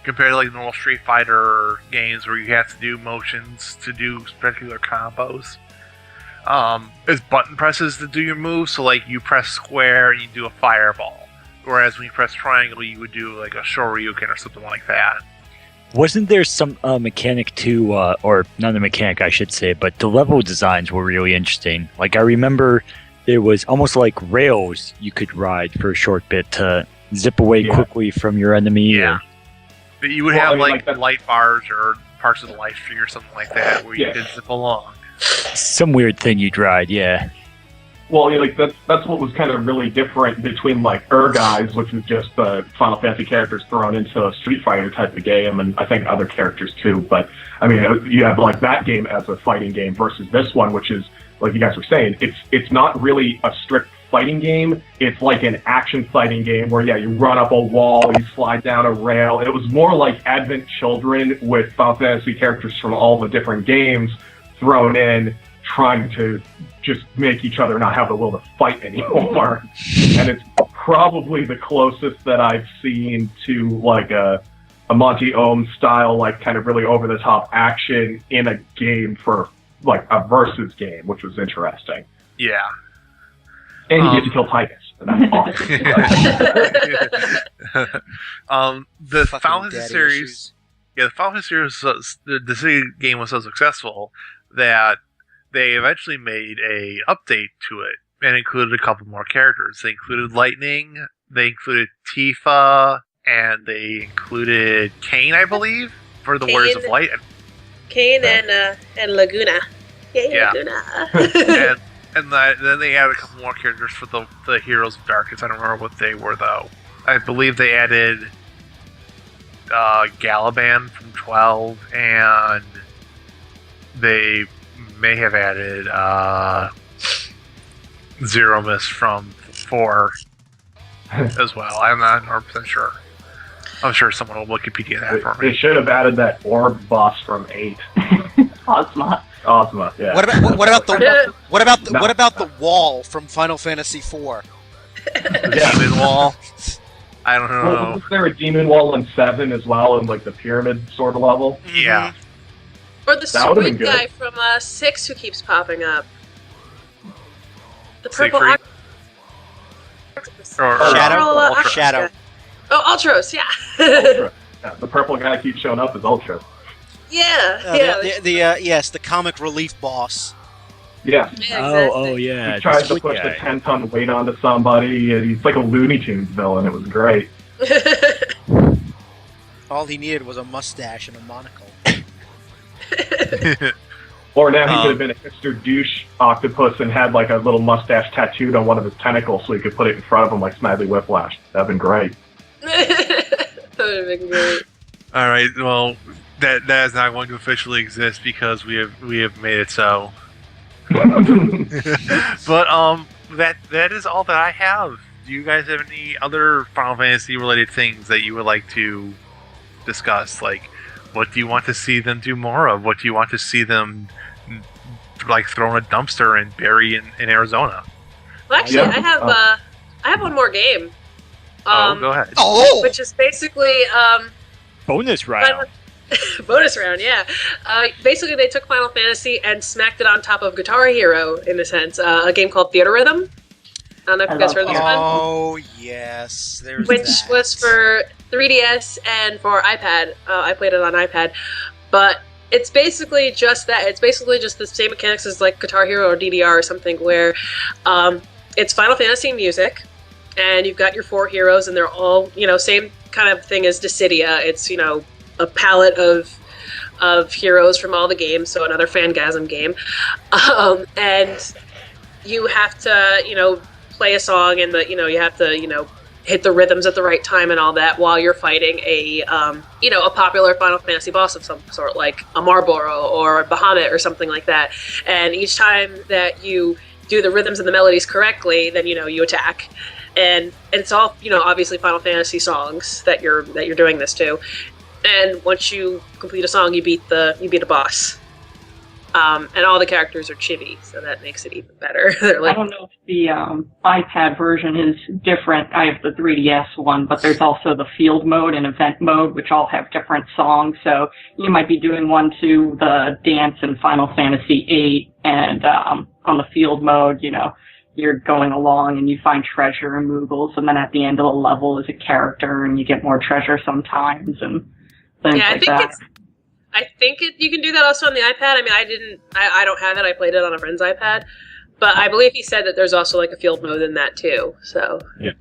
compared to normal Street Fighter games where you have to do motions to do particular combos, it's button presses to do your moves. So you press square and you do a fireball, whereas when you press triangle you would do a Shoryuken or something like that.
Wasn't there some mechanic to, or not a mechanic I should say, but the level designs were really interesting. I remember there was almost like rails you could ride for a short bit to zip away quickly from your enemy.
Yeah. But you would have light bars or parts of the life tree or something like that where you could zip along.
Some weird thing you'd ride, yeah.
Well, that's what was kind of really different between guys, which is just the Final Fantasy characters thrown into a Street Fighter type of game, and I think other characters too. But I mean, you have that game as a fighting game versus this one, which is like you guys were saying, it's not really a strict fighting game. It's like an action fighting game where you run up a wall, you slide down a rail. It was more like Advent Children with Final Fantasy characters from all the different games thrown in, trying to just make each other not have the will to fight anymore. And it's probably the closest that I've seen to a Monty Ohm style, kind of really over the top action in a game for a versus game, which was interesting.
Yeah.
And you get to kill Titus. And that's awesome.
The Final Fantasy series, the Final Fantasy series, the Dissidia game was so successful that they eventually made a update to it and included a couple more characters. They included Lightning, they included Tifa, and they included Kain, I believe, for the Warriors of Light.
Kain and Laguna.
Yeah.
Laguna.
and then they added a couple more characters for the Heroes of Darkness. I don't remember what they were, though. I believe they added Galaban from 12, and they may have added Zero Mist from 4 as well. I'm not 100% sure. I'm sure someone will Wikipedia that for me.
They should have added that orb boss from 8.
Ozma,
yeah.
What about the wall from Final Fantasy IV?
Demon Wall. I don't know.
Well, was there a demon wall in 7 as well, in the pyramid sort of level?
Yeah.
Or the squid guy from 6 who keeps popping up. The purple
Siegfried?
octopus.
Shadow.
Oh, Ultros, yeah.
Ultra. Yeah, the purple guy keeps showing up as Ultra.
Yes, the comic relief boss.
Yeah.
Oh, yeah.
He tries to
Squid
push
guy.
the 10-ton weight onto somebody, and he's like a Looney Tunes villain. It was great.
All he needed was a mustache and a monocle.
Or now he could have been a hipster douche octopus and had like a little mustache tattooed on one of his tentacles so he could put it in front of him like Smiley Whiplash. That'd been great.
That would have been great.
All right, well, that is not going to officially exist because we have made it so. But that is all that I have. Do you guys have any other Final Fantasy related things that you would like to discuss? Like, what do you want to see them do more of? What do you want to see them like throw in a dumpster and bury in Arizona?
Well, actually, I have one more game.
Go ahead.
Which is basically
Bonus round.
bonus round, yeah. Basically, they took Final Fantasy and smacked it on top of Guitar Hero, in a sense. A game called Theater Rhythm. I don't know if you guys heard of this one.
Oh, yes. There's
Which
that.
was for 3DS and for iPad. I played it on iPad. But it's basically just that. It's basically just the same mechanics as like Guitar Hero or DDR or something, where it's Final Fantasy music, and you've got your 4 heroes, and they're all, same kind of thing as Dissidia. It's, a palette of heroes from all the games, so another Fangasm game. And you have to, play a song, and you have to, hit the rhythms at the right time and all that while you're fighting a popular Final Fantasy boss of some sort, like a Marlboro or a Bahamut or something like that. And each time that you do the rhythms and the melodies correctly, then you attack. And it's all obviously Final Fantasy songs that you're doing this to. And once you complete a song, you beat a boss. And all the characters are chibi, so that makes it even better.
I don't know if the iPad version is different. I have the 3DS one, but there's also the field mode and event mode, which all have different songs. So you might be doing one to the dance in Final Fantasy VIII, and on the field mode, you're going along and you find treasure and Moogles, and then at the end of the level is a character, and you get more treasure sometimes, and things like that.
I think you can do that also on the iPad. I mean, I don't have it. I played it on a friend's iPad. But I believe he said that there's also like a field mode in that too. So
yeah.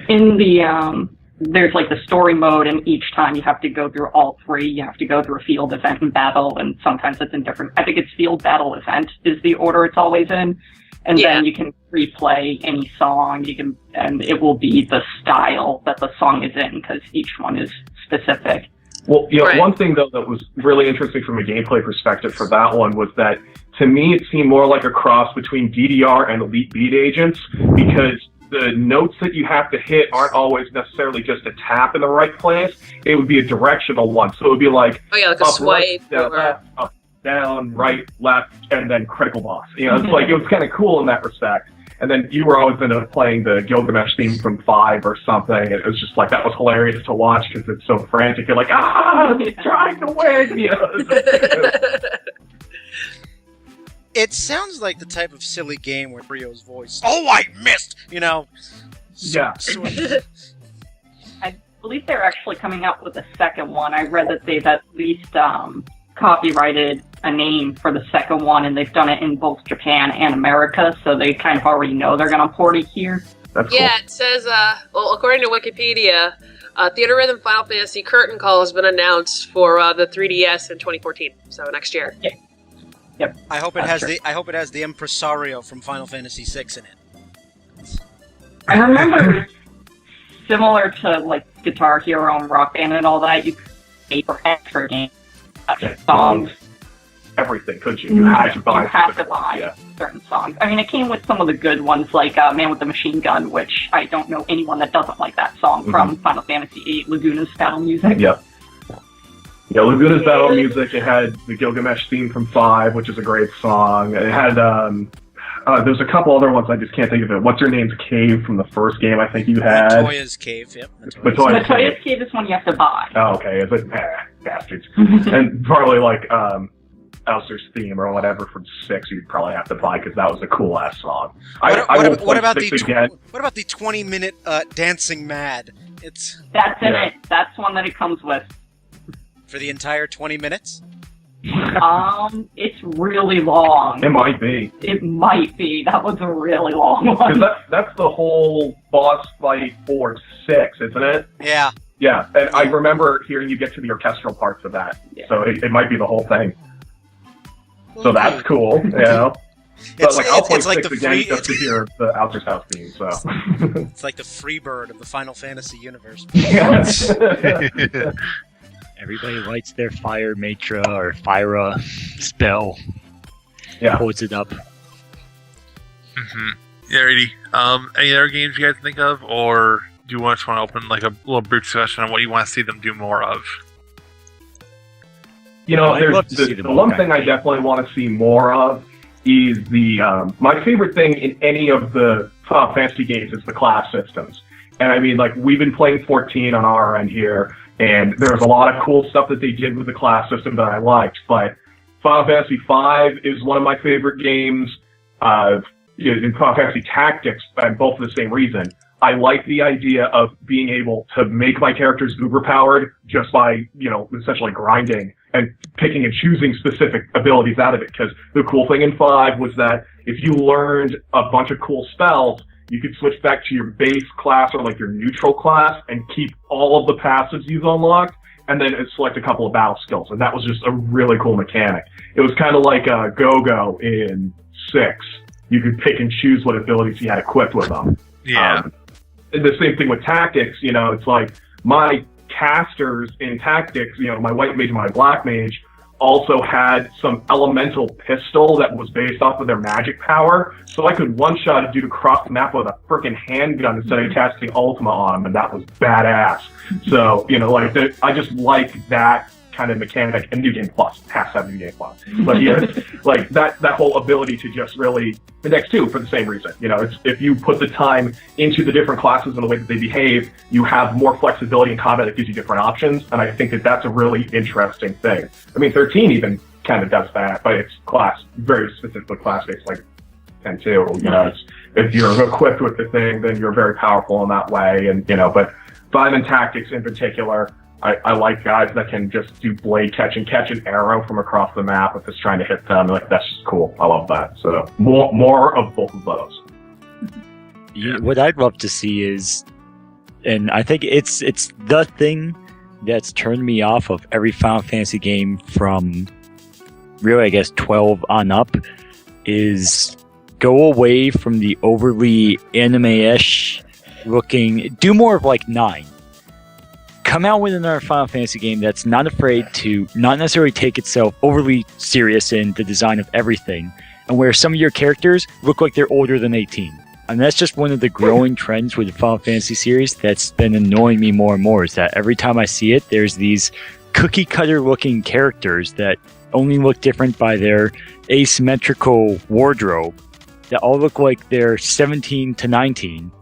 In the there's like the story mode, and each time you have to go through all 3. You have to go through a field, event, and battle, and sometimes it's in different. I think it's field, battle, event is the order it's always in. And then you can replay any song. And it will be the style that the song is in, because each one is specific.
Well,
Right.
One thing, though, that was really interesting from a gameplay perspective for that one was that, to me, it seemed more like a cross between DDR and Elite Beat Agents, because the notes that you have to hit aren't always necessarily just a tap in the right place. It would be a directional one. So it would be like,
like a
up,
swipe
right, down,
or
left, up, down, right, left, and then critical boss. It's like, it was kind of cool in that respect. And then you were always into playing the Gilgamesh theme from 5 or something. And it was just like, that was hilarious to watch because it's so frantic. You're like, he's trying to win.
It sounds like the type of silly game where Rio's voice, "Oh, I missed!"
Yeah.
I believe they're actually coming out with a second one. I read that they've at least copyrighted a name for the second one, and they've done it in both Japan and America, so they kind of already know they're going to port it here.
That's cool.
Yeah, it says, according to Wikipedia, Theater Rhythm Final Fantasy Curtain Call has been announced for the 3DS in 2014, so next year.
Yep.
I hope it has the Impresario from Final Fantasy VI in it.
I remember, similar to like Guitar Hero and Rock Band and all that, you could pay for extra games, songs.
Everything, could you? You had to buy.
You have to buy certain songs. I mean, it came with some of the good ones, like Man with the Machine Gun, which I don't know anyone that doesn't like that song from Final Fantasy VIII, Laguna's battle music.
Yep. Yeah, Laguna's battle music. It had the Gilgamesh theme from 5, which is a great song. It had there's a couple other ones I just can't think of it. What's her name's Cave from the first game? I think you had.
Matoya's Cave. Yep.
Matoya's Cave is one you have to buy.
Oh, okay. Is it? Bastards. And probably like Ouster's theme or whatever from 6 you'd probably have to buy because that was a cool ass song.
What about the
20-minute
Dancing Mad? It's
That's in it. That's one that it comes with.
for the entire 20 minutes.
It's really long.
It might be.
It might be. That was a really long one.
Because that's the whole boss fight for 6, isn't it?
Yeah.
Yeah, and I remember hearing you get to the orchestral parts of that.
Yeah.
So it might be the whole thing. So that's cool, you know? But I'll play 6 again just to hear the Outer's House theme, so.
It's like the Freebird of the Final Fantasy universe.
Everybody lights their fire matra or Fyra spell.
Yeah.
Holds it up.
Mm-hmm. Yeah, Reid. Any other games you guys think of, or do you want to open like a little brief discussion on what you want to see them do more of?
You know,
I'd love
there's
to see
the one thing I definitely want to see more of is the my favorite thing in any of the Final Fantasy games is the class systems. And I mean, like, we've been playing 14 on our end here, and there's a lot of cool stuff that they did with the class system that I liked. But Final Fantasy V is one of my favorite games. In Final Fantasy Tactics, and both for the same reason. I like the idea of being able to make my characters uber-powered just by, essentially grinding and picking and choosing specific abilities out of it. Because the cool thing in 5 was that if you learned a bunch of cool spells, you could switch back to your base class or like your neutral class and keep all of the passives you've unlocked, and then select a couple of battle skills. And that was just a really cool mechanic. It was kind of like Go-Go in 6. You could pick and choose what abilities you had equipped with them.
Yeah.
And the same thing with Tactics, it's like my casters in Tactics, my white mage and my black mage also had some elemental pistol that was based off of their magic power. So I could one-shot a dude across the map with a freaking handgun instead of casting Ultima on him, and that was badass. So, I just like that kind of mechanic, and New Game Plus has to have New Game Plus. But like that whole ability to just really index 2 for the same reason. It's, if you put the time into the different classes and the way that they behave, you have more flexibility in combat that gives you different options, and I think that that's a really interesting thing. I mean, 13 even kind of does that, but it's very specifically class-based, like 10 too. It's, if you're equipped with the thing, then you're very powerful in that way, and but 5 and Tactics in particular, I like guys that can just do blade catch and catch an arrow from across the map if it's trying to hit them. Like, that's just cool. I love that. So more of both of those.
What I'd love to see is, and I think it's the thing that's turned me off of every Final Fantasy game from really, I guess, 12 on up, is go away from the overly anime-ish looking, do more of like 9. Come out with another Final Fantasy game that's not afraid to not necessarily take itself overly serious in the design of everything, and where some of your characters look like they're older than 18. And that's just one of the growing trends with the Final Fantasy series that's been annoying me more and more, is that every time I see it, there's these cookie-cutter looking characters that only look different by their asymmetrical wardrobe, that all look like they're 17 to 19.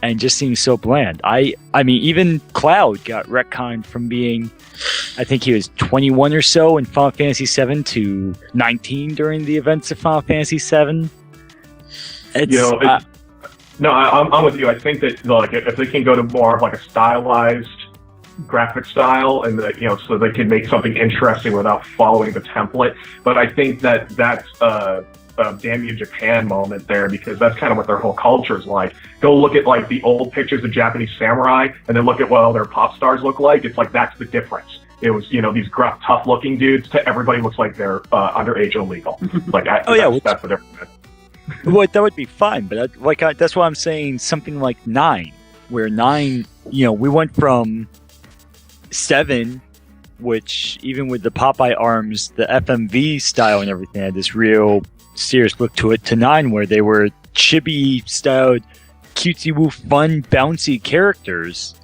And just seems so bland. I mean, even Cloud got retconned from being, I think he was 21 or so in Final Fantasy VII to 19 during the events of Final Fantasy VII.
I'm with you. I think that if they can go to more of like a stylized graphic style, and so they can make something interesting without following the template. But I think that that's damn you Japan moment there, because that's kind of what their whole culture is like. Go look at like the old pictures of Japanese samurai and then look at what all their pop stars look like. It's like, that's the difference. It was, these gruff, tough looking dudes to everybody looks like they're underage illegal. Like, that's the difference.
Well, that would be fine, but that's why I'm saying something like 9, where 9, we went from 7, which even with the Popeye arms, the FMV style and everything had this real serious look to it, to 9 where they were chibi styled, cutesy woo fun bouncy characters.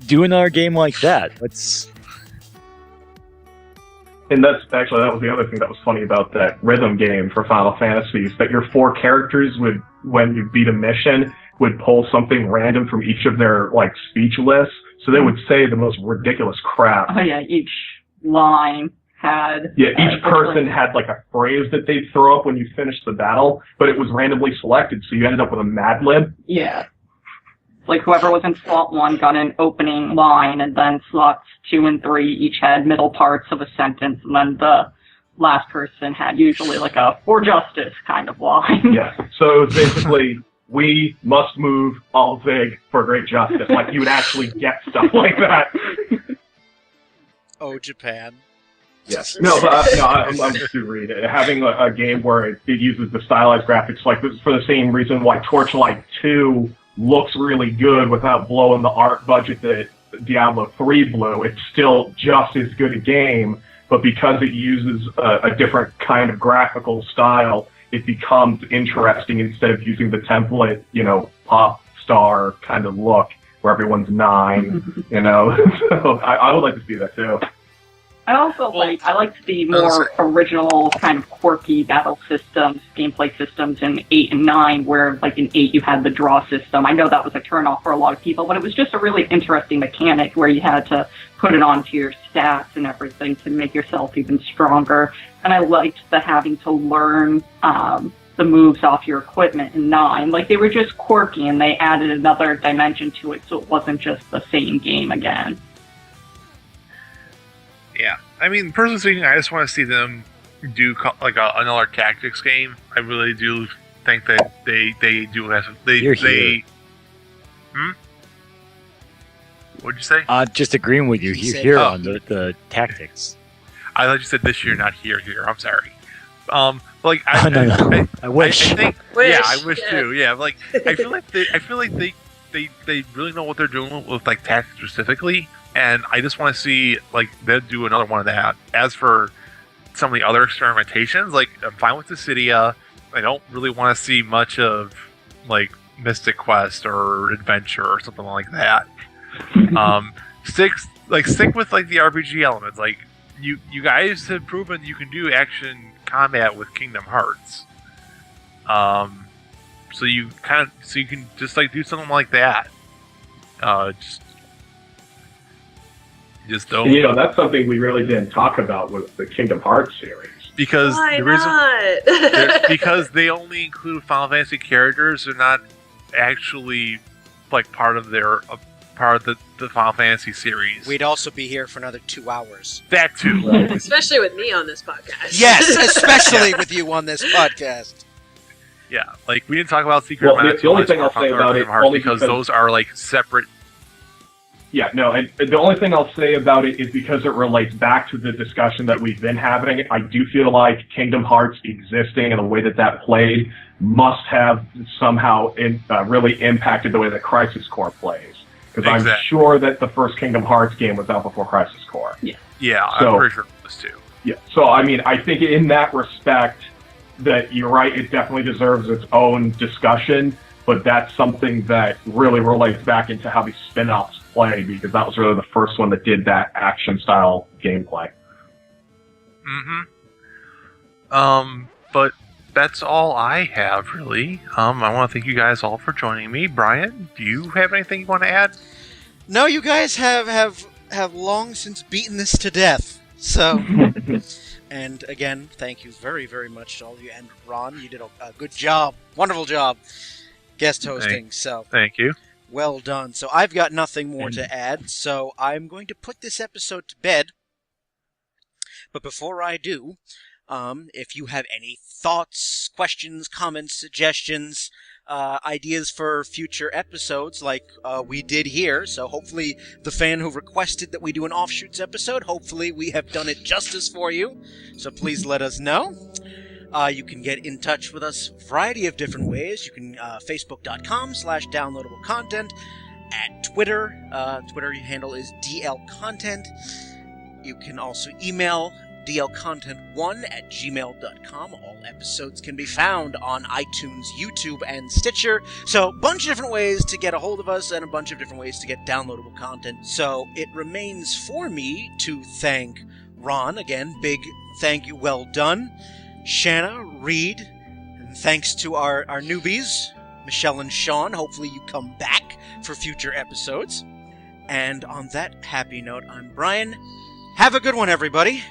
Do another game like that.
And that was the other thing that was funny about that rhythm game for Final Fantasy, is that your 4 characters would, when you beat a mission, would pull something random from each of their like speech lists, so they would say the most ridiculous crap.
Oh yeah, each line had...
Yeah, each person had like a phrase that they'd throw up when you finished the battle, but it was randomly selected, so you ended up with a Mad Lib.
Yeah. Like whoever was in slot 1 got an opening line, and then slots 2 and 3 each had middle parts of a sentence, and then the last person had usually like a "for justice" kind of line.
Yeah, so it was basically, we must move all Zig for great justice. Like, you would actually get stuff like that.
Oh, Japan.
Yes. No, but I'm with you, Reid. Having a game where it uses the stylized graphics, like, this is for the same reason why Torchlight 2 looks really good without blowing the art budget that Diablo 3 blew. It's still just as good a game, but because it uses a different kind of graphical style, it becomes interesting instead of using the template, pop star kind of look where everyone's 9, So I would like to see that too.
I also like the more original kind of quirky battle systems, gameplay systems in 8 and 9, where like in 8 you had the draw system. I know that was a turnoff for a lot of people, but it was just a really interesting mechanic where you had to put it onto your stats and everything to make yourself even stronger. And I liked the having to learn the moves off your equipment in 9. Like, they were just quirky and they added another dimension to it, so it wasn't just the same game again.
Yeah, I mean, personally speaking, I just want to see them do like another tactics game. I really do think that they do have some.
You're here.
What'd you say?
Just agreeing with you. You're here on the tactics.
I thought you said this year, not here. I'm sorry. I
wish.
I think,
Wish,
yeah, I wish
yeah.
too. Yeah, like I feel like they really know what they're doing with like tactics specifically. And I just want to see, like, them do another one of that. As for some of the other experimentations, like, I'm fine with Dissidia. I don't really want to see much of, like, Mystic Quest or Adventure or something like that. Stick with, like, the RPG elements. Like, you guys have proven you can do action combat with Kingdom Hearts. So you can just, like, do something like that. Just don't.
That's something we really didn't talk about with the Kingdom Hearts series.
Because
Why
the reason,
not?
because they only include Final Fantasy characters, they're not actually like part of the Final Fantasy series.
We'd also be here for another 2 hours.
That too.
Especially with me on this podcast.
Yes, especially with you on this podcast.
Yeah, like we didn't talk about Secret Mana
the only thing I'll say about it, only
because those are like separate.
Yeah, no, and the only thing I'll say about it is because it relates back to the discussion that we've been having. I do feel like Kingdom Hearts existing and the way that played must have somehow really impacted the way that Crisis Core plays. Because I'm sure that the first Kingdom Hearts game was out before Crisis Core.
Yeah, I'm pretty sure it was too.
Yeah, so I mean, I think in that respect that you're right, it definitely deserves its own discussion, but that's something that really relates back into how these spin-offs play, because that was really the first one that did that action style gameplay.
But that's all I have, really. I want to thank you guys all for joining me. Brian, do you have anything you want to add?
No, you guys have long since beaten this to death. So, and again, thank you very, very much to all of you. And Ron, you did a good job, wonderful job, guest hosting.
Thank you.
Well done. So I've got nothing more to add, so I'm going to put this episode to bed. But before I do, if you have any thoughts, questions, comments, suggestions, ideas for future episodes like we did here, so hopefully the fan who requested that we do an offshoots episode, hopefully we have done it justice for you. So please let us know. You can get in touch with us a variety of different ways. You can facebook.com/downloadable content. At Twitter, Twitter handle is DLContent. You can also email dlcontent1@gmail.com. All episodes can be found on iTunes, YouTube, and Stitcher. So a bunch of different ways to get a hold of us and a bunch of different ways to get downloadable content. So it remains for me to thank Ron. Again, big thank you, well done. Shanna, Reid, and thanks to our newbies, Michelle and Shawn. Hopefully you come back for future episodes. And on that happy note, I'm Brian. Have a good one, everybody.